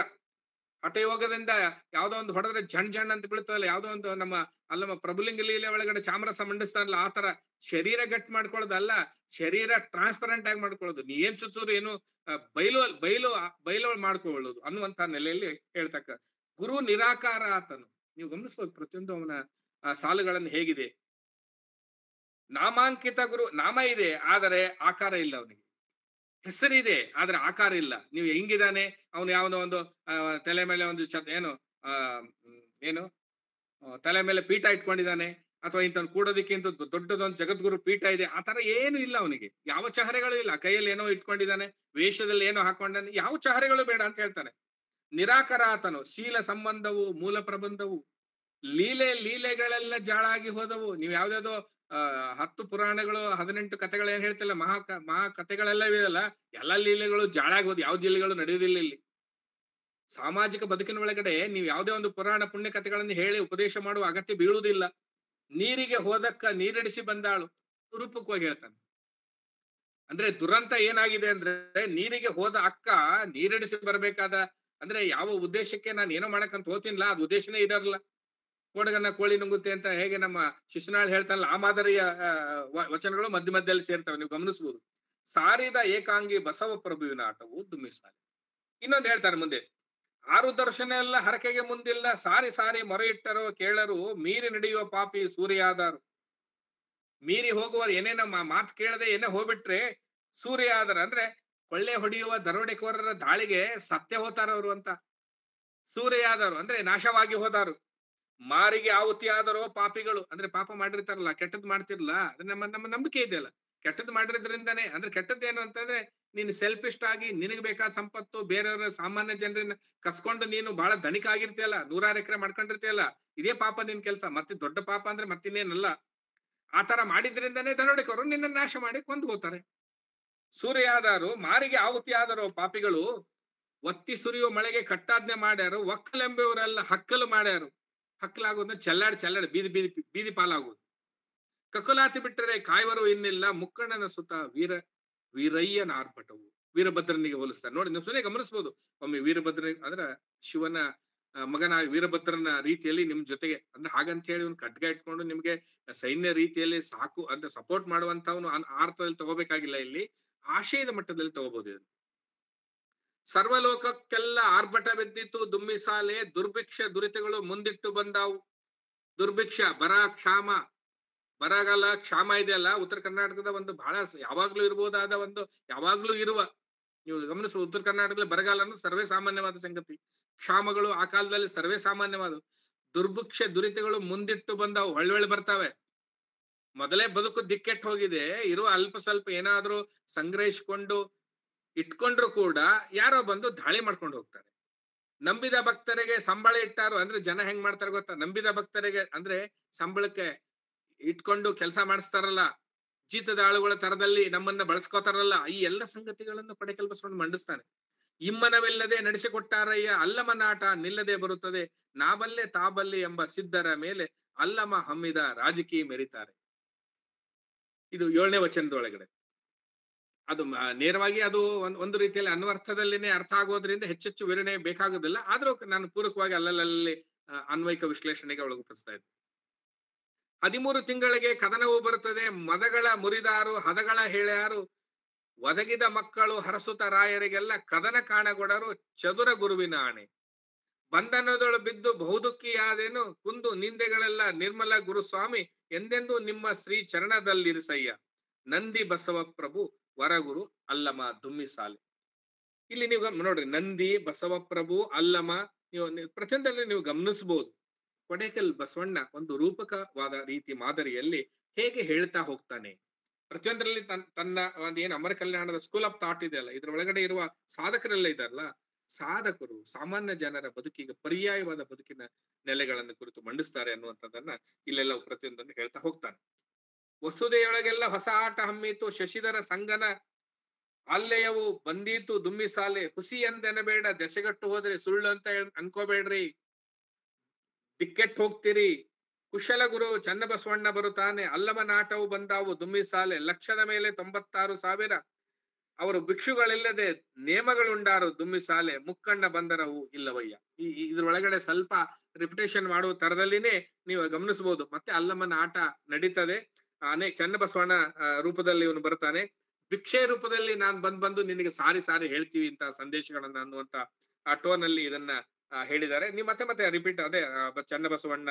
ಹಠಯೋಗದಿಂದ ಯಾವ್ದೋ ಒಂದು ಹೊಡೆದ್ರೆ ಜಣ್ ಜಣ್ ಅಂತ ಬೀಳ್ತದಲ್ಲ, ಯಾವ್ದೋ ಒಂದು ನಮ್ಮ ಪ್ರಭುಲಿಂಗ ಲೀಲೆ ಒಳಗಡೆ ಚಾಮರಸ ಮಂಡಿಸ್ತಾನಲ್ಲ, ಆ ತರ ಶರೀರ ಗಟ್ ಮಾಡ್ಕೊಳ್ಳೋದಲ್ಲ, ಶರೀರ ಟ್ರಾನ್ಸ್ಪರೆಂಟ್ ಆಗಿ ಮಾಡ್ಕೊಳ್ಳೋದು. ನೀ ಏನ್ ಚುಚ್ಚೋರು ಏನು ಬೈಲು ಮಾಡ್ಕೊಳ್ಳೋದು ಅನ್ನುವಂತ ನೆಲೆಯಲ್ಲಿ ಹೇಳ್ತಕ್ಕ ಗುರು ನಿರಾಕಾರ ಆತನು. ನೀವು ಗಮನಿಸ್ಬೋದು ಪ್ರತಿಯೊಂದು ಅವನ ಸಾಲುಗಳನ್ನು ಹೇಗಿದೆ. ನಾಮಾಂಕಿತ ಗುರು, ನಾಮ ಇದೆ ಆದರೆ ಆಕಾರ ಇಲ್ಲ ಅವನಿಗೆ, ಹೆಸರಿದೆ ಆದ್ರೆ ಆಕಾರ ಇಲ್ಲ. ನೀವು ಹೆಂಗಿದಾನೆ, ಅವನು ಯಾವನೋ ಒಂದು ತಲೆ ಮೇಲೆ ಒಂದು ತಲೆ ಮೇಲೆ ಪೀಠ ಇಟ್ಕೊಂಡಿದ್ದಾನೆ, ಅಥವಾ ಇಂಥವ್ನು ಕೂಡೋದಿಕ್ಕೆ ಇಂತ ದೊಡ್ಡದೊಂದು ಜಗದ್ಗುರು ಪೀಠ ಇದೆ, ಆ ತರ ಏನು ಇಲ್ಲ ಅವನಿಗೆ. ಯಾವ ಚಹರೆಗಳು ಇಲ್ಲ, ಕೈಯಲ್ಲಿ ಏನೋ ಇಟ್ಕೊಂಡಿದ್ದಾನೆ, ವೇಷದಲ್ಲಿ ಏನೋ ಹಾಕೊಂಡಾನೆ, ಯಾವ ಚಹರೆಗಳು ಬೇಡ ಅಂತ ಹೇಳ್ತಾನೆ. ನಿರಾಕಾರ ಆತನು, ಶೀಲ ಸಂಬಂಧವು ಮೂಲ ಪ್ರಬಂಧವು, ಲೀಲೆಗಳೆಲ್ಲ ಜಾಳಾಗಿ ಹೋದವು. ನೀವು ಯಾವ್ದಾವ್ದೋ 10 ಪುರಾಣಗಳು 18 ಕಥೆಗಳು ಏನ್ ಹೇಳ್ತಿಲ್ಲ, ಮಹಾ ಕಥೆಗಳೆಲ್ಲ ಇದೆಯಲ್ಲ, ಎಲ್ಲ ಲೀಲೆಗಳು ಜಾಳಾಗಿ ಹೋದ್, ಯಾವ ಲೀಲೆಗಳು ನಡೆಯುವುದಿಲ್ಲ ಇಲ್ಲಿ. ಸಾಮಾಜಿಕ ಬದುಕಿನ ಒಳಗಡೆ ನೀವು ಯಾವುದೇ ಒಂದು ಪುರಾಣ ಪುಣ್ಯ ಕಥೆಗಳನ್ನು ಹೇಳಿ ಉಪದೇಶ ಮಾಡುವ ಅಗತ್ಯ ಬೀಳುವುದಿಲ್ಲ. ನೀರಿಗೆ ಹೋದಕ್ಕ ನೀರಡಿಸಿ ಬಂದಾಳು ರೂಪಕವಾಗಿ ಹೇಳ್ತಾನೆ. ಅಂದ್ರೆ ದುರಂತ ಏನಾಗಿದೆ ಅಂದ್ರೆ, ನೀರಿಗೆ ಹೋದ ಅಕ್ಕ ನೀರಡಿಸಿ ಬರ್ಬೇಕಾದ, ಅಂದ್ರೆ ಯಾವ ಉದ್ದೇಶಕ್ಕೆ ನಾನು ಏನೋ ಮಾಡಕ್ಕಂತ ಹೋಗ್ತೀನಿಲ್ಲ, ಅದು ಉದ್ದೇಶನೇ ಇರಲ್ಲ. ಕೋಡಗನ್ನ ಕೋಳಿ ನುಂಗುತ್ತೆ ಅಂತ ಹೇಗೆ ನಮ್ಮ ಶಿಶುನಾಳ್ ಹೇಳ್ತಾರಲ್ಲ, ಆ ಮಾದರಿಯ ವಚನಗಳು ಮಧ್ಯದಲ್ಲಿ ಸೇರ್ತವೆ, ನೀವು ಗಮನಿಸಬಹುದು. ಸಾರಿದ ಏಕಾಂಗಿ ಬಸವ ಪ್ರಭುವಿನ ಆಟವು ದುಮ್ಮಿಸಾಲೆ. ಇನ್ನೊಂದು ಹೇಳ್ತಾರೆ ಮುಂದೆ, 6 ದರ್ಶನ ಎಲ್ಲ ಹರಕೆಗೆ ಮುಂದಿಲ್ಲ, ಸಾರಿ ಸಾರಿ ಮೊರೆ ಇಟ್ಟರೋ ಕೇಳರು, ಮೀರಿ ನಡೆಯುವ ಪಾಪಿ ಸೂರ್ಯಾದಾರು. ಮೀರಿ ಹೋಗುವ ಏನೇನ ಮಾತು ಕೇಳದೆ ಏನೇ ಹೋಗ್ಬಿಟ್ರೆ ಸೂರ್ಯ ಆದರ, ಅಂದ್ರೆ ಕೊಳ್ಳೆ ಹೊಡೆಯುವ ದರೋಡೆಕೋರರ ದಾಳಿಗೆ ಸತ್ಯ ಹೋತಾರವ್ರು ಅಂತ. ಸೂರ್ಯಾದರು ಅಂದ್ರೆ ನಾಶವಾಗಿ ಹೋದಾರು. ಮಾರಿಗೆ ಆಹುತಿ ಆದರೋ ಪಾಪಿಗಳು, ಅಂದ್ರೆ ಪಾಪ ಮಾಡಿರ್ತಾರಲ್ಲ, ಕೆಟ್ಟದ್ ಮಾಡ್ತಿರ್ಲ, ಅದ್ರ ನಮ್ಮ ನಂಬಿಕೆ ಇದೆಯಲ್ಲ, ಕೆಟ್ಟದ್ ಮಾಡಿದ್ರಿಂದಾನೆ. ಅಂದ್ರೆ ಕೆಟ್ಟದ್ದೇನು ಅಂತಂದ್ರೆ, ನೀನು ಸೆಲ್ಫಿಸ್ಟ್ ಆಗಿ ನಿನಗೆ ಬೇಕಾದ ಸಂಪತ್ತು ಬೇರೆಯವರ ಸಾಮಾನ್ಯ ಜನರನ್ನ ಕಸ್ಕೊಂಡು ನೀನು ಬಹಳ ಧನಿಕ ಆಗಿರ್ತೀಯಲ್ಲ, 100 ಎಕರೆ ಮಾಡ್ಕೊಂಡಿರ್ತೀಯಲ್ಲ, ಇದೇ ಪಾಪ ನಿನ್ ಕೆಲ್ಸ. ಮತ್ತೆ ದೊಡ್ಡ ಪಾಪ ಅಂದ್ರೆ ಮತ್ತಿನ್ನೇನಲ್ಲ. ಆ ತರ ಮಾಡಿದ್ರಿಂದಾನೇ ದರೋಡೆಕೋರು ನಿನ್ನ ನಾಶ ಮಾಡಿ ಕೊಂದು ಹೋಗ್ತಾರೆ. ಸೂರ್ಯಾದಾರು, ಮಾರಿಗೆ ಆಹುತಿ ಆದರೋ ಪಾಪಿಗಳು, ಒತ್ತಿ ಸುರಿಯುವ ಮಳೆಗೆ ಕಟ್ಟಾಜ್ಞೆ ಮಾಡ್ಯಾರು, ಒಕ್ಕಲೆಂಬೆಯವರೆಲ್ಲ ಹಕ್ಕಲು ಮಾಡ್ಯಾರು. ಹಕ್ಕಲಾಗೋದು ಚೆಲ್ಲಾಡಿ ಬೀದಿ ಪಾಲಾಗುವುದು. ಕಕುಲಾತಿ ಬಿಟ್ಟರೆ ಕಾಯುವರು ಇನ್ನಿಲ್ಲ, ಮುಕ್ಕಣ್ಣನ ಸುತ ವೀರಯ್ಯನ ಆರ್ಭಟವು. ವೀರಭದ್ರನಿಗೆ ಹೋಲಿಸ್ತಾರೆ ನೋಡಿ, ನೀವು ಸುಮ್ಮನೆ ಗಮನಿಸಬಹುದು. ಒಮ್ಮೆ ವೀರಭದ್ರ ಅಂದ್ರೆ ಶಿವನ ಮಗನ ವೀರಭದ್ರನ ರೀತಿಯಲ್ಲಿ ನಿಮ್ ಜೊತೆಗೆ, ಅಂದ್ರೆ ಹಾಗಂತ ಹೇಳಿ ಒಂದು ಖಡ್ಗ ಇಟ್ಕೊಂಡು ನಿಮ್ಗೆ ಸೈನ್ಯ ರೀತಿಯಲ್ಲಿ ಸಾಕು ಅಂತ ಸಪೋರ್ಟ್ ಮಾಡುವಂತವನು ಅರ್ಥದಲ್ಲಿ ತಗೋಬೇಕಾಗಿಲ್ಲ, ಇಲ್ಲಿ ಆಶಯದ ಮಟ್ಟದಲ್ಲಿ ತಗೋಬಹುದು. ಇದನ್ನು ಸರ್ವಲೋಕಕ್ಕೆಲ್ಲ ಆರ್ಭಟ ಬೆದ್ದಿತ್ತು ದುಮ್ಮಿಸಾಲೆ, ದುರ್ಭಿಕ್ಷ ದುರಿತಗಳು ಮುಂದಿಟ್ಟು ಬಂದಾವು. ದುರ್ಭಿಕ್ಷ, ಕ್ಷಾಮ, ಬರಗಾಲ, ಕ್ಷಾಮ ಇದೆಯಲ್ಲ, ಉತ್ತರ ಕರ್ನಾಟಕದ ಒಂದು ಬಹಳ ಯಾವಾಗ್ಲೂ ಇರ್ಬೋದಾದ ಒಂದು, ಯಾವಾಗ್ಲೂ ಇರುವ, ನೀವು ಗಮನಿಸುವ ಉತ್ತರ ಕರ್ನಾಟಕದಲ್ಲಿ ಬರಗಾಲ ಅನ್ನೋದು ಸರ್ವೇ ಸಾಮಾನ್ಯವಾದ ಸಂಗತಿ. ಕ್ಷಾಮಗಳು ಆ ಕಾಲದಲ್ಲಿ ಸರ್ವೇ ಸಾಮಾನ್ಯವಾದ. ದುರ್ಭಿಕ್ಷ ದುರಿತಗಳು ಮುಂದಿಟ್ಟು ಬಂದಾವು, ಒಳ್ಳೊಳ್ಳೆ ಬರ್ತಾವೆ. ಮೊದಲೇ ಬದುಕು ದಿಕ್ಕೆಟ್ಟು ಹೋಗಿದೆ, ಇರುವ ಅಲ್ಪ ಸ್ವಲ್ಪ ಏನಾದ್ರೂ ಸಂಗ್ರಹಿಸಿಕೊಂಡು ಇಟ್ಕೊಂಡ್ರು ಕೂಡ ಯಾರೋ ಬಂದು ದಾಳಿ ಮಾಡ್ಕೊಂಡು ಹೋಗ್ತಾರೆ. ನಂಬಿದ ಭಕ್ತರಿಗೆ ಸಂಬಳ ಇಟ್ಟಾರು, ಅಂದ್ರೆ ಜನ ಹೆಂಗ್ ಮಾಡ್ತಾರೆ ಗೊತ್ತಾ, ನಂಬಿದ ಭಕ್ತರಿಗೆ ಅಂದ್ರೆ ಸಂಬಳಕ್ಕೆ ಇಟ್ಕೊಂಡು ಕೆಲಸ ಮಾಡಿಸ್ತಾರಲ್ಲ, ಜೀತದ ಆಳುಗಳ ತರದಲ್ಲಿ ನಮ್ಮನ್ನ ಬಳಸ್ಕೋತಾರಲ್ಲ, ಈ ಎಲ್ಲ ಸಂಗತಿಗಳನ್ನು ಪಡೆ ಕಲ್ಪಿಸ್ಕೊಂಡು ಮಂಡಿಸ್ತಾನೆ. ಇಮ್ಮನವಿಲ್ಲದೆ ನಡೆಸಿಕೊಟ್ಟಾರಯ್ಯ, ಅಲ್ಲಮ ನಾಟ ನಿಲ್ಲದೆ ಬರುತ್ತದೆ, ನಾಬಲ್ಲೆ ತಾಬಲ್ಲೆ ಎಂಬ ಸಿದ್ಧರ ಮೇಲೆ ಅಲ್ಲಮ ಹಮ್ಮಿದ ರಾಜಕೀಯ ಮೆರಿತಾರೆ. ಇದು 7ನೇ ವಚನದೊಳಗಡೆ. ಅದು ನೇರವಾಗಿ ಅದು ಒಂದು ರೀತಿಯಲ್ಲಿ ಅನ್ವರ್ಥದಲ್ಲಿನೇ ಅರ್ಥ ಆಗೋದ್ರಿಂದ ಹೆಚ್ಚೆಚ್ಚು ವಿವರಣೆ ಬೇಕಾಗೋದಿಲ್ಲ. ಆದ್ರೂ ನಾನು ಪೂರಕವಾಗಿ ಅಲ್ಲಲ್ಲಿ ಅನ್ವಯಿಕ ವಿಶ್ಲೇಷಣೆಗೆ ಒಳಗುಪಡಿಸ್ತಾ ಇದ್ದೆ. 13 ತಿಂಗಳಿಗೆ ಕದನವು ಬರುತ್ತದೆ, ಮದಗಳ ಮುರಿದಾರು ಹದಗಳ ಹೇಳ್ಯಾರು, ಒದಗಿದ ಮಕ್ಕಳು ಹರಸುತ ರಾಯರಿಗೆಲ್ಲ ಕದನ ಕಾಣಗೊಡರು, ಚದುರ ಗುರುವಿನ ಆಣೆ. ಬಂಧನದೊಳು ಬಿದ್ದು ಬಹುದುಃಖಿಯಾದೇನು, ಕುಂದು ನಿಂದೆಗಳೆಲ್ಲ ನಿರ್ಮಲ ಗುರುಸ್ವಾಮಿ, ಎಂದೆಂದು ನಿಮ್ಮ ಶ್ರೀ ಚರಣದಲ್ಲಿರಿಸಯ್ಯ, ನಂದಿ ಬಸವ ಪ್ರಭು ವರಗುರು ಅಲ್ಲಮ ದುಮ್ಮಿಸಾಲೆ. ಇಲ್ಲಿ ನೀವು ನೋಡ್ರಿ, ನಂದಿ ಬಸವಪ್ರಭು ಅಲ್ಲಮ, ನೀವು ಪ್ರಚಂಡದಲ್ಲಿ ನೀವು ಗಮನಿಸಬಹುದು. ಕೊಡೇಕಲ್ ಬಸವಣ್ಣ ಒಂದು ರೂಪಕವಾದ ರೀತಿ ಮಾದರಿಯಲ್ಲಿ ಹೇಗೆ ಹೇಳ್ತಾ ಹೋಗ್ತಾನೆ. ಪ್ರತಿಯೊಂದರಲ್ಲಿ ತನ್ನ ಒಂದು ಏನು ಅಮರ ಕಲ್ಯಾಣದ ಸ್ಕೂಲ್ ಆಫ್ ಥಾಟ್ ಇದೆಯಲ್ಲ, ಇದ್ರ ಒಳಗಡೆ ಇರುವ ಸಾಧಕರೆಲ್ಲ ಇದಾರಲ್ಲ, ಸಾಧಕರು ಸಾಮಾನ್ಯ ಜನರ ಬದುಕಿಗೆ ಪರ್ಯಾಯವಾದ ಬದುಕಿನ ನೆಲೆಗಳನ್ನು ಕುರಿತು ಮಂಡಿಸ್ತಾರೆ ಅನ್ನುವಂಥದ್ದನ್ನ ಇಲ್ಲೆಲ್ಲ ಪ್ರತಿಯೊಂದನ್ನು ಹೇಳ್ತಾ ಹೋಗ್ತಾನೆ. ವಸುದೆಯೊಳಗೆಲ್ಲ ಹೊಸ ಆಟ ಹಮ್ಮಿತು, ಶಶಿಧರ ಸಂಗನ ಅಲ್ಲೆಯವು ಬಂದೀತು ದುಮ್ಮಿಸಾಲೆ, ಹುಸಿ ಎಂದೆನಬೇಡ, ದೆಸೆಗಟ್ಟು ಹೋದ್ರೆ ಸುಳ್ಳು ಅಂತ ಅನ್ಕೋಬೇಡ್ರಿ, ದಿಕ್ಕೆಟ್ಟು ಹೋಗ್ತೀರಿ. ಕುಶಲ ಗುರು ಚನ್ನಬಸವಣ್ಣ ಬರುತ್ತಾನೆ, ಅಲ್ಲಮ ನಾಟವು ಬಂದಾವು ದುಮ್ಮಿಸಾಲೆ, ಲಕ್ಷದ ಮೇಲೆ 96,000 ಅವರು ಭಿಕ್ಷುಗಳಿಲ್ಲದೆ ನೇಮಗಳುಂಡಾರು ದುಮ್ಮಿಸಾಲೆ ಮುಕ್ಕಣ್ಣ ಬಂದರವು ಇಲ್ಲವಯ್ಯ. ಇದ್ರೊಳಗಡೆ ಸ್ವಲ್ಪ ರಿಪಿಟೇಷನ್ ಮಾಡುವ ತರದಲ್ಲಿನೇ ನೀವು ಗಮನಿಸಬಹುದು. ಮತ್ತೆ ಅಲ್ಲಮ್ಮನ ಆಟ ನಡೀತದೆ. ಚನ್ನಬಸವಣ್ಣ ರೂಪದಲ್ಲಿ ಇವನು ಬರ್ತಾನೆ. ಭಿಕ್ಷೆ ರೂಪದಲ್ಲಿ ನಾನ್ ಬಂದು ನಿನಗೆ ಸಾರಿ ಸಾರಿ ಹೇಳ್ತೀವಿ ಇಂತ ಸಂದೇಶಗಳನ್ನ ಅನ್ನುವಂತ ಆ ಟೋನ್ ಅಲ್ಲಿ ಇದನ್ನ ಹೇಳಿದ್ದಾರೆ. ನೀವು ಮತ್ತೆ ರಿಪೀಟ್ ಅದೇ ಚನ್ನಬಸವಣ್ಣ,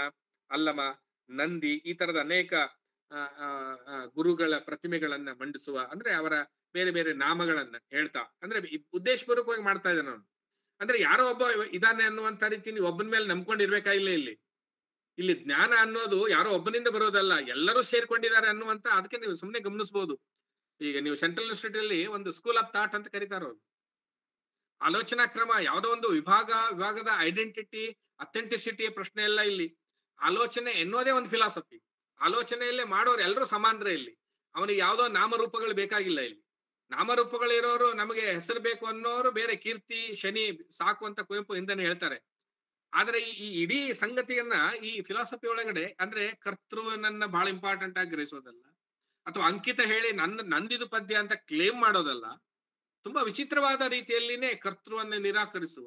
ಅಲ್ಲಮ, ನಂದಿ ಈ ತರದ ಅನೇಕ ಗುರುಗಳ ಪ್ರತಿಮೆಗಳನ್ನ ಮಂಡಿಸುವ, ಅಂದ್ರೆ ಅವರ ಬೇರೆ ಬೇರೆ ನಾಮಗಳನ್ನ ಹೇಳ್ತಾ, ಅಂದ್ರೆ ಉದ್ದೇಶಪೂರ್ವಕವಾಗಿ ಮಾಡ್ತಾ ಇದ್ದಾನೆ ಅವನು. ಅಂದ್ರೆ ಯಾರೋ ಒಬ್ಬ ಇದಾನೆ ಅನ್ನುವಂತ ರೀತಿ ನೀವು ಒಬ್ಬನ ಮೇಲೆ ನಂಬ್ಕೊಂಡಿರ್ಬೇಕಾಗಿಲ್ಲ. ಇಲ್ಲಿ ಜ್ಞಾನ ಅನ್ನೋದು ಯಾರೋ ಒಬ್ಬನಿಂದ ಬರೋದಲ್ಲ, ಎಲ್ಲರೂ ಸೇರ್ಕೊಂಡಿದ್ದಾರೆ ಅನ್ನುವಂತ, ಅದಕ್ಕೆ ನೀವು ಸುಮ್ಮನೆ ಗಮನಿಸಬಹುದು. ಈಗ ನೀವು ಸೆಂಟ್ರಲ್ ಯೂನಿವರ್ಸಿಟಿ ಅಲ್ಲಿ ಒಂದು ಸ್ಕೂಲ್ ಆಫ್ ಥಾಟ್ ಅಂತ ಕರೀತಾರ ಅವ್ರು. ಆಲೋಚನಾ ಕ್ರಮ, ಯಾವುದೋ ಒಂದು ವಿಭಾಗದ ಐಡೆಂಟಿಟಿ, ಅಥೆಂಟಿಸಿಟಿಯ ಪ್ರಶ್ನೆ ಎಲ್ಲ ಇಲ್ಲಿ. ಆಲೋಚನೆ ಎನ್ನುವುದೇ ಒಂದು ಫಿಲಾಸಫಿ. ಆಲೋಚನೆಯಲ್ಲೇ ಮಾಡೋರು ಎಲ್ಲರೂ ಸಮಾನರೇ. ಇಲ್ಲಿ ಅವನಿಗೆ ಯಾವುದೋ ನಾಮರೂಪಗಳು ಬೇಕಾಗಿಲ್ಲ. ಇಲ್ಲಿ ನಾಮರೂಪಗಳು ಇರೋರು, ನಮಗೆ ಹೆಸರು ಬೇಕು ಅನ್ನೋರು ಬೇರೆ, ಕೀರ್ತಿ ಶನಿ ಸಾಕು ಅಂತ ಕುವೆಂಪು ಹಿಂದೆನೆ ಹೇಳ್ತಾರೆ. ಆದ್ರೆ ಈ ಇಡೀ ಸಂಗತಿಯನ್ನ ಈ ಫಿಲಾಸಫಿ ಒಳಗಡೆ, ಅಂದ್ರೆ ಕರ್ತೃವನ್ನ ಬಹಳ ಇಂಪಾರ್ಟೆಂಟ್ ಆಗಿ ಗ್ರಹಿಸೋದಲ್ಲ, ಅಥವಾ ಅಂಕಿತ ಹೇಳಿ ನಂದಿದು ಪದ್ಯ ಅಂತ ಕ್ಲೇಮ್ ಮಾಡೋದಲ್ಲ. ತುಂಬಾ ವಿಚಿತ್ರವಾದ ರೀತಿಯಲ್ಲಿನೇ ಕರ್ತೃವನ್ನ ನಿರಾಕರಿಸುವ,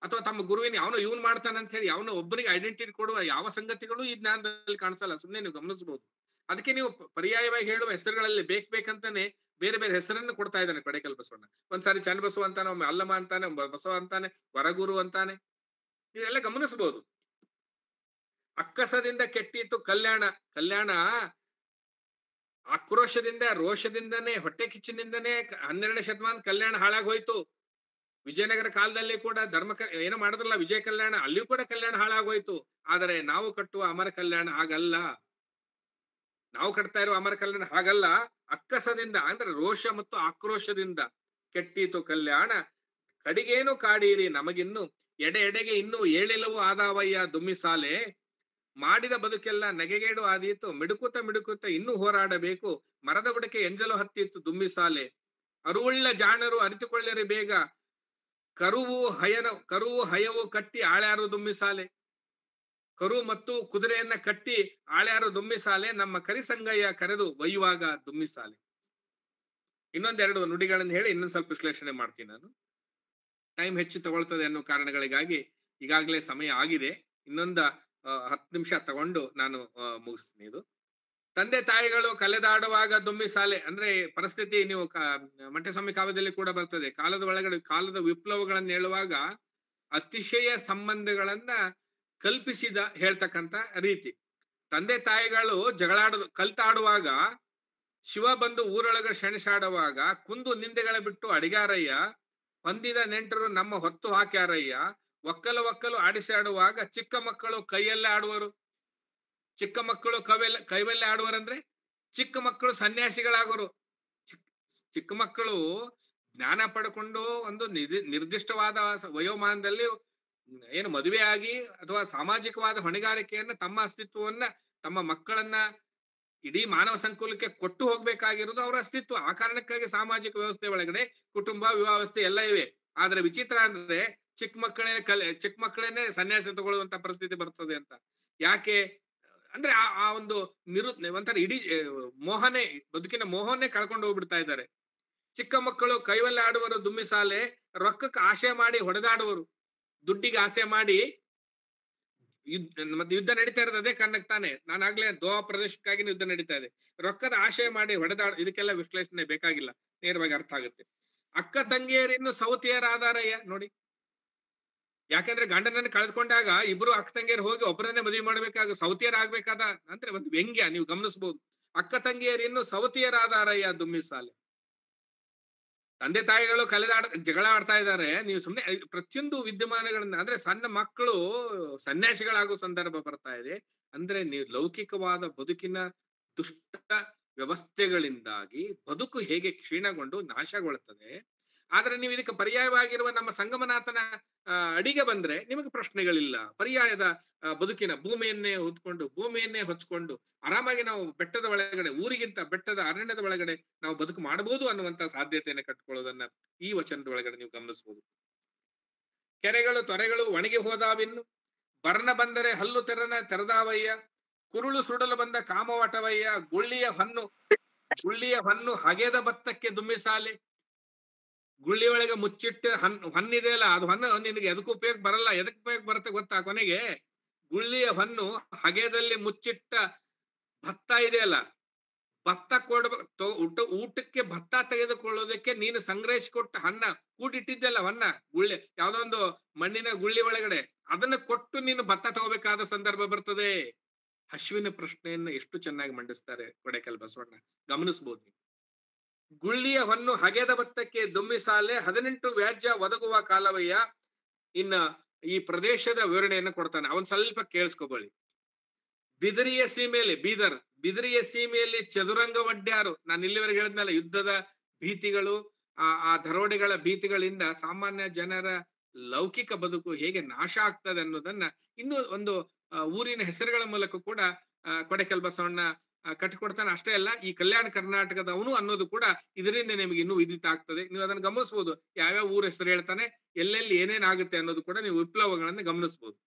ಅಥವಾ ತಮ್ಮ ಗುರುವಿನ ಅವನು ಇವನ್ ಮಾಡ್ತಾನಂತ ಹೇಳಿ ಅವನು ಒಬ್ಬರಿಗೆ ಐಡೆಂಟಿಟಿ ಕೊಡುವ ಯಾವ ಸಂಗತಿಗಳು ಈ ಜ್ಞಾನದಲ್ಲಿ ಕಾಣಿಸಲ್ಲ. ಸುಮ್ಮನೆ ನೀವು ಗಮನಿಸಬಹುದು. ಅದಕ್ಕೆ ನೀವು ಪರ್ಯಾಯವಾಗಿ ಹೇಳುವ ಹೆಸರುಗಳಲ್ಲಿ ಬೇಕಂತಾನೆ ಬೇರೆ ಬೇರೆ ಹೆಸರನ್ನು ಕೊಡ್ತಾ ಇದ್ದಾನೆ ಕೊಡೇಕಲ್ ಬಸವಣ್ಣ. ಒಂದ್ಸಾರಿ ಚನ್ನಬಸವ ಅಂತಾನೆ, ಒಮ್ಮೆ ಅಲ್ಲಮ ಅಂತಾನೆ, ಬಸವ ಅಂತಾನೆ, ವರಗುರು ಅಂತಾನೆ. ನೀವೆಲ್ಲ ಗಮನಿಸಬಹುದು. ಅಕ್ಕಸದಿಂದ ಕೆಟ್ಟಿತ್ತು ಕಲ್ಯಾಣ ಆಕ್ರೋಶದಿಂದ, ರೋಷದಿಂದನೇ, ಹೊಟ್ಟೆ ಕಿಚ್ಚಿನಿಂದನೇ 12ನೇ ಶತಮಾನ ಕಲ್ಯಾಣ ಹಾಳಾಗೋಯ್ತು. ವಿಜಯನಗರ ಕಾಲದಲ್ಲಿ ಕೂಡ ಏನೋ ಮಾಡಿದ್ರಲ್ಲ ವಿಜಯ ಕಲ್ಯಾಣ, ಅಲ್ಲಿಯೂ ಕೂಡ ಕಲ್ಯಾಣ ಹಾಳಾಗೋಯ್ತು. ಆದರೆ ನಾವು ಕಟ್ಟುವ ಅಮರ ಕಲ್ಯಾಣ ಹಾಗಲ್ಲ. ನಾವು ಕಟ್ತಾ ಇರುವ ಅಮರ ಕಲ್ಯಾಣ ಹಾಗಲ್ಲ. ಅಕ್ಕಸದಿಂದ, ಅಂದ್ರೆ ರೋಷ ಮತ್ತು ಆಕ್ರೋಶದಿಂದ ಕೆಟ್ಟೀತು ಕಲ್ಯಾಣ. ಕಡಿಗೇನು ಕಾಡೀರಿ ನಮಗಿನ್ನು, ಎಡೆಗೆ ಇನ್ನೂ ಏಳಿಲವು ಆದಾವಯ್ಯ ದುಮ್ಮಿಸಾಲೆ. ಮಾಡಿದ ಬದುಕೆಲ್ಲ ನೆಗೆಗೇಡು ಆದೀತು, ಮಿಡುಕುತ್ತ ಇನ್ನೂ ಹೋರಾಡಬೇಕು. ಮರದ ಬುಡಕೆ ಎಂಜಲು ಹತ್ತಿತ್ತು ದುಮ್ಮಿಸಾಲೆ. ಅರುವುಳ್ಳ ಜಾಣರು ಅರಿತುಕೊಳ್ಳಿರಿ ಬೇಗ, ಕರುವು ಹಯವು ಕಟ್ಟಿ ಆಳ್ಯಾರು ದುಮ್ಮಿಸಾಲೆ. ಕರು ಮತ್ತು ಕುದುರೆಯನ್ನ ಕಟ್ಟಿ ಆಳ್ಯಾರು ದುಮ್ಮಿಸಾಲೆ. ನಮ್ಮ ಕರಿಸಂಗಯ್ಯ ಕರೆದು ಒಯ್ಯುವಾಗ ದುಮ್ಮಿಸಾಲೆ. ಇನ್ನೊಂದೆರಡು ನುಡಿಗಳನ್ನು ಹೇಳಿ ಇನ್ನೊಂದು ಸ್ವಲ್ಪ ವಿಶ್ಲೇಷಣೆ ಮಾಡ್ತೀನಿ ನಾನು. ಟೈಮ್ ಹೆಚ್ಚು ತಗೊಳ್ತದೆ ಅನ್ನೋ ಕಾರಣಗಳಿಗಾಗಿ ಈಗಾಗಲೇ ಸಮಯ ಆಗಿದೆ. ಇನ್ನೊಂದು 10 ನಿಮಿಷ ತಗೊಂಡು ನಾನು ಮುಗಿಸ್ತೀನಿ. ಇದು ತಂದೆ ತಾಯಿಗಳು ಕಲೆದಾಡುವಾಗ ದುಮ್ಮಿಸಾಲೆ, ಅಂದ್ರೆ ಪರಿಸ್ಥಿತಿ ನೀವು ಮಂಟೆಸ್ವಾಮಿ ಕಾವ್ಯದಲ್ಲಿ ಕೂಡ ಬರ್ತದೆ. ಕಾಲದ ಒಳಗಡೆ ಕಾಲದ ವಿಪ್ಲವಗಳನ್ನ ಹೇಳುವಾಗ ಅತಿಶಯ ಸಂಬಂಧಗಳನ್ನ ಕಲ್ಪಿಸಿದ ಹೇಳ್ತಕ್ಕಂತ ರೀತಿ. ತಂದೆ ತಾಯಿಗಳು ಕಲ್ತಾಡುವಾಗ, ಶಿವ ಬಂದು ಊರೊಳಗ ಶೆಣಸಾಡುವಾಗ, ಕುಂದು ನಿಂದೆಗಳ ಬಿಟ್ಟು ಅಡಿಗಾರಯ್ಯ, ಹೊಂದಿದ ನೆಂಟರು ನಮ್ಮ ಹೊತ್ತು ಹಾಕ್ಯಾರಯ್ಯ. ಒಕ್ಕಲು ಆಡಿಸಾಡುವಾಗ ಚಿಕ್ಕ ಮಕ್ಕಳು ಕೈಯಲ್ಲೇ ಆಡುವರು. ಚಿಕ್ಕ ಮಕ್ಕಳು ಕೈವಲ್ಲೇ ಆಡುವರಂದ್ರೆ ಚಿಕ್ಕ ಮಕ್ಕಳು ಸನ್ಯಾಸಿಗಳಾಗೋರು. ಚಿಕ್ಕ ಮಕ್ಕಳು ಜ್ಞಾನ ಪಡ್ಕೊಂಡು ಒಂದು ನಿರ್ದಿಷ್ಟವಾದ ವಯೋಮಾನದಲ್ಲಿ ಏನು ಮದುವೆ ಆಗಿ ಅಥವಾ ಸಾಮಾಜಿಕವಾದ ಹೊಣೆಗಾರಿಕೆಯನ್ನ, ತಮ್ಮ ಅಸ್ತಿತ್ವವನ್ನ, ತಮ್ಮ ಮಕ್ಕಳನ್ನ ಇಡೀ ಮಾನವ ಸಂಕುಲಕ್ಕೆ ಕೊಟ್ಟು ಹೋಗ್ಬೇಕಾಗಿರೋದು ಅವರ ಅಸ್ತಿತ್ವ. ಆ ಕಾರಣಕ್ಕಾಗಿ ಸಾಮಾಜಿಕ ವ್ಯವಸ್ಥೆ ಒಳಗಡೆ ಕುಟುಂಬ, ವಿವಾಹ ವ್ಯವಸ್ಥೆ ಎಲ್ಲ ಇವೆ. ಆದ್ರೆ ವಿಚಿತ್ರ ಅಂದ್ರೆ ಚಿಕ್ಕ ಮಕ್ಕಳೇನೆ ಸನ್ಯಾಸ ತಗೊಳ್ಳುವಂತ ಪರಿಸ್ಥಿತಿ ಬರ್ತದೆ ಅಂತ. ಯಾಕೆ ಅಂದ್ರೆ ಆ ಒಂದು ಒಂಥರ ಇಡೀ ಬದುಕಿನ ಮೋಹನೆ ಕಳ್ಕೊಂಡು ಹೋಗ್ಬಿಡ್ತಾ ಇದ್ದಾರೆ. ಚಿಕ್ಕ ಮಕ್ಕಳು ಕೈವಲ್ಲೇ ಆಡುವರು ದುಮ್ಮಿಸಾಲೆ. ರೊಕ್ಕಕ್ಕೆ ಆಸೆ ಮಾಡಿ ಹೊಡೆದಾಡುವರು. ದುಡ್ಡಿಗೆ ಆಸೆ ಮಾಡಿ ಮತ್ತೆ ಯುದ್ಧ ನಡೀತಾ ಇರೋದು ಅದೇ ಕಾರಣಕ್ಕೆ ತಾನೆ. ನಾನಾಗ್ಲೇ ಗೋವಾ ಪ್ರದೇಶಕ್ಕಾಗಿ ಯುದ್ಧ ನಡೀತಾ ಇದೆ. ರೊಕ್ಕದ ಆಶೆ ಮಾಡಿ ಇದಕ್ಕೆಲ್ಲ ವಿಶ್ಲೇಷಣೆ ಬೇಕಾಗಿಲ್ಲ, ನೇರವಾಗಿ ಅರ್ಥ ಆಗುತ್ತೆ. ಅಕ್ಕ ತಂಗಿಯರಿನ್ನು ಸೌತಿಯರಾದಾರಯ್ಯ ನೋಡಿ. ಯಾಕಂದ್ರೆ ಗಂಡನನ್ನು ಕಳೆದುಕೊಂಡಾಗ ಇಬ್ರು ಅಕ್ಕ ತಂಗಿಯರು ಹೋಗಿ ಒಬ್ಬರನ್ನೇ ಮದುವೆ ಮಾಡ್ಬೇಕಾಗ ಸೌತಿಯರಾಗ್ಬೇಕಾದ ಅಂದ್ರೆ ಒಂದು ವ್ಯಂಗ್ಯ ನೀವು ಗಮನಿಸಬಹುದು. ಅಕ್ಕ ತಂಗಿಯರಿನ್ನು ಸೌತಿಯರಾದಾರಯ್ಯ ದುಮ್ಮಿಸಾಲೆ. ತಂದೆ ತಾಯಿಗಳು ಜಗಳ ಆಡ್ತಾ ಇದ್ದಾರೆ. ನೀವು ಸುಮ್ಮನೆ ಪ್ರತಿಯೊಂದು ವಿದ್ಯಮಾನಗಳನ್ನ, ಅಂದ್ರೆ ಸಣ್ಣ ಮಕ್ಕಳು ಸನ್ಯಾಸಿಗಳಾಗೋ ಸಂದರ್ಭ ಬರ್ತಾ ಇದೆ. ಅಂದ್ರೆ ನೀವು ಲೌಕಿಕವಾದ ಬದುಕಿನ ದುಷ್ಟ ವ್ಯವಸ್ಥೆಗಳಿಂದಾಗಿ ಬದುಕು ಹೇಗೆ ಕ್ಷೀಣಗೊಂಡು ನಾಶಗೊಳ್ಳುತ್ತದೆ. ಆದ್ರೆ ನೀವು ಇದಕ್ಕೆ ಪರ್ಯಾಯವಾಗಿರುವ ನಮ್ಮ ಸಂಗಮನಾಥನ ಅಡಿಗೆ ಬಂದ್ರೆ ನಿಮಗೆ ಪ್ರಶ್ನೆಗಳಿಲ್ಲ. ಪರ್ಯಾಯದ ಬದುಕಿನ ಭೂಮಿಯನ್ನೇ ಹೊತ್ಕೊಂಡು, ಭೂಮಿಯನ್ನೇ ಹೊಚ್ಕೊಂಡು ಆರಾಮಾಗಿ ನಾವು ಬೆಟ್ಟದ ಒಳಗಡೆ, ಊರಿಗಿಂತ ಬೆಟ್ಟದ ಅರಣ್ಯದ ಒಳಗಡೆ ನಾವು ಬದುಕು ಮಾಡಬಹುದು ಅನ್ನುವಂತ ಸಾಧ್ಯತೆಯನ್ನು ಕಟ್ಕೊಳ್ಳೋದನ್ನ ಈ ವಚನದ ಒಳಗಡೆ ನೀವು ಗಮನಿಸಬಹುದು. ಕೆರೆಗಳು ತೊರೆಗಳು ಒಣಗಿ ಹೋದಾವಿನ್ನು, ಬರ್ನ ಬಂದರೆ ಹಲ್ಲು ತೆರದಾವಯ್ಯ. ಕುರುಳು ಸುಡಲು ಬಂದ ಕಾಮವಟವಯ್ಯ. ಗುಳ್ಳಿಯ ಹೊನ್ನು ಹಗೆದ ಭತ್ತಕ್ಕೆ ದುಮ್ಮಿಸಾಲೆ. ಗುಳ್ಳಿ ಒಳಗೆ ಮುಚ್ಚಿಟ್ಟ ಹಣ್ಣಿದೆ ಅಲ್ಲ, ಅದು ಹಣ್ಣು ನಿನಗೆ ಎದಕ್ಕೂ ಉಪಯೋಗ ಬರಲ್ಲ. ಎದಕ್ ಉಪಯೋಗ ಬರುತ್ತೆ ಗೊತ್ತಾ? ಕೊನೆಗೆ ಗುಳ್ಳಿಯ ಹಣ್ಣು ಹಗೆದಲ್ಲಿ ಮುಚ್ಚಿಟ್ಟ ಭತ್ತ ಇದೆಯಲ್ಲ, ಭತ್ತ ಊಟಕ್ಕೆ ಭತ್ತ ತೆಗೆದುಕೊಳ್ಳೋದಕ್ಕೆ ನೀನು ಸಂಗ್ರಹಿಸಿಕೊಟ್ಟ ಹಣ್ಣ ಕೂಡಿಟ್ಟಿದ್ದೆಲ್ಲ ಹಣ್ಣ ಗುಳ್ಳಿ ಯಾವ್ದೋ ಒಂದು ಮಣ್ಣಿನ ಗುಳ್ಳಿ ಒಳಗಡೆ, ಅದನ್ನ ಕೊಟ್ಟು ನೀನು ಭತ್ತ ತಗೋಬೇಕಾದ ಸಂದರ್ಭ ಬರ್ತದೆ. ಹಶ್ವಿನ ಪ್ರಶ್ನೆಯನ್ನು ಎಷ್ಟು ಚೆನ್ನಾಗಿ ಮಂಡಿಸ್ತಾರೆ ಕೊಡೆಕಲ್ ಬಸವಣ್ಣ, ಗಮನಿಸಬಹುದು. ಗುಳ್ಳಿಯ ಹೊನ್ನು ಹಗೆದ ಭತ್ತಕ್ಕೆ ದುಮ್ಮಿಸಾಲೆ 18 ವ್ಯಾಜ್ಯ ಒದಗುವ ಕಾಲವಯ್ಯ. ಇನ್ನ ಈ ಪ್ರದೇಶದ ವಿವರಣೆಯನ್ನು ಕೊಡ್ತಾನೆ, ಅವನ್ ಸ್ವಲ್ಪ ಕೇಳಿಸ್ಕೊಬಳಿ. ಬಿದರಿಯ ಸೀಮೆಯಲ್ಲಿ ಬಿದರಿಯ ಸೀಮೆಯಲ್ಲಿ ಚದುರಂಗ ಒಡ್ಡ್ಯಾರು. ನಾನು ಇಲ್ಲಿವರೆಗೆ ಹೇಳಿದ್ನಲ್ಲ, ಯುದ್ಧದ ಭೀತಿಗಳು, ಆ ದರೋಡೆಗಳ ಭೀತಿಗಳಿಂದ ಸಾಮಾನ್ಯ ಜನರ ಲೌಕಿಕ ಬದುಕು ಹೇಗೆ ನಾಶ ಆಗ್ತದೆ ಅನ್ನೋದನ್ನ ಇನ್ನೂ ಒಂದು ಊರಿನ ಹೆಸರುಗಳ ಮೂಲಕ ಕೂಡ ಕೊಡೆಕಲ್ ಬಸವಣ್ಣ ಕಟ್ಟಿಕೊಡ್ತಾನೆ. ಅಷ್ಟೇ ಅಲ್ಲ, ಈ ಕಲ್ಯಾಣ ಕರ್ನಾಟಕದವನು ಅನ್ನೋದು ಕೂಡ ಇದರಿಂದ ನಿಮಗೆ ಇನ್ನೂ ವಿದಿತ ಆಗ್ತದೆ. ನೀವು ಅದನ್ನು ಗಮನಿಸಬಹುದು. ಯಾವ್ಯಾವ ಊರ ಹೆಸರು ಹೇಳ್ತಾನೆ, ಎಲ್ಲೆಲ್ಲಿ ಏನೇನಾಗುತ್ತೆ ಅನ್ನೋದು ಕೂಡ ನೀವು ವಿಪ್ಲವಗಳನ್ನು ಗಮನಿಸಬಹುದು.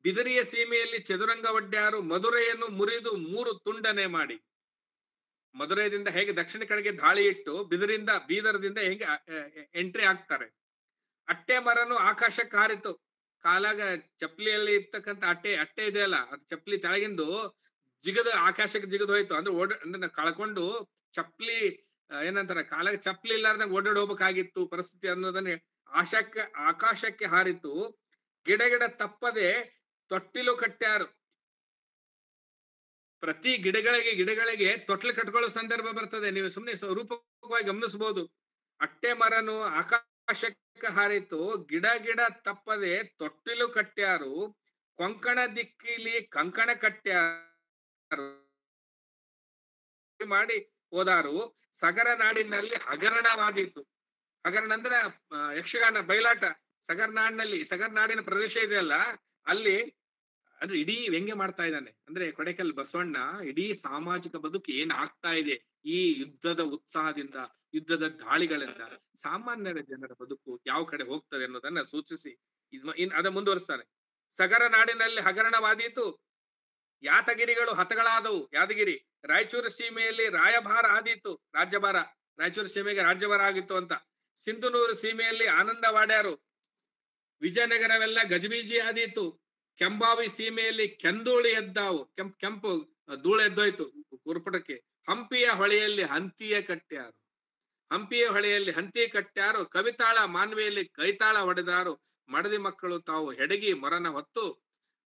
ಬಿದರಿಯ ಸೀಮೆಯಲ್ಲಿ ಚದುರಂಗ ಒಡ್ಡ್ಯಾರು ಮಧುರೆಯನ್ನು ಮುರಿದು 3 ತುಂಡನೆ ಮಾಡಿ. ಮಧುರೆಯಿಂದ ಹೇಗೆ ದಕ್ಷಿಣ ಕಡೆಗೆ ದಾಳಿ ಇಟ್ಟು ಬೀದರದಿಂದ ಹೇಗೆ ಎಂಟ್ರಿ ಆಗ್ತಾರೆ. ಅಟ್ಟೆ ಮರನು ಆಕಾಶಕ್ಕೆ ಹಾರಿತು. ಕಾಲಾಗ ಚಪ್ಪಲಿಯಲ್ಲಿ ಇರ್ತಕ್ಕಂಥ ಅಟ್ಟೆ ಇದೆಯಲ್ಲ, ಅದು ಚಪ್ಪಲಿ ತೆಳಗಿಂದು ಆಕಾಶಕ್ಕೆ ಜಿಗದ್ ಹೋಯ್ತು. ಅಂದ್ರೆ ಕಳ್ಕೊಂಡು ಚಪ್ಪಲಿ ಏನಂತಾರೆ, ಕಾಲಾಗ ಚಪ್ಪಲಿ ಇಲ್ಲಾರ್ದಂಗ ಓಡಾಡ್ ಹೋಗ್ಬೇಕಾಗಿತ್ತು ಪರಿಸ್ಥಿತಿ ಅನ್ನೋದನ್ನ ಆಕಾಶಕ್ಕೆ ಹಾರಿತು. ಗಿಡ ತಪ್ಪದೆ ತೊಟ್ಟಿಲು ಕಟ್ಟ್ಯಾರು. ಪ್ರತಿ ಗಿಡಗಳಿಗೆ ತೊಟ್ಲು ಕಟ್ಕೊಳ್ಳೋ ಸಂದರ್ಭ ಬರ್ತದೆ. ನೀವು ಸುಮ್ಮನೆ ರೂಪಕವಾಗಿ ಗಮನಿಸಬಹುದು. ಅಟ್ಟೆ ಮರನು ಆಕಾಶಕ್ಕೆ ಹಾರಿತು, ಗಿಡ ತಪ್ಪದೆ ತೊಟ್ಟಿಲು ಕಟ್ಟ್ಯಾರು. ಕೊಂಕಣ ದಿಕ್ಕಿಲಿ ಕಂಕಣ ಕಟ್ಟ್ಯಾರು ಮಾಡಿ ಹೋದಾರು. ಸಗರ ನಾಡಿನಲ್ಲಿ ಹಗರಣವಾದೀತು. ಹಗರಣ ಅಂದ್ರೆ ಯಕ್ಷಗಾನ ಬಯಲಾಟ. ಸಗರ್ನಾಡಿನ ಪ್ರದೇಶ ಇದೆಯಲ್ಲ, ಅಲ್ಲಿ ಅಂದ್ರೆ ಇಡೀ ವ್ಯಂಗ್ಯ ಮಾಡ್ತಾ ಇದ್ದಾನೆ. ಅಂದ್ರೆ ಕೊಡೆಕಲ್ ಬಸವಣ್ಣ ಇಡೀ ಸಾಮಾಜಿಕ ಬದುಕು ಏನ್ ಆಗ್ತಾ ಇದೆ ಈ ಯುದ್ಧದ ಉತ್ಸಾಹದಿಂದ, ಯುದ್ಧದ ದಾಳಿಗಳಿಂದ ಸಾಮಾನ್ಯರ ಜನರ ಬದುಕು ಯಾವ ಕಡೆ ಹೋಗ್ತದೆ ಅನ್ನೋದನ್ನ ಸೂಚಿಸಿ ಅದ ಮುಂದುವರಿಸ್ತಾನೆ. ಸಗರ ನಾಡಿನಲ್ಲಿ ಹಗರಣವಾದೀತು, ಯಾತಗಿರಿಗಳು ಹತಗಳಾದವು. ಯಾದಗಿರಿ, ರಾಯಚೂರು ಸೀಮೆಯಲ್ಲಿ ರಾಯಭಾರ ಆದೀತು. ರಾಜ್ಯಭಾರ, ರಾಯಚೂರು ಸೀಮೆಗೆ ರಾಜ್ಯಭಾರ ಆಗಿತ್ತು ಅಂತ. ಸಿಂಧುನೂರು ಸೀಮೆಯಲ್ಲಿ ಆನಂದವಾಡ್ಯಾರು. ವಿಜಯನಗರವೆಲ್ಲ ಗಜಬೀಜಿ ಆದೀತು. ಕೆಂಬಾವಿ ಸೀಮೆಯಲ್ಲಿ ಕೆಂದೂಳಿ ಎದ್ದಾವು. ಕೆಂಪು ಧೂಳು ಎದ್ದೋಯ್ತು ಕುರುಪಟಕ್ಕೆ. ಹಂಪಿಯ ಹೊಳೆಯಲ್ಲಿ ಹಂತಿಯ ಕಟ್ಟ್ಯಾರು. ಕವಿತಾಳ ಮಾನ್ವೆಯಲ್ಲಿ ಕೈತಾಳ ಹೊಡೆದಾರು. ಮಡದಿ ಮಕ್ಕಳು ತಾವು ಹೆಡಗಿ ಮೊರನ ಹೊತ್ತು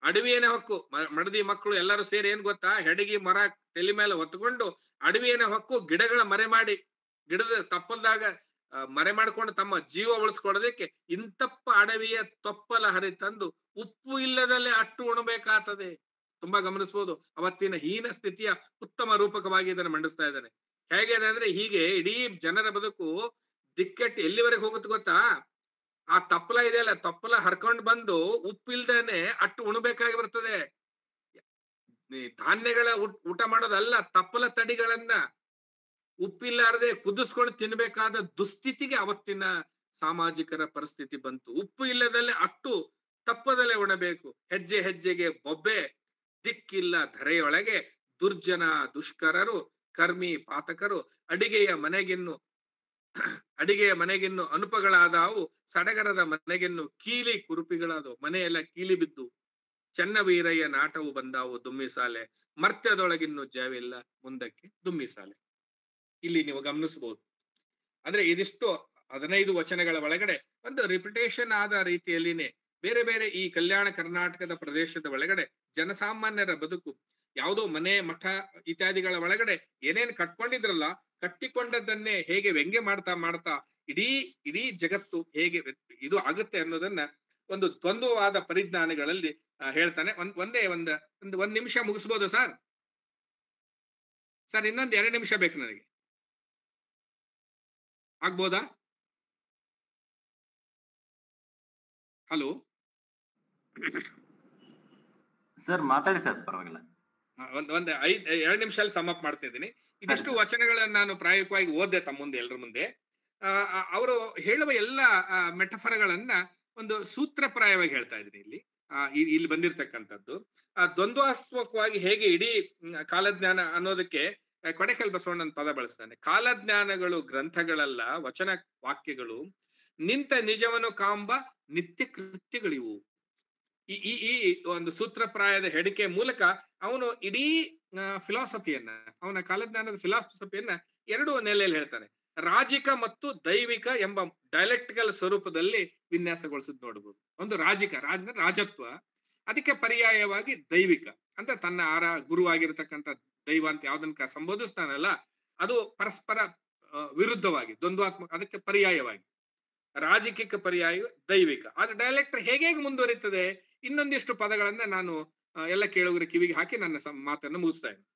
ಅಡವಿಯೇನ ಹೊಕ್ಕು. ಮಡದಿ ಮಕ್ಕಳು ಎಲ್ಲರೂ ಸೇರಿ ಏನ್ ಗೊತ್ತಾ, ಹೆಡಗಿ ಮೊರ ತಲೆ ಮೇಲೆ ಹೊತ್ಕೊಂಡು ಅಡವಿಯೇನ ಹೊಕ್ಕು ಗಿಡಗಳ ಗಿಡದ ತಪ್ಪಲ್ದಾಗ ಮರೆ ಮಾಡ್ಕೊಂಡು ತಮ್ಮ ಜೀವ ಉಳಿಸ್ಕೊಡೋದಕ್ಕೆ ಇಂತಪ್ಪ ಅಡವಿಯ ತೊಪ್ಪಲ ಹರಿತಂದು ಉಪ್ಪು ಇಲ್ಲದಲ್ಲೇ ಅಟ್ಟು ಉಣಬೇಕಾಗ್ತದೆ. ತುಂಬಾ ಗಮನಿಸಬಹುದು. ಅವತ್ತಿನ ಹೀನ ಸ್ಥಿತಿಯ ಉತ್ತಮ ರೂಪಕವಾಗಿ ಇದನ್ನು ಮಂಡಿಸ್ತಾ ಇದ್ದಾನೆ. ಹೇಗೆ ಅಂದ್ರೆ, ಹೀಗೆ ಇಡೀ ಜನರ ಬದುಕು ದಿಕ್ಕೆಟ್ಟು ಎಲ್ಲಿವರೆಗೆ ಹೋಗುತ್ತೆ ಗೊತ್ತಾ? ಆ ತಪ್ಪಲ ಇದೆಯಲ್ಲ, ತಪ್ಪಲ ಹರ್ಕೊಂಡ್ ಬಂದು ಉಪ್ಪಿಲ್ದೇನೆ ಅಟ್ಟು ಉಣಬೇಕಾಗಿ ಬರ್ತದೆ. ಧಾನ್ಯಗಳ ಊಟ ಮಾಡೋದಲ್ಲ, ತಪ್ಪಲ ತಡಿಗಳನ್ನ ಉಪ್ಪಿಲ್ಲಾರದೆ ಕುದಿಸ್ಕೊಂಡು ತಿನ್ಬೇಕಾದ ದುಸ್ಥಿತಿಗೆ ಅವತ್ತಿನ ಸಾಮಾಜಿಕರ ಪರಿಸ್ಥಿತಿ ಬಂತು. ಉಪ್ಪು ಇಲ್ಲದಲ್ಲೇ ಅಟ್ಟು ತಪ್ಪದಲ್ಲೇ ಉಣಬೇಕು. ಹೆಜ್ಜೆ ಹೆಜ್ಜೆಗೆ ಬೊಬ್ಬೆ, ದಿಕ್ಕಿಲ್ಲ ಧರೆಯೊಳಗೆ ದುರ್ಜನ ದುಷ್ಕರರು, ಕರ್ಮಿ ಪಾತಕರು. ಅಡಿಗೆಯ ಮನೆಗಿನ್ನು ಅನುಪಗಳಾದವು. ಸಡಗರದ ಮನೆಗಿನ್ನು ಕೀಲಿ ಕುರುಪಿಗಳಾದವು. ಮನೆಯೆಲ್ಲ ಕೀಲಿ ಬಿದ್ದು. ಚೆನ್ನವೀರಯ್ಯ ನಾಟವು ಬಂದಾವು ದುಮ್ಮಿಸಾಲೆ. ಮರ್ತ್ಯದೊಳಗಿನ್ನು ಜಯವಿಲ್ಲ ಮುಂದಕ್ಕೆ ದುಮ್ಮಿಸಾಲೆ. ಇಲ್ಲಿ ನೀವು ಗಮನಿಸಬಹುದು. ಅಂದ್ರೆ ಇದಿಷ್ಟು 15 ವಚನಗಳ ಒಳಗಡೆ ಒಂದು ರಿಪಿಟೇಷನ್ ಆದ ರೀತಿಯಲ್ಲಿನೇ ಬೇರೆ ಬೇರೆ ಈ ಕಲ್ಯಾಣ ಕರ್ನಾಟಕದ ಪ್ರದೇಶದ ಒಳಗಡೆ ಜನಸಾಮಾನ್ಯರ ಬದುಕು, ಯಾವುದೋ ಮನೆ ಮಠ ಇತ್ಯಾದಿಗಳ ಒಳಗಡೆ ಏನೇನು ಕಟ್ಕೊಂಡಿದ್ರಲ್ಲ, ಕಟ್ಟಿಕೊಂಡದ್ದನ್ನೇ ಹೇಗೆ ವ್ಯಂಗ್ಯ ಮಾಡ್ತಾ ಇಡೀ ಜಗತ್ತು ಹೇಗೆ ಇದು ಆಗುತ್ತೆ ಅನ್ನೋದನ್ನ ಒಂದು ದ್ವಂದ್ವವಾದ ಪರಿಜ್ಞಾನಗಳಲ್ಲಿ ಹೇಳ್ತಾನೆ. ಒಂದ್ ನಿಮಿಷ ಮುಗಿಸ್ಬೋದು ಸರ್? ಇನ್ನೊಂದ್ 2 ನಿಮಿಷ ಬೇಕು ನನಗೆ, ಆಗ್ಬೋದಾ? ಹಲೋ ಸರ್, ಮಾತಾಡಿ ಸರ್, ಪರವಾಗಿಲ್ಲ. ಒಂದ್ 2 ನಿಮಿಷದಲ್ಲಿ ಸಮ್ ಅಪ್ ಮಾಡ್ತಾ ಇದ್ದೀನಿ. ಇದಿಷ್ಟು ವಚನಗಳನ್ನ ನಾನು ಪ್ರಾಯೋಗಿಕವಾಗಿ ಓದ್ದೆ ತಮ್ಮ ಮುಂದೆ, ಎಲ್ಲರ ಮುಂದೆ. ಅವರು ಹೇಳುವ ಎಲ್ಲ ಮೆಟಫರ್ಗಳನ್ನ ಒಂದು ಸೂತ್ರಪ್ರಾಯವಾಗಿ ಹೇಳ್ತಾ ಇದ್ದೀನಿ ಇಲ್ಲಿ ಬಂದಿರತಕ್ಕಂಥದ್ದು. ದ್ವಂದ್ವಾತ್ಮಕವಾಗಿ ಹೇಗೆ ಇಡೀ ಕಾಲಜ್ಞಾನ ಅನ್ನೋದಕ್ಕೆ ಕೊಡೆಕಲ್ ಬಸವಣ್ಣನ ಪದ ಬಳಸ್ತಾನೆ. ಕಾಲಜ್ಞಾನಗಳು ಗ್ರಂಥಗಳಲ್ಲ, ವಚನ ವಾಕ್ಯಗಳು, ನಿಂತ ನಿಜವನು ಕಾಂಬ ನಿತ್ಯ ಕೃತ್ಯಗಳಿವು. ಈ ಈ ಈ ಒಂದು ಸೂತ್ರಪ್ರಾಯದ ಹೆಡಿಕೆ ಮೂಲಕ ಅವನು ಇಡೀ ಫಿಲಾಸಫಿಯನ್ನ, ಅವನ ಕಾಲಜ್ಞಾನದ ಫಿಲಾಸಫಿಯನ್ನ ಎರಡು ನೆಲೆಯಲ್ಲಿ ಹೇಳ್ತಾನೆ. ರಾಜಿಕ ಮತ್ತು ದೈವಿಕ ಎಂಬ ಡೈಲೆಕ್ಟಿಕಲ್ ಸ್ವರೂಪದಲ್ಲಿ ವಿನ್ಯಾಸಗೊಳಿಸಿದ್ ನೋಡ್ಬೋದು. ಒಂದು ರಾಜಿಕ, ರಾಜತ್ವ, ಅದಕ್ಕೆ ಪರ್ಯಾಯವಾಗಿ ದೈವಿಕ ಅಂತ ತನ್ನ ಗುರುವಾಗಿರತಕ್ಕಂಥ ದೈವ ಅಂತ ಯಾವ್ದನ್ನ ಸಂಬೋಧಿಸ್ತಾನಲ್ಲ, ಅದು ಪರಸ್ಪರ ವಿರುದ್ಧವಾಗಿ ದ್ವಂದ್ವಾತ್ಮಕ, ಅದಕ್ಕೆ ಪರ್ಯಾಯವಾಗಿ ರಾಜಕೀಯಕ್ಕೆ ಪರ್ಯಾಯ ದೈವಿಕ. ಆದ್ರೆ ಡೈಲೆಕ್ಟ್ ಹೇಗೆ ಮುಂದುವರಿತದೆ, ಇನ್ನೊಂದಿಷ್ಟು ಪದಗಳನ್ನ ನಾನು ಎಲ್ಲ ಕೇಳುಗರ ಕಿವಿಗೆ ಹಾಕಿ ನನ್ನ ಮಾತನ್ನು ಮುಗಿಸ್ತಾ ಇದ್ದೇನೆ.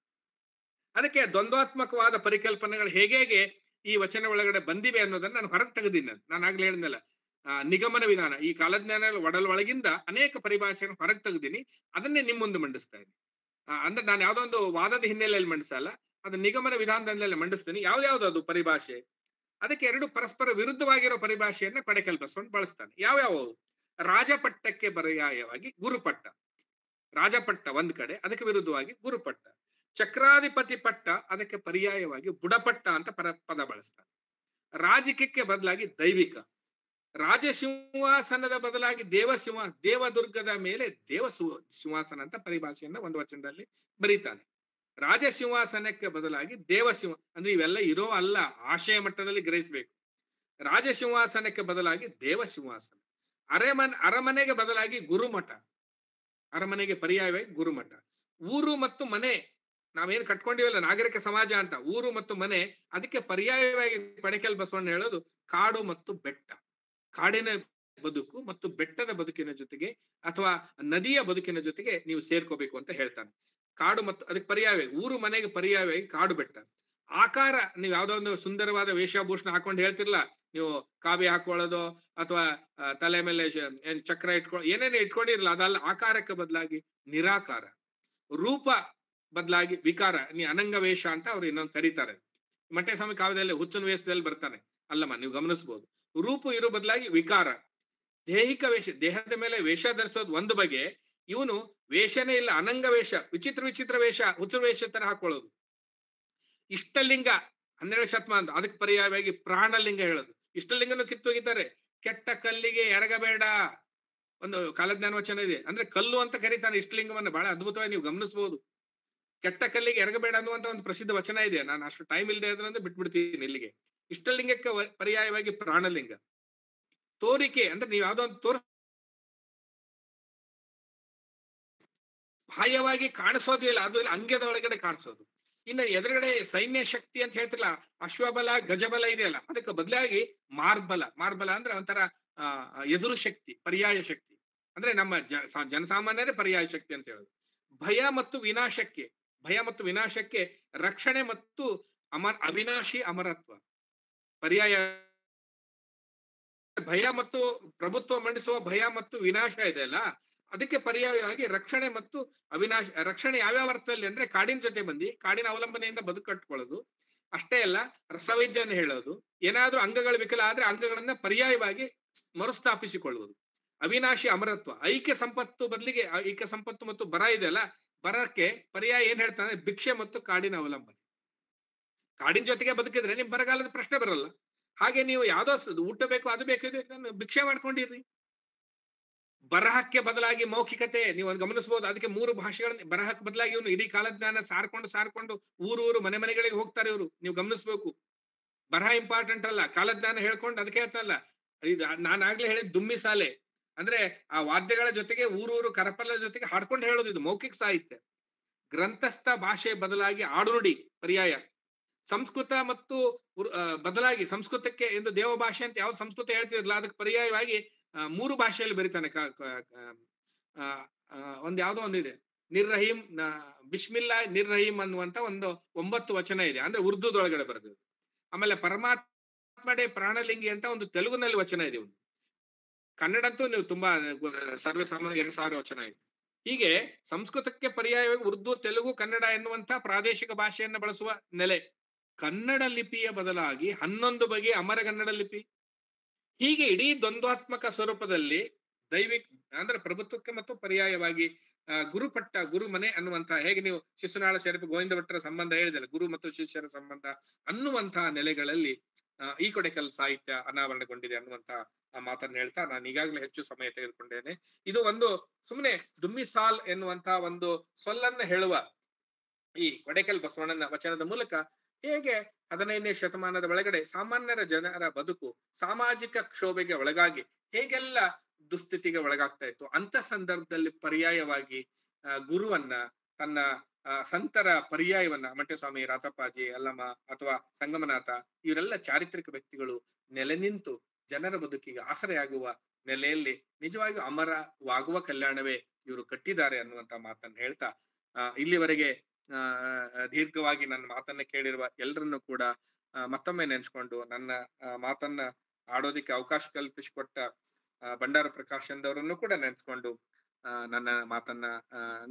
ಅದಕ್ಕೆ ದ್ವಂದ್ವಾತ್ಮಕವಾದ ಪರಿಕಲ್ಪನೆಗಳು ಹೇಗೆ ಈ ವಚನ ಒಳಗಡೆ ಬಂದಿವೆ ಅನ್ನೋದನ್ನ ನಾನು ಹೊರಗೆ ತೆಗೆದಿನ. ನಾನು ಆಗ್ಲೇ ಹೇಳಿದ್ನಲ್ಲ, ನಿಗಮನ ವಿಧಾನ, ಈ ಕಾಲಜ್ಞಾನ ಒಳಗಿಂದ ಅನೇಕ ಪರಿಭಾಷೆಯನ್ನು ಹೊರಗೆ ತೆಗೆದಿನಿ, ಅದನ್ನೇ ನಿಮ್ಮ ಮುಂದೆ ಮಂಡಿಸ್ತಾ ಇದ್ದೀನಿ. ಅಂದ್ರೆ ನಾನು ಯಾವ್ದೋ ಒಂದು ವಾದದ ಹಿನ್ನೆಲೆಯಲ್ಲಿ ಮಂಡಿಸಲ್ಲ, ಅದು ನಿಗಮನ ವಿಧಾನದಲ್ಲೇ ಮಂಡಿಸ್ತೀನಿ. ಯಾವ್ದಾವ್ದು ಅದು ಪರಿಭಾಷೆ, ಅದಕ್ಕೆ ಎರಡು ಪರಸ್ಪರ ವಿರುದ್ಧವಾಗಿರೋ ಪರಿಭಾಷೆಯನ್ನ ಕೊಡೆಕಲ್ ಬಸವಣ್ಣ ಬಳಸ್ತಾನೆ. ಯಾವ್ಯಾವ? ರಾಜಪಟ್ಟಕ್ಕೆ ಪರ್ಯಾಯವಾಗಿ ಗುರುಪಟ್ಟ, ರಾಜಪಟ್ಟ ಒಂದ್ ಕಡೆ, ಅದಕ್ಕೆ ವಿರುದ್ಧವಾಗಿ ಗುರುಪಟ್ಟ. ಚಕ್ರಾಧಿಪತಿ ಪಟ್ಟ, ಅದಕ್ಕೆ ಪರ್ಯಾಯವಾಗಿ ಬುಡಪಟ್ಟ ಅಂತ ಪದ ಬಳಸ್ತಾನೆ. ರಾಜಕೀಯಕ್ಕೆ ಬದಲಾಗಿ ದೈವಿಕ, ರಾಜಸಿಂಹಾಸನದ ಬದಲಾಗಿ ದೇವದುರ್ಗದ ಮೇಲೆ ಸಿಂಹಾಸನ ಅಂತ ಪರಿಭಾಷೆಯನ್ನ ಒಂದು ವಚನದಲ್ಲಿ ಬರೀತಾನೆ. ರಾಜಸಿಂಹಾಸನಕ್ಕೆ ಬದಲಾಗಿ ಅಂದ್ರೆ ಇವೆಲ್ಲ ಇರೋ ಅಲ್ಲ, ಆಶಯ ಮಟ್ಟದಲ್ಲಿ ಗ್ರಹಿಸಬೇಕು. ರಾಜಸಿಂಹಾಸನಕ್ಕೆ ಬದಲಾಗಿ ದೇವಸಿಂಹಾಸನ. ಅರಮನೆಗೆ ಬದಲಾಗಿ ಗುರುಮಠ, ಅರಮನೆಗೆ ಪರ್ಯಾಯವಾಗಿ ಗುರುಮಠ. ಊರು ಮತ್ತು ಮನೆ, ನಾವೇನು ಕಟ್ಕೊಂಡಿವಲ್ಲ ನಾಗರಿಕ ಸಮಾಜ ಅಂತ, ಊರು ಮತ್ತು ಮನೆ, ಅದಕ್ಕೆ ಪರ್ಯಾಯವಾಗಿ ಕೊಡೆಕಲ್ ಬಸವಣ್ಣ ಹೇಳೋದು ಕಾಡು ಮತ್ತು ಬೆಟ್ಟ. ಕಾಡಿನ ಬದುಕು ಮತ್ತು ಬೆಟ್ಟದ ಬದುಕಿನ ಜೊತೆಗೆ ಅಥವಾ ನದಿಯ ಬದುಕಿನ ಜೊತೆಗೆ ನೀವು ಸೇರ್ಕೋಬೇಕು ಅಂತ ಹೇಳ್ತಾನೆ. ಕಾಡು ಮತ್ತು ಅದಕ್ಕೆ ಪರ್ಯಾಯವಾಗಿ ಊರು ಮನೆಗೆ ಪರ್ಯಾಯವಾಗಿ ಕಾಡು ಬೆಟ್ಟ. ಆಕಾರ, ನೀವು ಯಾವ್ದೋ ಒಂದು ಸುಂದರವಾದ ವೇಷಭೂಷಣ ಹಾಕೊಂಡು ಹೇಳ್ತಿರ್ಲ, ನೀವು ಕಾವಿ ಹಾಕೊಳ್ಳೋದು ಅಥವಾ ತಲೆ ಮೇಲೆ ಚಕ್ರ ಏನೇನು ಇಟ್ಕೊಂಡಿರಲ್ಲ, ಅದಲ್ಲ. ಆಕಾರಕ್ಕೆ ಬದಲಾಗಿ ನಿರಾಕಾರ, ರೂಪ ಬದಲಾಗಿ ವಿಕಾರ, ನೀ ಅನಂಗ ವೇಷ ಅಂತ ಅವ್ರು ಇನ್ನೊಂದು ಕರೀತಾರೆ. ಮಟ್ಟಸ್ವಾಮಿ ಕಾವ್ಯದಲ್ಲಿ ಹುಚ್ಚನ ವೇಷದಲ್ಲಿ ಬರ್ತಾನೆ ಅಲ್ಲಮ್ಮ, ನೀವು ಗಮನಿಸಬಹುದು. ರೂಪ ಇರೋ ಬದಲಾಗಿ ವಿಕಾರ. ದೇಹಿಕ ವೇಷ, ದೇಹದ ಮೇಲೆ ವೇಷ ಧರಿಸೋದು ಒಂದು ಬಗೆ, ಇವನು ವೇಷನೇ ಇಲ್ಲ, ಅನಂಗ ವೇಷ, ವಿಚಿತ್ರ ವೇಷ, ಹುಚ್ಚರ ವೇಷ ತರ ಹಾಕೊಳ್ಳೋದು. ಇಷ್ಟಲಿಂಗ 12 ಶತಮಾನ, ಅದಕ್ಕೆ ಪರ್ಯಾಯವಾಗಿ ಪ್ರಾಣಲಿಂಗ ಹೇಳೋದು. ಇಷ್ಟಲಿಂಗನು ಕಿತ್ತೋಗಿದ್ದಾರೆ. ಕೆಟ್ಟ ಕಲ್ಲಿಗೆ ಎರಗಬೇಡ, ಒಂದು ಕಾಲಜ್ಞಾನ ವಚನ ಇದೆ. ಅಂದ್ರೆ ಕಲ್ಲು ಅಂತ ಕರೀತಾನೆ ಇಷ್ಟಲಿಂಗವನ್ನ, ಬಹಳ ಅದ್ಭುತವಾಗಿ ನೀವು ಗಮನಿಸಬಹುದು. ಕೆಟ್ಟ ಕಲ್ಲಿಗೆ ಎರಗಬೇಡ ಅನ್ನುವಂತ ಒಂದು ಪ್ರಸಿದ್ಧ ವಚನ ಇದೆ. ನಾನು ಅಷ್ಟು ಟೈಮ್ ಇಲ್ಲದೆ ಅಂದ್ರೆ ಬಿಟ್ಬಿಡ್ತೀನಿ ಇಲ್ಲಿಗೆ. ಇಷ್ಟಲಿಂಗಕ್ಕೆ ಪರ್ಯಾಯವಾಗಿ ಪ್ರಾಣಲಿಂಗ. ತೋರಿಕೆ ಅಂದ್ರೆ ನೀವು ಯಾವ್ದೋ ಒಂದು ಬಾಹ್ಯವಾಗಿ ಕಾಣಿಸೋದು ಇಲ್ಲ, ಅದು ಅಂಗ್ಯದ ಒಳಗಡೆ ಕಾಣಿಸೋದು. ಇನ್ನು ಎದುರುಗಡೆ ಸೈನ್ಯ ಶಕ್ತಿ ಅಂತ ಹೇಳ್ತಿಲ್ಲ, ಅಶ್ವಬಲ ಗಜಬಲ ಇದೆಯಲ್ಲ, ಅದಕ್ಕೆ ಬದಲಾಗಿ ಮಾರ್ಬಲ ಅಂದ್ರೆ ಒಂಥರ ಎದುರು ಶಕ್ತಿ, ಪರ್ಯಾಯ ಶಕ್ತಿ. ಅಂದ್ರೆ ನಮ್ಮ ಜನಸಾಮಾನ್ಯರೇ ಪರ್ಯಾಯ ಶಕ್ತಿ ಅಂತ ಹೇಳೋದು. ಭಯ ಮತ್ತು ವಿನಾಶಕ್ಕೆ ರಕ್ಷಣೆ ಮತ್ತು ಅವಿನಾಶಿ ಅಮರತ್ವ ಪರ್ಯಾಯ. ಭಯ ಮತ್ತು ಪ್ರಭುತ್ವ ಮಂಡಿಸುವ ಭಯ ಮತ್ತು ವಿನಾಶ ಇದೆಯಲ್ಲ, ಅದಕ್ಕೆ ಪರ್ಯಾಯವಾಗಿ ರಕ್ಷಣೆ ಮತ್ತು ಅವಿನಾಶ. ರಕ್ಷಣೆ ಯಾವ್ಯಾವ ಅರ್ಥದಲ್ಲಿ ಅಂದ್ರೆ ಕಾಡಿನ ಜೊತೆ ಬಂದು ಕಾಡಿನ ಅವಲಂಬನೆಯಿಂದ ಬದುಕು ಕಟ್ಕೊಳ್ಳೋದು ಅಷ್ಟೇ ಅಲ್ಲ, ರಸವೈದ್ಯನ ಹೇಳೋದು. ಏನಾದ್ರೂ ಅಂಗಗಳು ವಿಕಲ ಆದ್ರೆ ಅಂಗಗಳನ್ನ ಪರ್ಯಾಯವಾಗಿ ಮರುಸ್ಥಾಪಿಸಿಕೊಳ್ಳುವುದು. ಅವಿನಾಶಿ ಅಮರತ್ವ, ಐಕ್ಯ ಸಂಪತ್ತು ಬದಲಿಗೆ ಐಕ್ಯ ಸಂಪತ್ತು ಮತ್ತು ಬರ ಇದೆಯಲ್ಲ, ಬರಕ್ಕೆ ಪರ್ಯಾಯ ಏನ್ ಹೇಳ್ತಾನೆ, ಭಿಕ್ಷೆ ಮತ್ತು ಕಾಡಿನ ಅವಲಂಬನೆ. ಕಾಡಿನ ಜೊತೆಗೆ ಬದುಕಿದ್ರೆ ನಿಮ್ ಬರಗಾಲದ ಪ್ರಶ್ನೆ ಬರಲ್ಲ. ಹಾಗೆ ನೀವು ಯಾವ್ದೋ ಊಟ ಬೇಕು ಅದು ಬೇಕು ಭಿಕ್ಷೆ ಮಾಡ್ಕೊಂಡಿರ್ರಿ. ಬರಹಕ್ಕೆ ಬದಲಾಗಿ ಮೌಖಿಕತೆ, ನೀವು ಗಮನಿಸಬಹುದು. ಅದಕ್ಕೆ 3 ಭಾಷೆಗಳನ್ನ, ಬರಹಕ್ಕೆ ಬದಲಾಗಿ ಇವನು ಇಡೀ ಕಾಲಜ್ಞಾನ ಸಾರ್ಕೊಂಡು ಊರು ಮನೆಗಳಿಗೆ ಹೋಗ್ತಾರೆ ಇವರು. ನೀವು ಗಮನಿಸ್ಬೇಕು, ಬರಹ ಇಂಪಾರ್ಟೆಂಟ್ ಅಲ್ಲ, ಕಾಲಜ್ಞಾನ ಹೇಳ್ಕೊಂಡು ಅದಕ್ಕೆ ಹೇಳ್ತಲ್ಲ. ನಾನು ಆಗ್ಲೇ ಹೇಳಿದ ದುಮ್ಮಿ ಸಾಲೆ ಅಂದ್ರೆ ಆ ವಾದ್ಯಗಳ ಜೊತೆಗೆ ಊರು ಕರಪಲ್ಲ ಜೊತೆಗೆ ಹಾಡ್ಕೊಂಡು ಹೇಳೋದು, ಇದು ಮೌಖಿಕ ಸಾಹಿತ್ಯ. ಗ್ರಂಥಸ್ಥ ಭಾಷೆ ಬದಲಾಗಿ ಆಡುನುಡಿ ಪರ್ಯಾಯ. ಸಂಸ್ಕೃತ ಮತ್ತು ಬದಲಾಗಿ ಸಂಸ್ಕೃತಕ್ಕೆ ಎಂದು ದೇವ ಭಾಷೆ ಅಂತ ಯಾವ್ದು ಸಂಸ್ಕೃತ ಹೇಳ್ತಿದ್ರಲ್ಲ, ಅದಕ್ಕೆ ಪರ್ಯಾಯವಾಗಿ 3 ಭಾಷೆಯಲ್ಲಿ ಬರೀತಾನೆ. ಒಂದ್ ಯಾವ್ದೋ ಒಂದಿದೆ, ನಿರ್ರಹೀಂ ಬಿಸ್ಮಿಲ್ಲಾ ನಿರ್ರಹೀಂ ಅನ್ನುವಂತ ಒಂದು 9 ವಚನ ಇದೆ, ಅಂದ್ರೆ ಉರ್ದುದೊಳಗಡೆ ಬರೆದಿದೆ. ಆಮೇಲೆ ಪರಮಾತ್ಮಡೆ ಪ್ರಾಣಲಿಂಗಿ ಅಂತ ಒಂದು ತೆಲುಗುನಲ್ಲಿ ವಚನ ಇದೆ. ಒಂದು ಕನ್ನಡ ಅಂತೂ ನೀವು ತುಂಬಾ ಸರ್ವೇ ಸಾಮಾನ್ಯ 2000 ವಚನ ಇದೆ. ಹೀಗೆ ಸಂಸ್ಕೃತಕ್ಕೆ ಪರ್ಯಾಯವಾಗಿ ಉರ್ದು, ತೆಲುಗು, ಕನ್ನಡ ಎನ್ನುವಂತ ಪ್ರಾದೇಶಿಕ ಭಾಷೆಯನ್ನು ಬಳಸುವ ನೆಲೆ. ಕನ್ನಡ ಲಿಪಿಯ ಬದಲಾಗಿ 11 ಬಗೆಯ ಅಮರಗನ್ನಡ ಲಿಪಿ. ಹೀಗೆ ಇಡೀ ದ್ವಂದ್ವಾತ್ಮಕ ಸ್ವರೂಪದಲ್ಲಿ ದೈವಿಕ ಅಂದ್ರೆ ಪ್ರಭುತ್ವಕ್ಕೆ ಮತ್ತು ಪರ್ಯಾಯವಾಗಿ ಗುರುಪಟ್ಟ ಗುರುಮನೆ ಅನ್ನುವಂತಹ, ಹೇಗೆ ನೀವು ಶಿಶುನಾಳ ಶರೀಫ್ ಗೋವಿಂದ ಭಟ್ಟರ ಸಂಬಂಧ ಹೇಳಿದಲ್ಲ, ಗುರು ಮತ್ತು ಶಿಷ್ಯರ ಸಂಬಂಧ ಅನ್ನುವಂತಹ ನೆಲೆಗಳಲ್ಲಿ ಈ ಕೊಡೆಕಲ್ ಸಾಹಿತ್ಯ ಅನಾವರಣಗೊಂಡಿದೆ ಅನ್ನುವಂತಹ ಮಾತನ್ನು ಹೇಳ್ತಾ ನಾನು ಈಗಾಗಲೇ ಹೆಚ್ಚು ಸಮಯ ತೆಗೆದುಕೊಂಡೇನೆ. ಇದು ಒಂದು ಸುಮ್ಮನೆ ದುಮ್ಮಿಸಾಲ್ ಎನ್ನುವಂತಹ ಒಂದು ಸೊಲ್ಲನ್ನ ಹೇಳುವ ಈ ಕೊಡೆಕಲ್ ಬಸವಣ್ಣನ ವಚನದ ಮೂಲಕ ಹೇಗೆ 15ನೇ ಶತಮಾನದ ಒಳಗಡೆ ಸಾಮಾನ್ಯರ ಜನರ ಬದುಕು ಸಾಮಾಜಿಕ ಕ್ಷೋಭೆಗೆ ಒಳಗಾಗಿ ಹೇಗೆಲ್ಲ ದುಸ್ಥಿತಿಗೆ ಒಳಗಾಗ್ತಾ ಇತ್ತು, ಅಂತ ಸಂದರ್ಭದಲ್ಲಿ ಪರ್ಯಾಯವಾಗಿ ಗುರುವನ್ನ, ತನ್ನ ಸಂತರ ಪರ್ಯಾಯವನ್ನ ಮಂಟೆಸ್ವಾಮಿ, ರಾಚಪ್ಪಾಜಿ, ಅಲ್ಲಮ್ಮ ಅಥವಾ ಸಂಗಮನಾಥ ಇವರೆಲ್ಲ ಚಾರಿತ್ರಿಕ ವ್ಯಕ್ತಿಗಳು ನೆಲೆ ನಿಂತು ಜನರ ಬದುಕಿಗೆ ಆಸರೆಯಾಗುವ ನೆಲೆಯಲ್ಲಿ ನಿಜವಾಗಿಯೂ ಅಮರವಾಗುವ ಕಲ್ಯಾಣವೇ ಇವರು ಕಟ್ಟಿದ್ದಾರೆ ಅನ್ನುವಂತ ಮಾತನ್ನು ಹೇಳ್ತಾ ಇಲ್ಲಿವರೆಗೆ ದೀರ್ಘವಾಗಿ ನನ್ನ ಮಾತನ್ನ ಕೇಳಿರುವ ಎಲ್ಲರನ್ನು ಕೂಡ ಮತ್ತೊಮ್ಮೆ ನೆನೆಸ್ಕೊಂಡು ನನ್ನ ಮಾತನ್ನ ಆಡೋದಿಕ್ಕೆ ಅವಕಾಶ ಕಲ್ಪಿಸಿಕೊಟ್ಟ ಬಂಡಾರ ಪ್ರಕಾಶ್ ಅವರನ್ನು ಕೂಡ ನೆನೆಸ್ಕೊಂಡು ನನ್ನ ಮಾತನ್ನ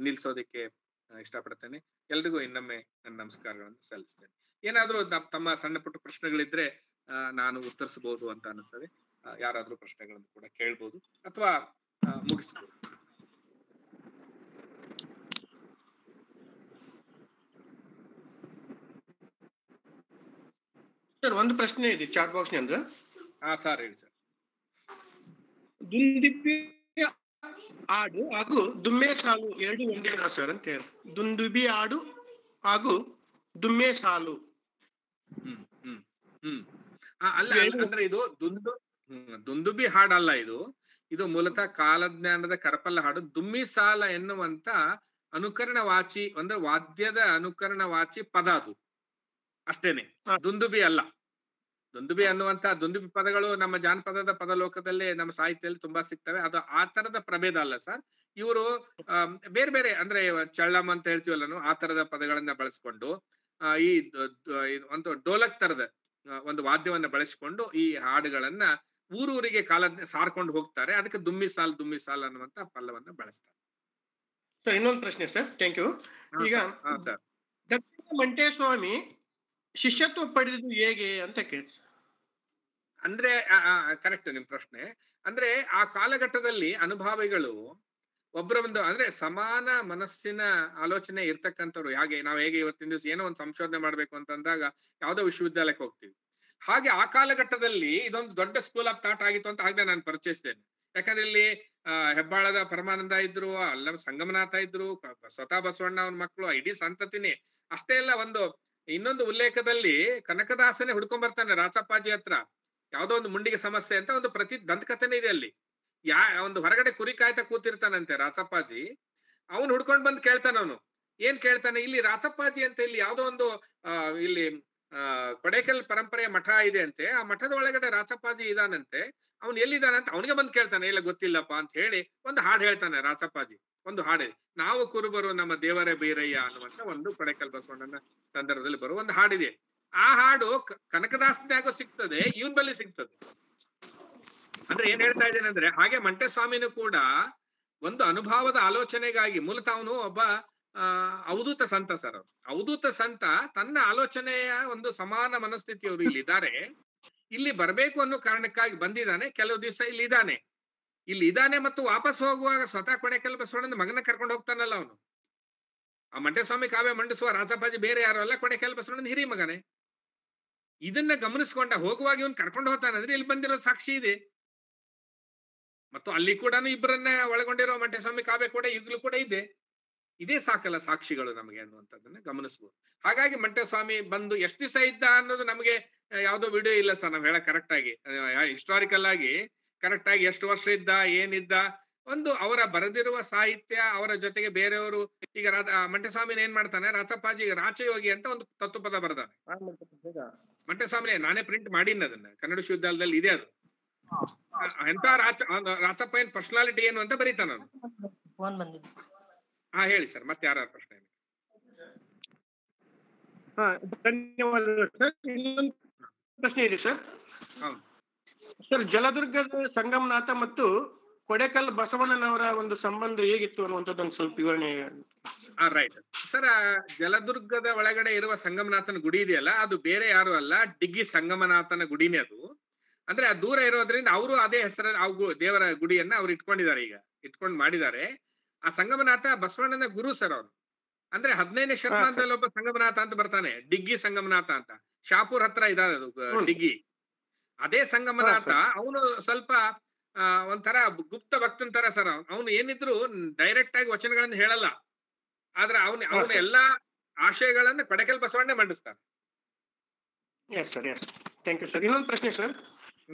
ನಿಲ್ಸೋದಿಕ್ಕೆ ಇಷ್ಟಪಡ್ತೇನೆ. ಎಲ್ರಿಗೂ ಇನ್ನೊಮ್ಮೆ ನನ್ನ ನಮಸ್ಕಾರಗಳನ್ನು ಸಲ್ಲಿಸ್ತೇನೆ. ಏನಾದ್ರೂ ತಮ್ಮ ಸಣ್ಣ ಪುಟ್ಟ ಪ್ರಶ್ನೆಗಳಿದ್ರೆ ನಾನು ಉತ್ತರಿಸಬಹುದು ಅಂತ ಅನಿಸ್ತದೆ. ಯಾರಾದ್ರೂ ಪ್ರಶ್ನೆಗಳನ್ನು ಕೂಡ ಕೇಳ್ಬೋದು ಅಥವಾ ಮುಗಿಸಬಹುದು. ಸರ್, ಒಂದು ಪ್ರಶ್ನೆ ಇದೆ ಚಾಟ್ ಬಾಕ್ಸ್ ನಿಂದ. ಸರ್ ಹೇಳಿ ಸರ್. ದುಂದುಬಿ ಆಡು ಹಾಗೂ ದುಮ್ಮೆ ಸಾಲು ಎರಡು ಒಂದೇನಾ ಸರ್ ಅಂತ ಹೇಳಿ. ದುಂದುಬಿ ಆಡು ಹಾಗೂ ದುಮ್ಮೆ ಸಾಲು. ಅಲ್ಲ, ಅಂದ್ರೆ ಇದು ದುಂದುಬಿ ಹಾಡಲ್ಲ. ಇದು ಮೂಲತಃ ಕಾಲಜ್ಞಾನದ ಕರಪಲ್ಲ ಹಾಡು. ದುಮ್ಮಿ ಸಾಲ ಎನ್ನುವಂತ ಅನುಕರಣವಾಚಿ, ಅಂದ್ರೆ ವಾದ್ಯದ ಅನುಕರಣವಾಚಿ ಪದ ಅದು ಅಷ್ಟೇನೆ, ದುಂದುಬಿ ಅಲ್ಲ. ದುಂದುಬಿ ಅನ್ನುವಂತ ದುಂದುಬಿ ಪದಗಳು ನಮ್ಮ ಜಾನಪದದ ಪದಲೋಕದಲ್ಲಿ, ನಮ್ಮ ಸಾಹಿತ್ಯದಲ್ಲಿ ತುಂಬಾ ಸಿಗ್ತವೆ. ಅದು ಆ ತರದ ಪ್ರಭೇದ ಅಲ್ಲ ಸರ್. ಇವರು ಬೇರೆ ಬೇರೆ, ಅಂದ್ರೆ ಚಳ್ಳಂ ಅಂತ ಹೇಳ್ತೀವಲ್ಲ ನಾವು, ಆ ತರದ ಪದಗಳನ್ನ ಬಳಸ್ಕೊಂಡು ಈ ಒಂದು ಡೋಲಕ್ ತರದ ಒಂದು ವಾದ್ಯವನ್ನ ಬಳಸಿಕೊಂಡು ಈ ಹಾಡುಗಳನ್ನ ಊರೂರಿಗೆ ಸಾರ್ಕೊಂಡು ಹೋಗ್ತಾರೆ. ಅದಕ್ಕೆ ದುಮ್ಮಿ ಸಾಲ್ ಅನ್ನುವಂತ ಪಲ್ಲವನ್ನ ಬಳಸ್ತಾರೆ. ಸರ್, ಇನ್ನೊಂದು ಪ್ರಶ್ನೆ ಸರ್. Thank you. ಈಗ ದಕ್ಷಿಣ ಮಂಟೇಸ್ವಾಮಿ ಶಿಷ್ಯತ್ವ ಪಡೆದಿದ್ದು ಹೇಗೆ ಅಂತ ಕೇಳಿ. ಅಂದ್ರೆ ಕರೆಕ್ಟ್ ನಿಮ್ ಪ್ರಶ್ನೆ. ಅಂದ್ರೆ ಆ ಕಾಲಘಟ್ಟದಲ್ಲಿ ಅನುಭಾವಿಗಳು ಒಬ್ಬರ ಅಂದ್ರೆ ಸಮಾನ ಮನಸ್ಸಿನ ಆಲೋಚನೆ ಇರ್ತಕ್ಕಂಥವ್ರು. ನಾವ್ ಹೇಗೆ ಇವತ್ತಿನ ದಿವಸ ಏನೋ ಒಂದು ಸಂಶೋಧನೆ ಮಾಡ್ಬೇಕು ಅಂತಂದಾಗ ಯಾವ್ದೋ ವಿಶ್ವವಿದ್ಯಾಲಯಕ್ಕೆ ಹೋಗ್ತೀವಿ. ಹಾಗೆ ಆ ಕಾಲಘಟ್ಟದಲ್ಲಿ ಇದೊಂದು ದೊಡ್ಡ ಸ್ಕೂಲ್ ಆಫ್ ಥಾಟ್ ಆಗಿತ್ತು ಅಂತ ಆಗ್ಲೇ ನಾನು ಪರಿಚಯಿಸ್ತೇನೆ. ಯಾಕಂದ್ರೆ ಇಲ್ಲಿ ಹೆಬ್ಬಾಳದ ಪರಮಾನಂದ ಇದ್ರು, ಅಲ್ಲ ಸಂಗಮನಾಥ ಇದ್ರು, ಸ್ವತಃ ಬಸವಣ್ಣ ಅವ್ರ ಮಕ್ಕಳು, ಇಡೀ ಸಂತತಿನೇ. ಅಷ್ಟೇ ಅಲ್ಲ, ಇನ್ನೊಂದು ಉಲ್ಲೇಖದಲ್ಲಿ ಕನಕದಾಸನೇ ಹುಡ್ಕೊಂಡ್ ಬರ್ತಾನೆ ರಾಚಪ್ಪಾಜಿ ಹತ್ರ. ಯಾವ್ದೋ ಒಂದು ಮುಂಡಿಗೆ ಸಮಸ್ಯೆ ಅಂತ ಒಂದು ಪ್ರತಿ ದಂತಕಥೆನೇ ಇದೆ ಅಲ್ಲಿ. ಒಂದು ಹೊರಗಡೆ ಕುರಿ ಕಾಯ್ತಾ ಕೂತಿರ್ತಾನಂತೆ ರಾಚಪ್ಪಾಜಿ. ಅವನು ಹುಡ್ಕೊಂಡ್ ಬಂದ್ ಕೇಳ್ತಾನ. ಅವನು ಏನ್ ಕೇಳ್ತಾನೆ, ಇಲ್ಲಿ ರಾಚಪ್ಪಾಜಿ ಅಂತ ಇಲ್ಲಿ ಯಾವ್ದೋ ಒಂದು ಇಲ್ಲಿ ಕೊಡೇಕಲ್ ಪರಂಪರೆಯ ಮಠ ಇದೆ ಅಂತೆ. ಆ ಮಠದ ಒಳಗಡೆ ರಾಚಪ್ಪಾಜಿ ಇದಾನಂತೆ. ಅವ್ನು ಎಲ್ಲಿದ್ದಾನಂತ ಅವನಿಗೆ ಬಂದ್ ಕೇಳ್ತಾನೆ. ಇಲ್ಲ ಗೊತ್ತಿಲ್ಲಪ್ಪ ಅಂತ ಹೇಳಿ ಒಂದು ಹಾಡು ಹೇಳ್ತಾನೆ ರಾಚಪ್ಪಾಜಿ. ಒಂದು ಹಾಡಿದೆ, ನಾವು ಕುರುಬರು ನಮ್ಮ ದೇವರೇ ಬೀರಯ್ಯ ಅನ್ನುವಂತ ಒಂದು ಕೊಡೇಕಲ್ ಬಸವಣ್ಣನ ಸಂದರ್ಭದಲ್ಲಿ ಬರುವ ಒಂದು ಹಾಡಿದೆ. ಆ ಹಾಡು ಕನಕದಾಸನ್ಯಾಗೋ ಸಿಗ್ತದೆ, ಇವನ್ ಬಲ್ಲಿ ಸಿಗ್ತದೆ. ಅಂದ್ರೆ ಏನ್ ಹೇಳ್ತಾ ಇದ್ದೇನೆ ಅಂದ್ರೆ, ಹಾಗೆ ಮಂಟೆಸ್ವಾಮಿನೂ ಕೂಡ ಒಂದು ಅನುಭವದ ಆಲೋಚನೆಗಾಗಿ, ಮೂಲತಃ ಅವನು ಒಬ್ಬ ಅವಧೂತ ಸಂತ ಸರ್. ಅವಧೂತ ಸಂತ ತನ್ನ ಆಲೋಚನೆಯ ಒಂದು ಸಮಾನ ಮನಸ್ಥಿತಿಯವರು ಇಲ್ಲಿದ್ದಾರೆ. ಇಲ್ಲಿ ಬರ್ಬೇಕು ಅನ್ನೋ ಕಾರಣಕ್ಕಾಗಿ ಬಂದಿದ್ದಾನೆ. ಕೆಲವು ದಿವಸ ಇಲ್ಲಿ ಇದ್ದಾನೆ ಮತ್ತು ವಾಪಸ್ ಹೋಗುವಾಗ ಸ್ವತಃ ಕೊಡೇಕಲ್ ಬಸವಣ್ಣನ ಮಗನ ಕರ್ಕೊಂಡು ಹೋಗ್ತಾನಲ್ಲ ಅವನು. ಆ ಮಂಟೆಸ್ವಾಮಿ ಕಾವ್ಯ ಮಂಡಿಸುವ ರಾಚಪ್ಪಾಜಿ ಬೇರೆ ಯಾರು ಅಲ್ಲ, ಕೊಡೇಕಲ್ ಬಸವಣ್ಣನ ಹಿರಿ ಮಗನೇ. ಇದನ್ನ ಗಮನಿಸ್ಕೊಂಡ ಹೋಗುವಾಗ ಇವನ್ ಕರ್ಕೊಂಡು ಹೋಗ್ತಾನಂದ್ರೆ ಇಲ್ಲಿ ಬಂದಿರೋದು ಸಾಕ್ಷಿ ಇದೆ. ಮತ್ತು ಅಲ್ಲಿ ಕೂಡ ಇಬ್ಬರನ್ನ ಒಳಗೊಂಡಿರೋ ಮಂಟೆಸ್ವಾಮಿ ಕಾವ್ಯ ಕೂಡ ಈಗಲೂ ಕೂಡ ಇದೆ. ಇದೇ ಸಾಕಲ್ಲ ಸಾಕ್ಷಿಗಳು ನಮಗೆ ಅನ್ನುವಂಥದ್ದನ್ನ ಗಮನಿಸ್ಬೋದು. ಹಾಗಾಗಿ ಮಂಟೆಸ್ವಾಮಿ ಬಂದು ಎಷ್ಟು ದಿವಸ ಇದ್ದ ಅನ್ನೋದು ನಮಗೆ ಯಾವ್ದೋ ವಿಡಿಯೋ ಇಲ್ಲ ಸರ್. ನಾವ್ ಹೇಳಕ್ ಕರೆಕ್ಟ್ ಆಗಿ ಹಿಸ್ಟಾರಿಕಲ್ ಆಗಿ ಕರೆಕ್ಟ್ ಆಗಿ ಎಷ್ಟು ವರ್ಷ ಇದ್ದ, ಏನಿದ್ದ, ಒಂದು ಅವರ ಬರೆದಿರುವ ಸಾಹಿತ್ಯ, ಅವರ ಜೊತೆಗೆ ಬೇರೆಯವರು. ಈಗ ಮಂಟೆಸ್ವಾಮಿನ ಏನ್ ಮಾಡ್ತಾನೆ, ರಾಚಪ್ಪಾಜಿ ರಾಚಯೋಗಿ ಅಂತ ಒಂದು ತತ್ವಪದ ಬರೆದಾನೆ. ಮಂಟೆಸ್ವಾಮಿ ನಾನೇ ಪ್ರಿಂಟ್ ಮಾಡೀನಿ ಅದನ್ನ, ಕನ್ನಡ ವಿಶ್ವವಿದ್ಯಾಲಯದಲ್ಲಿ ಇದೆ ಅದು. ಎಂತ ರಾಚಪ್ಪ ಏನ್ ಪರ್ಸನಾಲಿಟಿ ಏನು ಅಂತ ಬರೀತಾನ ಅವನು. ಹೇಳಿ ಸರ್, ಮತ್ತೆ ಯಾರ ಪ್ರಶ್ನೆ? ಧನ್ಯವಾದ ಸರ್. ಇನ್ನೊಂದು ಪ್ರಶ್ನೆ ಇದೆ ಸರ್. ಸರ್, ಜಲದುರ್ಗದ ಸಂಗಮನಾಥ ಮತ್ತು ಕೊಡೇಕಲ್ ಬಸವಣ್ಣನವರ ಒಂದು ಸಂಬಂಧ ಹೇಗಿತ್ತು ಅನ್ನುವಂಥದ್ದೊಂದು ಸ್ವಲ್ಪ ವಿವರಣೆ. Right sir. ಜಲದುರ್ಗದ ಒಳಗಡೆ ಇರುವ ಸಂಗಮನಾಥನ ಗುಡಿ ಇದೆಯಲ್ಲ, ಅದು ಬೇರೆ ಯಾರು ಅಲ್ಲ, ಡಿಗ್ಗಿ ಸಂಗಮನಾಥನ ಗುಡಿನೇ ಅದು. ಅಂದ್ರೆ ಆ ದೂರ ಇರೋದ್ರಿಂದ ಅವರು ಅದೇ ಹೆಸರಲ್ಲಿ ದೇವರ ಗುಡಿಯನ್ನ ಅವ್ರು ಇಟ್ಕೊಂಡಿದ್ದಾರೆ, ಈಗ ಇಟ್ಕೊಂಡು ಮಾಡಿದ್ದಾರೆ. ಆ ಸಂಗಮನಾಥ ಬಸವಣ್ಣನ ಗುರು ಸರ್ ಅವ್ರು. ಅಂದ್ರೆ 15ನೇ ಶತಮಾನದಲ್ಲಿ ಒಬ್ಬ ಸಂಗಮನಾಥ ಅಂತ ಬರ್ತಾನೆ, ಡಿಗ್ಗಿ ಸಂಗಮನಾಥ ಅಂತ. ಶಾಪುರ್ ಹತ್ರ ಇದಾದ ಅದು ಡಿಗ್ಗಿ. ಅದೇ ಸಂಗಮನಾಥ ಅವನು ಸ್ವಲ್ಪ ಒಂಥರ ಗುಪ್ತ ಭಕ್ತನ ತರ ಸರ್. ಅವನು ಏನಿದ್ರು ಡೈರೆಕ್ಟ್ ಆಗಿ ವಚನಗಳನ್ನ ಹೇಳಲ್ಲ, ಆದ್ರೆ ಅವನ ಎಲ್ಲಾ ಆಶಯಗಳನ್ನ ಕೊಡೆಕಲ್ ಬಸವಣ್ಣ ಮಂಡಿಸ್ತಾರೆ. Yes sir, yes, thank you sir. ಇನ್ನೊಂದು ಪ್ರಶ್ನೆ ಸರ್,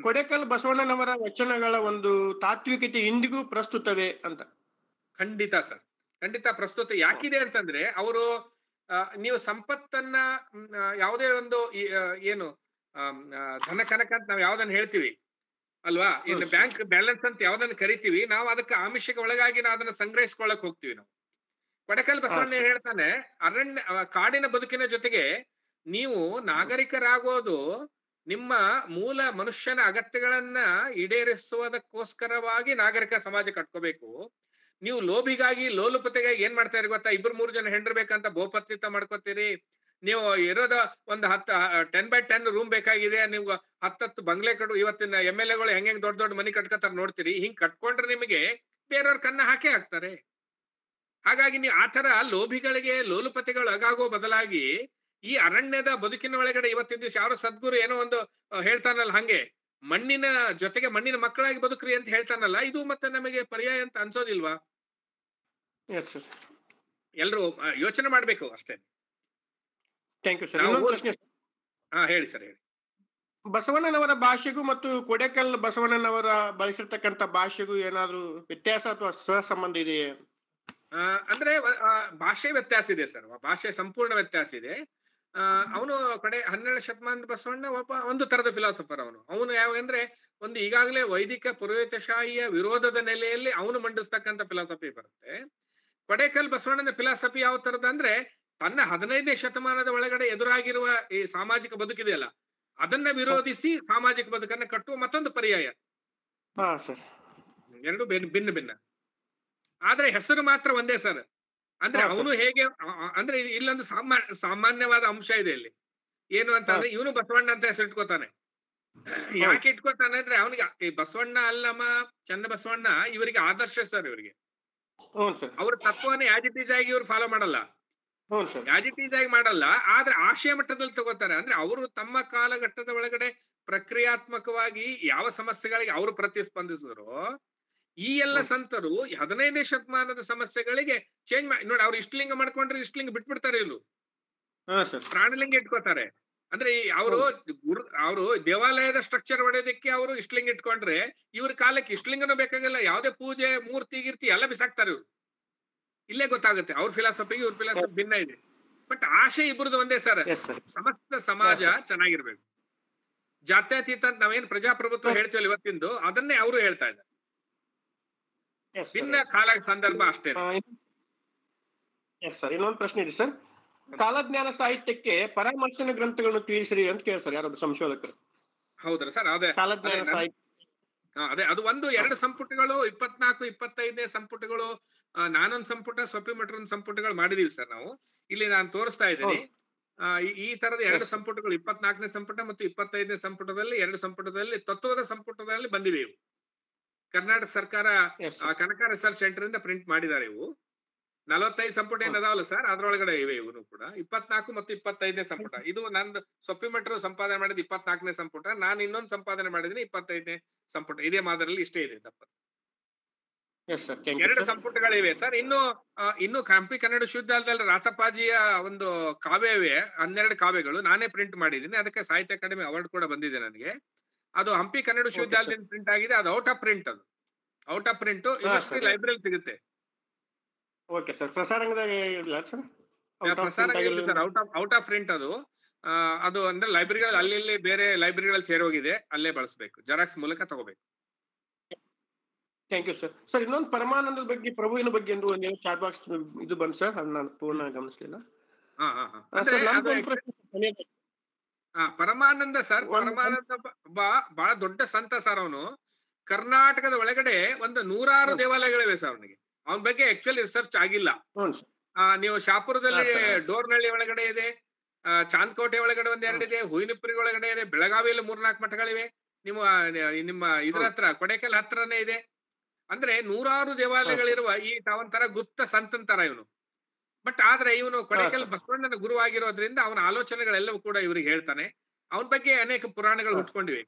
ಕೊಡೆಕಲ್ ಬಸವಣ್ಣನವರ ವಚನಗಳ ಒಂದು ತಾತ್ವಿಕತೆ ಇಂದಿಗೂ ಪ್ರಸ್ತುತವೇ ಅಂತ? ಖಂಡಿತ ಸರ್, ಖಂಡಿತ ಪ್ರಸ್ತುತ. ಯಾಕಿದೆ ಅಂತಂದ್ರೆ ಅವರು ನೀವು ಸಂಪತ್ತನ್ನ ಯಾವುದೇ ಒಂದು ಏನು ಧನ ಕನಕ ಅಂತ ನಾವ್ ಯಾವ್ದನ್ನ ಹೇಳ್ತೀವಿ ಅಲ್ವಾ, ಇನ್ನು ಬ್ಯಾಂಕ್ ಬ್ಯಾಲೆನ್ಸ್ ಅಂತ ಯಾವ್ದನ್ನ ಕರಿತೀವಿ ನಾವು, ಅದಕ್ಕೆ ಆಮಿಷಕ್ಕೆ ಒಳಗಾಗಿ ನಾವು ಅದನ್ನ ಸಂಗ್ರಹಿಸ್ಕೊಳ್ಳಕ್ ಹೋಗ್ತೀವಿ ನಾವು. ಕೊಡೆಕಲ್ ಬಸವಣ್ಣ ಹೇಳ್ತಾನೆ, ಕಾಡಿನ ಬದುಕಿನ ಜೊತೆಗೆ ನೀವು ನಾಗರಿಕರಾಗೋದು ನಿಮ್ಮ ಮೂಲ ಮನುಷ್ಯನ ಅಗತ್ಯಗಳನ್ನ ಈಡೇರಿಸುವುದಕ್ಕೋಸ್ಕರವಾಗಿ ನಾಗರಿಕ ಸಮಾಜ ಕಟ್ಕೋಬೇಕು. ನೀವು ಲೋಭಿಗಾಗಿ ಲೋಲುಪತೆಗಾಗಿ ಏನ್ ಮಾಡ್ತಾ ಇರಿ ಗೊತ್ತಾ, 2-3 ಜನ ಹೆಂಡ್ರಬೇಕಂತ ಬಹುಪತ್ನಿತ್ವ ಮಾಡ್ಕೋತೀರಿ. ನೀವು ಇರೋದ ಒಂದು 10x10 ರೂಮ್ ಬೇಕಾಗಿದೆ, ನೀವು 10 ಬಂಗ್ಲೆ ಕಡು. ಇವತ್ತಿನ MLA ಹೆಂಗ್ ದೊಡ್ಡ ದೊಡ್ಡ ಮನಿ ಕಟ್ಕೋತಾರ ನೋಡ್ತೀರಿ. ಹಿಂಗ್ ಕಟ್ಕೊಂಡ್ರೆ ನಿಮಗೆ ಬೇರೆಯವ್ರ ಕನ್ನ ಹಾಕೇ ಹಾಕ್ತಾರೆ. ಹಾಗಾಗಿ ನೀವು ಆತರ ಲೋಭಿಗಳಿಗೆ ಲೋಲುಪತೆಗಳು ಆಗಾಗೋ ಬದಲಾಗಿ ಈ ಅರಣ್ಯದ ಬದುಕಿನ ಒಳಗಡೆ ಇವತ್ತಿನ ದಿವಸ ಯಾರೋ ಸದ್ಗುರು ಏನೋ ಒಂದು ಹೇಳ್ತಾನಲ್ಲ, ಹಂಗೆ ಮಣ್ಣಿನ ಜೊತೆಗೆ ಮಣ್ಣಿನ ಮಕ್ಕಳಾಗಿ ಬದುಕ್ರಿ ಅಂತ ಹೇಳ್ತಾನಲ್ಲ, ಇದು ಮತ್ತೆ ನಮಗೆ ಪರ್ಯಾಯ ಅಂತ ಅನ್ಸೋದಿಲ್ವಾ? ಎಲ್ರು ಯೋಚನೆ ಮಾಡ್ಬೇಕು ಅಷ್ಟೇ. Thank you sir. ಹೇಳಿ ಸರ್, ಹೇಳಿ. ಬಸವಣ್ಣನವರ ಭಾಷೆಗೂ ಮತ್ತು ಕೊಡೆಕಲ್ ಬಸವಣ್ಣನವರ ಬಳಸಿರ್ತಕ್ಕಂಥ ಭಾಷೆಗೂ ಏನಾದ್ರು ವ್ಯತ್ಯಾಸ ಅಥವಾ ಸಹಸಂಬಂಧ ಇದೆಯೇ? ಅಂದ್ರೆ ಭಾಷೆ ವ್ಯತ್ಯಾಸ ಇದೆ ಸರ್, ಭಾಷೆ ಸಂಪೂರ್ಣ ವ್ಯತ್ಯಾಸ ಇದೆ. ಅವನು 12ನೇ ಶತಮಾನದ ಬಸವಣ್ಣ ಒಂದು ತರದ ಫಿಲಾಸಫರ್. ಅವನು ಯಾವಾಗಂದ್ರೆ ಒಂದು ಈಗಾಗಲೇ ವೈದಿಕ ಪುರೋಹಿತಶಾಹಿಯ ವಿರೋಧದ ನೆಲೆಯಲ್ಲಿ ಅವನು ಮಂಡಿಸ್ತಕ್ಕಂಥ ಫಿಲಾಸಫಿ ಬರುತ್ತೆ. ಕೊಡೆಕಲ್ ಬಸವಣ್ಣನ ಫಿಲಾಸಫಿ ಯಾವ ತರದ ಅಂದ್ರೆ, ತನ್ನ 15ನೇ ಶತಮಾನದ ಒಳಗಡೆ ಎದುರಾಗಿರುವ ಈ ಸಾಮಾಜಿಕ ಬದುಕಿದೆಯಲ್ಲ, ಅದನ್ನ ವಿರೋಧಿಸಿ ಸಾಮಾಜಿಕ ಬದುಕನ್ನ ಕಟ್ಟುವ ಮತ್ತೊಂದು ಪರ್ಯಾಯ. ಎರಡು ಭಿನ್ನ ಭಿನ್ನ, ಆದ್ರೆ ಹೆಸರು ಮಾತ್ರ ಒಂದೇ ಸರ್. ಅಂದ್ರೆ ಅವನು ಹೇಗೆ ಅಂದ್ರೆ ಇಲ್ಲೊಂದು ಸಾಮಾನ್ಯವಾದ ಅಂಶ ಇದೆ ಇಲ್ಲಿ. ಏನು ಅಂತಂದ್ರೆ, ಇವನು ಬಸವಣ್ಣ ಅಂತ ಹೆಸರು ಇಟ್ಕೋತಾನೆ. ಯಾಕೆ ಇಟ್ಕೋತಾನೆ ಅಂದ್ರೆ, ಅವನಿಗೆ ಈ ಬಸವಣ್ಣ ಅಲ್ಲಮ್ಮ ಚನ್ನ ಬಸವಣ್ಣ ಇವರಿಗೆ ಆದರ್ಶ ಸರ್. ಇವರಿಗೆ ಅವ್ರ ತತ್ವನ ಆಸ್ ಇಟ್ ಈಸ್ ಆಗಿ ಇವ್ರು ಫಾಲೋ ಮಾಡಲ್ಲ, ಆಸ್ ಇಟ್ ಈಸ್ ಆಗಿ ಮಾಡಲ್ಲ, ಆದ್ರೆ ಆಶಯ ಮಟ್ಟದಲ್ಲಿ ತಗೋತಾರೆ. ಅಂದ್ರೆ ಅವರು ತಮ್ಮ ಕಾಲಘಟ್ಟದ ಒಳಗಡೆ ಪ್ರಕ್ರಿಯಾತ್ಮಕವಾಗಿ ಯಾವ ಸಮಸ್ಯೆಗಳಿಗೆ ಅವರು ಪ್ರತಿಸ್ಪಂದಿಸಿದ್ರು, ಈ ಎಲ್ಲ ಸಂತರು 15ನೇ ಶತಮಾನದ ಸಮಸ್ಯೆಗಳಿಗೆ ಚೇಂಜ್ ಮಾಡಿ ನೋಡಿ. ಅವ್ರು ಇಷ್ಟಲಿಂಗ ಮಾಡ್ಕೊಂಡ್ರೆ ಇಷ್ಟಲಿಂಗ ಬಿಟ್ಬಿಡ್ತಾರೆ, ಇಲ್ಲೂ ಪ್ರಾಣಲಿಂಗ ಇಟ್ಕೋತಾರೆ. ಅಂದ್ರೆ ಅವರು ದೇವಾಲಯದ ಸ್ಟ್ರಕ್ಚರ್ ಹೊಡೆಯೋದಕ್ಕೆ ಅವರು ಇಷ್ಟಲಿಂಗ ಇಟ್ಕೊಂಡ್ರೆ, ಇವ್ರ ಕಾಲಕ್ಕೆ ಇಷ್ಟಲಿಂಗನೂ ಬೇಕಾಗಲ್ಲ, ಯಾವ್ದೇ ಪೂಜೆ ಮೂರ್ತಿ ಗೀರ್ತಿ ಎಲ್ಲ ಬಿಸಾಕ್ತಾರೆ ಇವ್ರು. ಇಲ್ಲೇ ಗೊತ್ತಾಗುತ್ತೆ ಅವ್ರ ಫಿಲಾಸಫಿಗೆ ಇವ್ರ ಫಿಲಾಸಫಿ ಭಿನ್ನ ಇದೆ. ಬಟ್ ಆಶೆ ಇಬ್ಬರದು ಒಂದೇ ಸರ್, ಸಮಸ್ತ ಸಮಾಜ ಚೆನ್ನಾಗಿರ್ಬೇಕು. ಜಾತ್ಯತೀತ ಅಂತ ನಾವೇನ್ ಪ್ರಜಾಪ್ರಭುತ್ವ ಹೇಳ್ತೀವಲ್ಲ ಇವತ್ತಿಂದು, ಅದನ್ನೇ ಅವರು ಹೇಳ್ತಾ ಇದ್ದಾರೆ. ಭಿನ್ನ ಕಾಲ ಸಂದರ್ಭ ಅಷ್ಟೇ. ಇನ್ನೊಂದು ಪ್ರಶ್ನೆ ಇದೆ ಸರ್, ಕಾಲಜ್ಞಾನ ಸಾಹಿತ್ಯಕ್ಕೆ ಪರಾಮರ್ಶನ ಗ್ರಂಥಗಳನ್ನು ತಿಳಿಸಿರಿ ಅಂತ ಕೇಳ್ತಾರೆ ಯಾರೊಬ್ಬ ಸಂಶೋಧಕರು. ಹೌದ್ರ ಸರ್? ಅದೇ ಅದು 1-2 ಸಂಪುಟಗಳು, 24-25ನೇ ಸಂಪುಟಗಳು, ನಾನೊಂದು ಸಂಪುಟ, ಸೊಪ್ಪಿಮಠರ ಸಂಪುಟಗಳು ಮಾಡಿದೀವಿ ಸರ್ ನಾವು. ಇಲ್ಲಿ ನಾನು ತೋರಿಸ್ತಾ ಇದ್ದೀನಿ. ಈ ತರದ 2 ಸಂಪುಟಗಳು, 24ನೇ ಸಂಪುಟ ಮತ್ತು 25ನೇ ಸಂಪುಟದಲ್ಲಿ, 2 ಸಂಪುಟದಲ್ಲಿ ತತ್ವದ ಸಂಪುಟದಲ್ಲಿ ಬಂದಿವೆ ಇವು. ಕರ್ನಾಟಕ ಸರ್ಕಾರ ಕನಕ ರಿಸರ್ಚ್ ಸೆಂಟರ್ ಇಂದ ಪ್ರಿಂಟ್ ಮಾಡಿದ್ದಾರೆ ಇವು. 45 ಸಂಪುಟ ಏನದಾವಲ್ಲ ಸರ್, ಅದ್ರೊಳಗಡೆ ಇವೆ ಇವನು ಕೂಡ. 24 ಮತ್ತು 25ನೇ ಸಂಪುಟ. ಇದು ನಂದು ಸೊಪ್ಪಿಮಠರು ಸಂಪಾದನೆ ಮಾಡಿದ 24ನೇ ಸಂಪುಟ, ನಾನು ಇನ್ನೊಂದು ಸಂಪಾದನೆ ಮಾಡಿದೀನಿ 25ನೇ ಸಂಪುಟ. ಇದೇ ಮಾದರಿಯಲ್ಲಿ ಇಷ್ಟೇ ಇದೆ ತಪ್ಪ. 2 ಸಂಪುಟಗಳಿವೆ ಸರ್. ಇನ್ನು ಹಂಪಿ ಕನ್ನಡ ವಿಶ್ವವಿದ್ಯಾಲಯದಲ್ಲಿ ರಾಚಪ್ಪಾಜಿಯ ಒಂದು ಕಾವ್ಯವೇ 12 ಕಾವ್ಯಗಳು ನಾನೇ ಪ್ರಿಂಟ್ ಮಾಡಿದ್ದೀನಿ. ಅದಕ್ಕೆ ಸಾಹಿತ್ಯ ಅಕಾಡೆಮಿ ಅವಾರ್ಡ್ ಕೂಡ ಬಂದಿದೆ ನನಗೆ. ಅದು ಹಂಪಿ ಕನ್ನಡ ವಿಶ್ವವಿದ್ಯಾಲಯದಿಂದ ಪ್ರಿಂಟ್ ಆಗಿದೆ. ಅದು ಔಟ್ ಆಫ್ ಪ್ರಿಂಟ್. ಅದು out of print university library ಸಿಗುತ್ತೆ. Okay sir. ಪ್ರಸಾರಾಂಗದಾಗ ಸರ್ ಔಟ್ ಆಫ್ ಪ್ರಿಂಟ್ ಅದು ಅಂದ್ರೆ ಲೈಬ್ರರಿಗಳಲ್ಲಿ ಅಲ್ಲಿ ಬೇರೆ ಲೈಬ್ರರಿಗಳಲ್ಲಿ ಸೇರೋಗಿದೆ, ಅಲ್ಲೇ ಬಳಸಬೇಕು, ಜೆರಾಕ್ಸ್ ಮೂಲಕ ತಗೋಬೇಕು. Thank you sir. ಸರ್ ಇನ್ನೊಂದು ಪರಮಾನಂದದ ಬಗ್ಗೆ, ಪ್ರಭುವಿನ ಬಗ್ಗೆ ಎಂದು ಒಂದು ಚಾಟ್ ಬಾಕ್ಸ್ ಇದು ಬಂತು ಸರ್, ಅದು ನಾನು ಪೂರ್ಣ ಗಮನಿಸಲಿಲ್ಲ. ಪರಮಾನಂದ ಸರ್, ಪರಮಾನಂದ ಬಹಳ ದೊಡ್ಡ ಸಂತ ಸರ್. ಅವನು ಕರ್ನಾಟಕದ ಒಳಗಡೆ ಒಂದು 100 ದೇವಾಲಯಗಳಿವೆ ಸರ್. ಅವನಿಗೆ ಅವನ ಬಗ್ಗೆ ಆಕ್ಚುಲಿ ರಿಸರ್ಚ್ ಆಗಿಲ್ಲ. ನೀವು ಶಾಪುರದಲ್ಲಿ ಡೋರ್ನಳ್ಳಿ ಒಳಗಡೆ ಇದೆ, ಚಾಂದ್ಕೋಟೆ ಒಳಗಡೆ 1-2 ಇದೆ, ಹೂವಿನಪುರಿ ಒಳಗಡೆ ಇದೆ, ಬೆಳಗಾವಿಯಲ್ಲಿ 3-4 ಮಠಗಳಿವೆ. ನಿಮ್ಮ ಇದ್ರ ಹತ್ರ ಕೊಡೆಕಲ್ ಹತ್ರನೇ ಇದೆ. ಅಂದ್ರೆ ನೂರಾರು ದೇವಾಲಯಗಳಿರುವ ಈ ಒಂಥರ ಗುಪ್ತ ಸಂತನ್ ತರ ಇವನು. ಬಟ್ ಆದ್ರೆ ಇವನು ಕೊಡೇಕಲ್ ಬಸವಣ್ಣನ ಗುರು ಆಗಿರೋದ್ರಿಂದ ಅವನ ಆಲೋಚನೆಗಳೆಲ್ಲವೂ ಕೂಡ ಇವ್ರಿಗೆ ಹೇಳ್ತಾನೆ. ಅವನ ಬಗ್ಗೆ ಅನೇಕ ಪುರಾಣಗಳು ಹುಟ್ಕೊಂಡಿವೆ.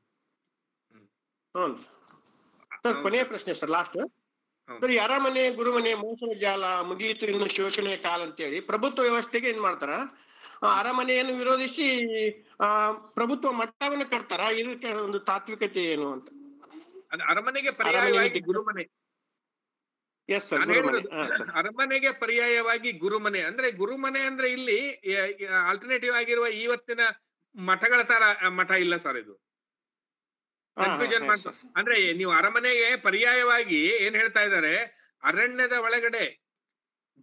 ಕೊನೆಯ ಪ್ರಶ್ನೆ ಸರ್, ಲಾಸ್ಟ್ ಸರ್. ಅರಮನೆ ಗುರುಮನೆ ಮೋಸದ ಜಾಲ ಮುಗಿಯಿತು ಇನ್ನು ಶೋಷಣೆಯ ಕಾಲ ಅಂತೇಳಿ ಪ್ರಭುತ್ವ ವ್ಯವಸ್ಥೆಗೆ ಏನ್ ಮಾಡ್ತಾರ, ಅರಮನೆಯನ್ನು ವಿರೋಧಿಸಿ ಪ್ರಭುತ್ವ ಮಟ್ಟವನ್ನು ಕಟ್ತಾರ. ಇದಕ್ಕೆ ಒಂದು ತಾತ್ವಿಕತೆ ಏನು ಅಂತ? ಅರಮನೆಗೆ ಪರ್ಯಾಯವಾಗಿ ಗುರುಮನೆ. ಅರಮನೆಗೆ ಪರ್ಯಾಯವಾಗಿ ಗುರುಮನೆ ಅಂದ್ರೆ, ಗುರುಮನೆ ಅಂದ್ರೆ ಇಲ್ಲಿ ಆಲ್ಟರ್ನೇಟಿವ್ ಆಗಿರುವ ಇವತ್ತಿನ ಮಠಗಳ ತರ ಮಠ ಇಲ್ಲ ಸರ್. ಇದು ಕನ್ಫ್ಯೂಷನ್ ಮಾಡ್ತಾರೆ. ಅಂದ್ರೆ ನೀವು ಅರಮನೆಗೆ ಪರ್ಯಾಯವಾಗಿ ಏನ್ ಹೇಳ್ತಾ ಇದ್ದಾರೆ, ಅರಣ್ಯದ ಒಳಗಡೆ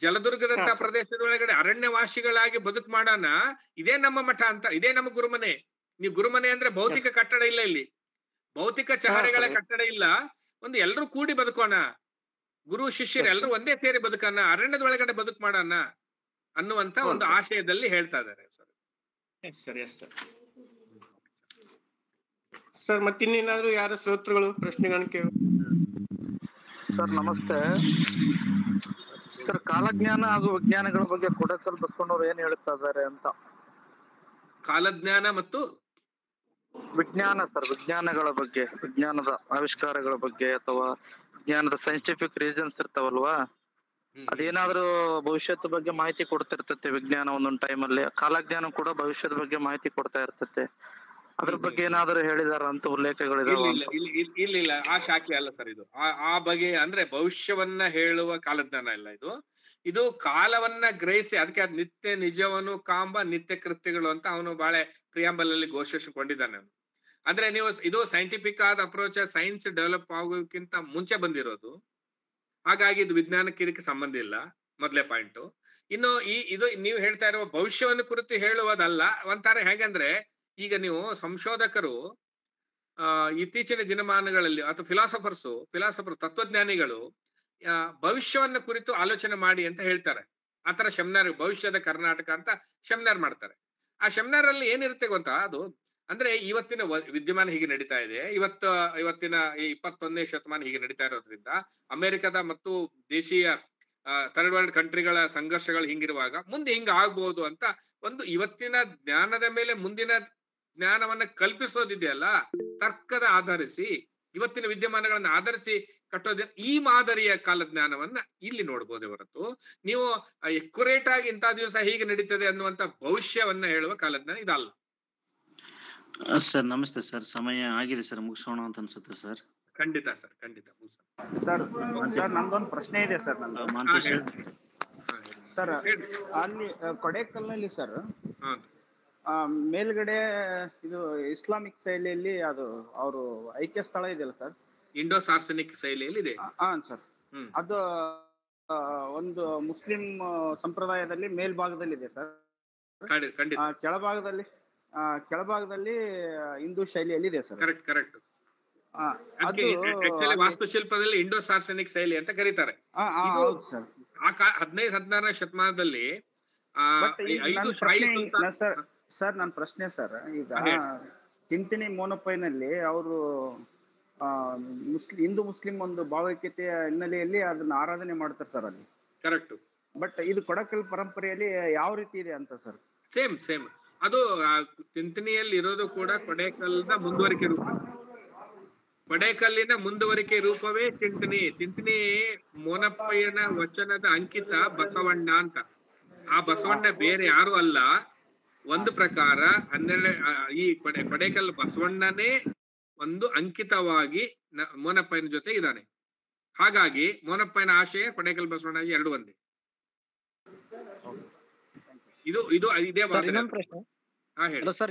ಜಲದುರ್ಗದಂತ ಪ್ರದೇಶದ ಒಳಗಡೆ ಅರಣ್ಯವಾಸಿಗಳಾಗಿ ಬದುಕು ಮಾಡೋಣ, ಇದೇ ನಮ್ಮ ಮಠ ಅಂತ, ಇದೇ ನಮ್ಮ ಗುರುಮನೆ. ನೀವು ಗುರುಮನೆ ಅಂದ್ರೆ ಭೌತಿಕ ಕಟ್ಟಡ ಇಲ್ಲ, ಇಲ್ಲಿ ಭೌತಿಕ ಚಹರೆಗಳ ಕಟ್ಟಡ ಇಲ್ಲ, ಒಂದು ಎಲ್ರೂ ಕೂಡಿ ಬದುಕೋಣ, ಗುರು ಶಿಷ್ಯರು ಎಲ್ರು ಒಂದೇ ಸೇರಿ ಬದುಕೋಣ, ಅರಣ್ಯದ ಒಳಗಡೆ ಬದುಕು ಮಾಡೋಣ ಅನ್ನುವಂತ ಒಂದು ಆಶಯದಲ್ಲಿ ಹೇಳ್ತಾ ಇದ್ದಾರೆ ಸರ್. ಸರ್ ಮತ್ತಿನ್ನೇನಾದ್ರು ಯಾರ ಶ್ರೋತೃಗಳು ಪ್ರಶ್ನೆಗಳನ್ನು ಕೇಳ? ಸರ್ ನಮಸ್ತೆ ಸರ್. ಕಾಲಜ್ಞಾನ ಹಾಗೂ ವಿಜ್ಞಾನಗಳ ಬಗ್ಗೆ ಕೊಡಕಲ್ ಬಸವಣ್ಣವ್ರು ಏನ್ ಹೇಳ್ತಾ ಇದ್ದಾರೆ ಅಂತ. ಕಾಲಜ್ಞಾನ ಮತ್ತು ವಿಜ್ಞಾನ ಸರ್, ವಿಜ್ಞಾನಗಳ ಬಗ್ಗೆ, ವಿಜ್ಞಾನದ ಆವಿಷ್ಕಾರಗಳ ಬಗ್ಗೆ ಅಥವಾ ವಿಜ್ಞಾನದ ಸೈಂಟಿಫಿಕ್ ರೀಸನ್ಸ್ ಇರ್ತಾವಲ್ವಾ, ಅದೇನಾದ್ರೂ ಭವಿಷ್ಯದ ಬಗ್ಗೆ ಮಾಹಿತಿ ಕೊಡ್ತಿರ್ತೈತೆ ವಿಜ್ಞಾನ ಒಂದೊಂದು ಟೈಮಲ್ಲಿ. ಕಾಲಜ್ಞಾನ ಕೂಡ ಭವಿಷ್ಯದ ಬಗ್ಗೆ ಮಾಹಿತಿ ಕೊಡ್ತಾ ಇರ್ತೈತೆ. ಅದ್ರ ಬಗ್ಗೆ ಏನಾದ್ರು ಹೇಳಿದಾರ ಅಂತ ಉಲ್ಲೇಖಗಳಿದಾವ? ಇಲ್ಲ, ಆ ಶಾಖೆ ಅಲ್ಲ ಸರ್ ಇದು. ಆ ಬಗೆ ಅಂದ್ರೆ ಭವಿಷ್ಯವನ್ನ ಹೇಳುವ ಕಾಲಜ್ಞಾನ ಇಲ್ಲ ಇದು. ಇದು ಕಾಲವನ್ನ ಗ್ರಹಿಸಿ, ಅದಕ್ಕೆ ಅದ್ ನಿತ್ಯ ನಿಜವನು ಕಾಂಬ ನಿತ್ಯ ಕೃತ್ಯಗಳು ಅಂತ ಅವನು ಬಹಳ ಪ್ರಿಯಾಂಬಲ್ ಅಲ್ಲಿ ಘೋಷಿಸಿಕೊಂಡಿದ್ದಾನೆ. ಅಂದ್ರೆ ನೀವು ಇದು ಸೈಂಟಿಫಿಕ್ ಆದ ಅಪ್ರೋಚ್, ಸೈನ್ಸ್ ಡೆವಲಪ್ ಆಗೋಕ್ಕಿಂತ ಮುಂಚೆ ಬಂದಿರೋದು. ಹಾಗಾಗಿ ಇದು ವಿಜ್ಞಾನಕ್ಕೆ ಇದಕ್ಕೆ ಸಂಬಂಧ ಇಲ್ಲ, ಮೊದಲೇ ಪಾಯಿಂಟ್. ಇನ್ನು ಇದು ನೀವು ಹೇಳ್ತಾ ಇರುವ ಭವಿಷ್ಯವನ್ನು ಕುರಿತು ಹೇಳುವುದಲ್ಲ. ಒಂಥರ ಹೇಗಂದ್ರೆ, ಈಗ ನೀವು ಸಂಶೋಧಕರು ಇತ್ತೀಚಿನ ದಿನಮಾನಗಳಲ್ಲಿ ಅಥವಾ ಫಿಲಾಸಫರ್ ತತ್ವಜ್ಞಾನಿಗಳು ಭವಿಷ್ಯವನ್ನ ಕುರಿತು ಆಲೋಚನೆ ಮಾಡಿ ಅಂತ ಹೇಳ್ತಾರೆ. ಆತರ ಸೆಮಿನಾರ್, ಭವಿಷ್ಯದ ಕರ್ನಾಟಕ ಅಂತ ಸೆಮಿನಾರ್ ಮಾಡ್ತಾರೆ. ಆ ಸೆಮಿನಾರ್ ಅಲ್ಲಿ ಏನಿರುತ್ತೆ ಗೊತ್ತಾ, ಅದು ಅಂದ್ರೆ ಇವತ್ತಿನ ವಿದ್ಯಮಾನ ಹೀಗೆ ನಡೀತಾ ಇದೆ, ಇವತ್ತಿನ 21ನೇ ಶತಮಾನ ಹೀಗೆ ನಡೀತಾ ಇರೋದ್ರಿಂದ ಅಮೆರಿಕದ ಮತ್ತು ದೇಶೀಯ ಥರ್ಡ್ ವರ್ಲ್ಡ್ ಕಂಟ್ರಿಗಳ ಸಂಘರ್ಷಗಳು ಹಿಂಗಿರುವಾಗ ಮುಂದೆ ಹಿಂಗ ಆಗ್ಬಹುದು ಅಂತ ಒಂದು ಇವತ್ತಿನ ಜ್ಞಾನದ ಮೇಲೆ ಮುಂದಿನ ಜ್ಞಾನವನ್ನ ಕಲ್ಪಿಸೋದಿದೆಯಲ್ಲ, ತರ್ಕದ ಆಧರಿಸಿ, ಇವತ್ತಿನ ವಿದ್ಯಮಾನಗಳನ್ನ ಆಧರಿಸಿ ಕಟ್ಟೋದ ಈ ಮಾದರಿಯ ಕಾಲಜ್ಞಾನವನ್ನ ಇಲ್ಲಿ ನೋಡ್ಬೋದೇ ಹೊರತು ನೀವು ಎಕ್ಯುರೇಟ್ ಆಗಿ ಇಂಥ ದಿವಸ ಹೀಗೆ ನಡೀತದೆ ಅನ್ನುವಂತ ಭವಿಷ್ಯವನ್ನ ಹೇಳುವ ಕಾಲಜ್ಞಾನ ಇದಲ್ಲ. ಸರ್ ನಮಸ್ತೆ ಸರ್, ಸಮಯ ಆಗಿದೆ ಸರ್, ಮುಗಿಸೋಣ ಅಂತ ಅನ್ಸುತ್ತೆ ಸರ್. ಖಂಡಿತ ಸರ್, ಖಂಡಿತ ಸರ್ ನಮ್ದೊಂದು ಪ್ರಶ್ನೆ ಇದೆ ಸರ್. ಸರ್ ಅಲ್ಲಿ ಕೊಡೇಕಲ್ನಲ್ಲಿ ಸರ್ ಮೇಲ್ಗಡೆ ಇದು ಇಸ್ಲಾಮಿಕ್ ಶೈಲಿಯಲ್ಲಿ ಅದು ಅವರು ಐಕ್ಯ ಸ್ಥಳ ಇದೆಯಲ್ಲ ಸರ್, ಇಂಡೋ ಸಾರ್ಸನಿಕ್ ಶೈಲಿಯಲ್ಲಿ ಇದೆ. ಸರ್ ಅದು ಒಂದು ಮುಸ್ಲಿಂ ಸಂಪ್ರದಾಯದಲ್ಲಿ ಮೇಲ್ಭಾಗದಲ್ಲಿ ಇದೆ ಸರ್, ಕೆಳಭಾಗದಲ್ಲಿ ಹಿಂದೂ ಶೈಲಿಯಲ್ಲಿ ಇದೆ ಸರ್. ಕರೆಕ್ಟ್. ವಾಸ್ತುಶಿಲ್ಪದಲ್ಲಿ ಇಂಡೋ ಸಾರ್ಸನಿಕ್ ಶೈಲಿ ಅಂತ ಕರೀತಾರೆ. 15-16ನೇ ಶತಮಾನದಲ್ಲಿ ಸರ್ ನನ್ನ ಪ್ರಶ್ನೆ ಸರ್, ಈಗ ತಿಂತಿನಿ ಮೋನಪೈನಲ್ಲಿ ಅವರು ಹಿಂದೂ ಮುಸ್ಲಿಂ ಒಂದು ಭಾವೈಕ್ಯತೆಯ ಹಿನ್ನೆಲೆಯಲ್ಲಿ ಅದನ್ನ ಆರಾಧನೆ ಮಾಡ್ತಾರೆ ಸರ್ ಅಲ್ಲಿ. ಕರೆಕ್ಟ್. ಬಟ್ ಇದು ಕೊಡಕಲ್ ಪರಂಪರೆಯಲ್ಲಿ ಯಾವ ರೀತಿ ಇದೆ ಅಂತ ಸರ್? ಸೇಮ್ ಅದು ತಿಂತಿನಿಯಲ್ಲಿ ಇರೋದು ಕೂಡ ಕೊಡೇಕಲ್ನ ಮುಂದುವರಿಕೆ ರೂಪ. ಕೊಡೇಕಲ್ಲಿನ ಮುಂದುವರಿಕೆ ರೂಪವೇ ತಿಂತಿನಿ ಮೋನಪ್ಪಯ್ಯನ ವಚನದ ಅಂಕಿತ ಬಸವಣ್ಣ ಅಂತ. ಆ ಬಸವಣ್ಣ ಬೇರೆ ಯಾರು ಅಲ್ಲ. ಒಂದು ಪ್ರಕಾರ 12 ಈ ಕೊಡೇಕಲ್ ಬಸವಣ್ಣನೇ ಒಂದು ಅಂಕಿತವಾಗಿ ಮೋನಪ್ಪಯ್ಯನ ಜೊತೆ ಇದ್ದಾನೆ. ಹಾಗಾಗಿ ಮೋನಪ್ಪಯ್ಯನ ಆಶಯ ಕೊಡೇಕಲ್ ಬಸವಣ್ಣ ಎರಡು ಒಂದೇ. ಇದು ಇದೇ ಸರ್.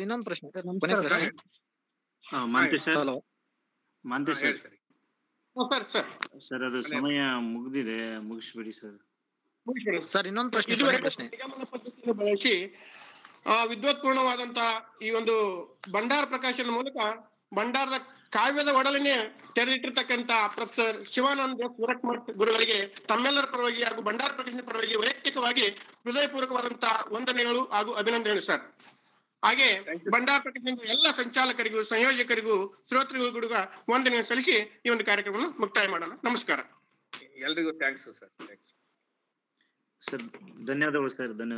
ಇನ್ನೊಂದು ಪ್ರಶ್ನೆ ಸರ್, ಅದು ಸಮಯ ಮುಗ್ದಿದೆ, ಮುಗಿಸ್ಬಿಡಿ ಸರ್. ಸರ್ ಇನ್ನೊಂದು ಪ್ರಶ್ನೆ ಬಳಸಿ ವಿದ್ವತ್ಪೂರ್ಣವಾದಂತಹ ಈ ಒಂದು ಭಂಡಾರ ಪ್ರಕಾಶನ ಮೂಲಕ ಭಂಡಾರದ ಕಾವ್ಯದ ಒಡಲನೆ ತೆರೆದಿಟ್ಟಿರ್ತಕ್ಕಂಥ ಪ್ರೊಫೆಸರ್ ಶಿವಾನಂದ ಸುರಕ್ಮಠ್ ಗುರುಗಳಿಗೆ ತಮ್ಮೆಲ್ಲರ ಪರವಾಗಿ ಹಾಗೂ ಭಂಡಾರ ಪ್ರಕಾಶನ ಪರವಾಗಿ ವೈಯಕ್ತಿಕವಾಗಿ ಹೃದಯಪೂರ್ವಕವಾದಂತಹ ವಂದನೆಗಳು ಹಾಗೂ ಅಭಿನಂದನೆಗಳು ಸರ್. ಹಾಗೆ ಭಂಡಾರ ಪ್ರಕಟಣೆ ಎಲ್ಲ ಸಂಚಾಲಕರಿಗೂ ಸಂಯೋಜಕರಿಗೂ ಶ್ರೋತೃಗಳಿಗೂ ಕೂಡ ವಂದನೆ ಸಲ್ಲಿಸಿ ಈ ಒಂದು ಕಾರ್ಯಕ್ರಮವನ್ನು ಮುಕ್ತಾಯ ಮಾಡೋಣ. ನಮಸ್ಕಾರ. ಎಲ್ರಿಗೂ ಥ್ಯಾಂಕ್ಸ್ ಸರ್. ಸರ್ ಧನ್ಯವಾದಗಳು ಸರ್. ಧನ್ಯವಾದ.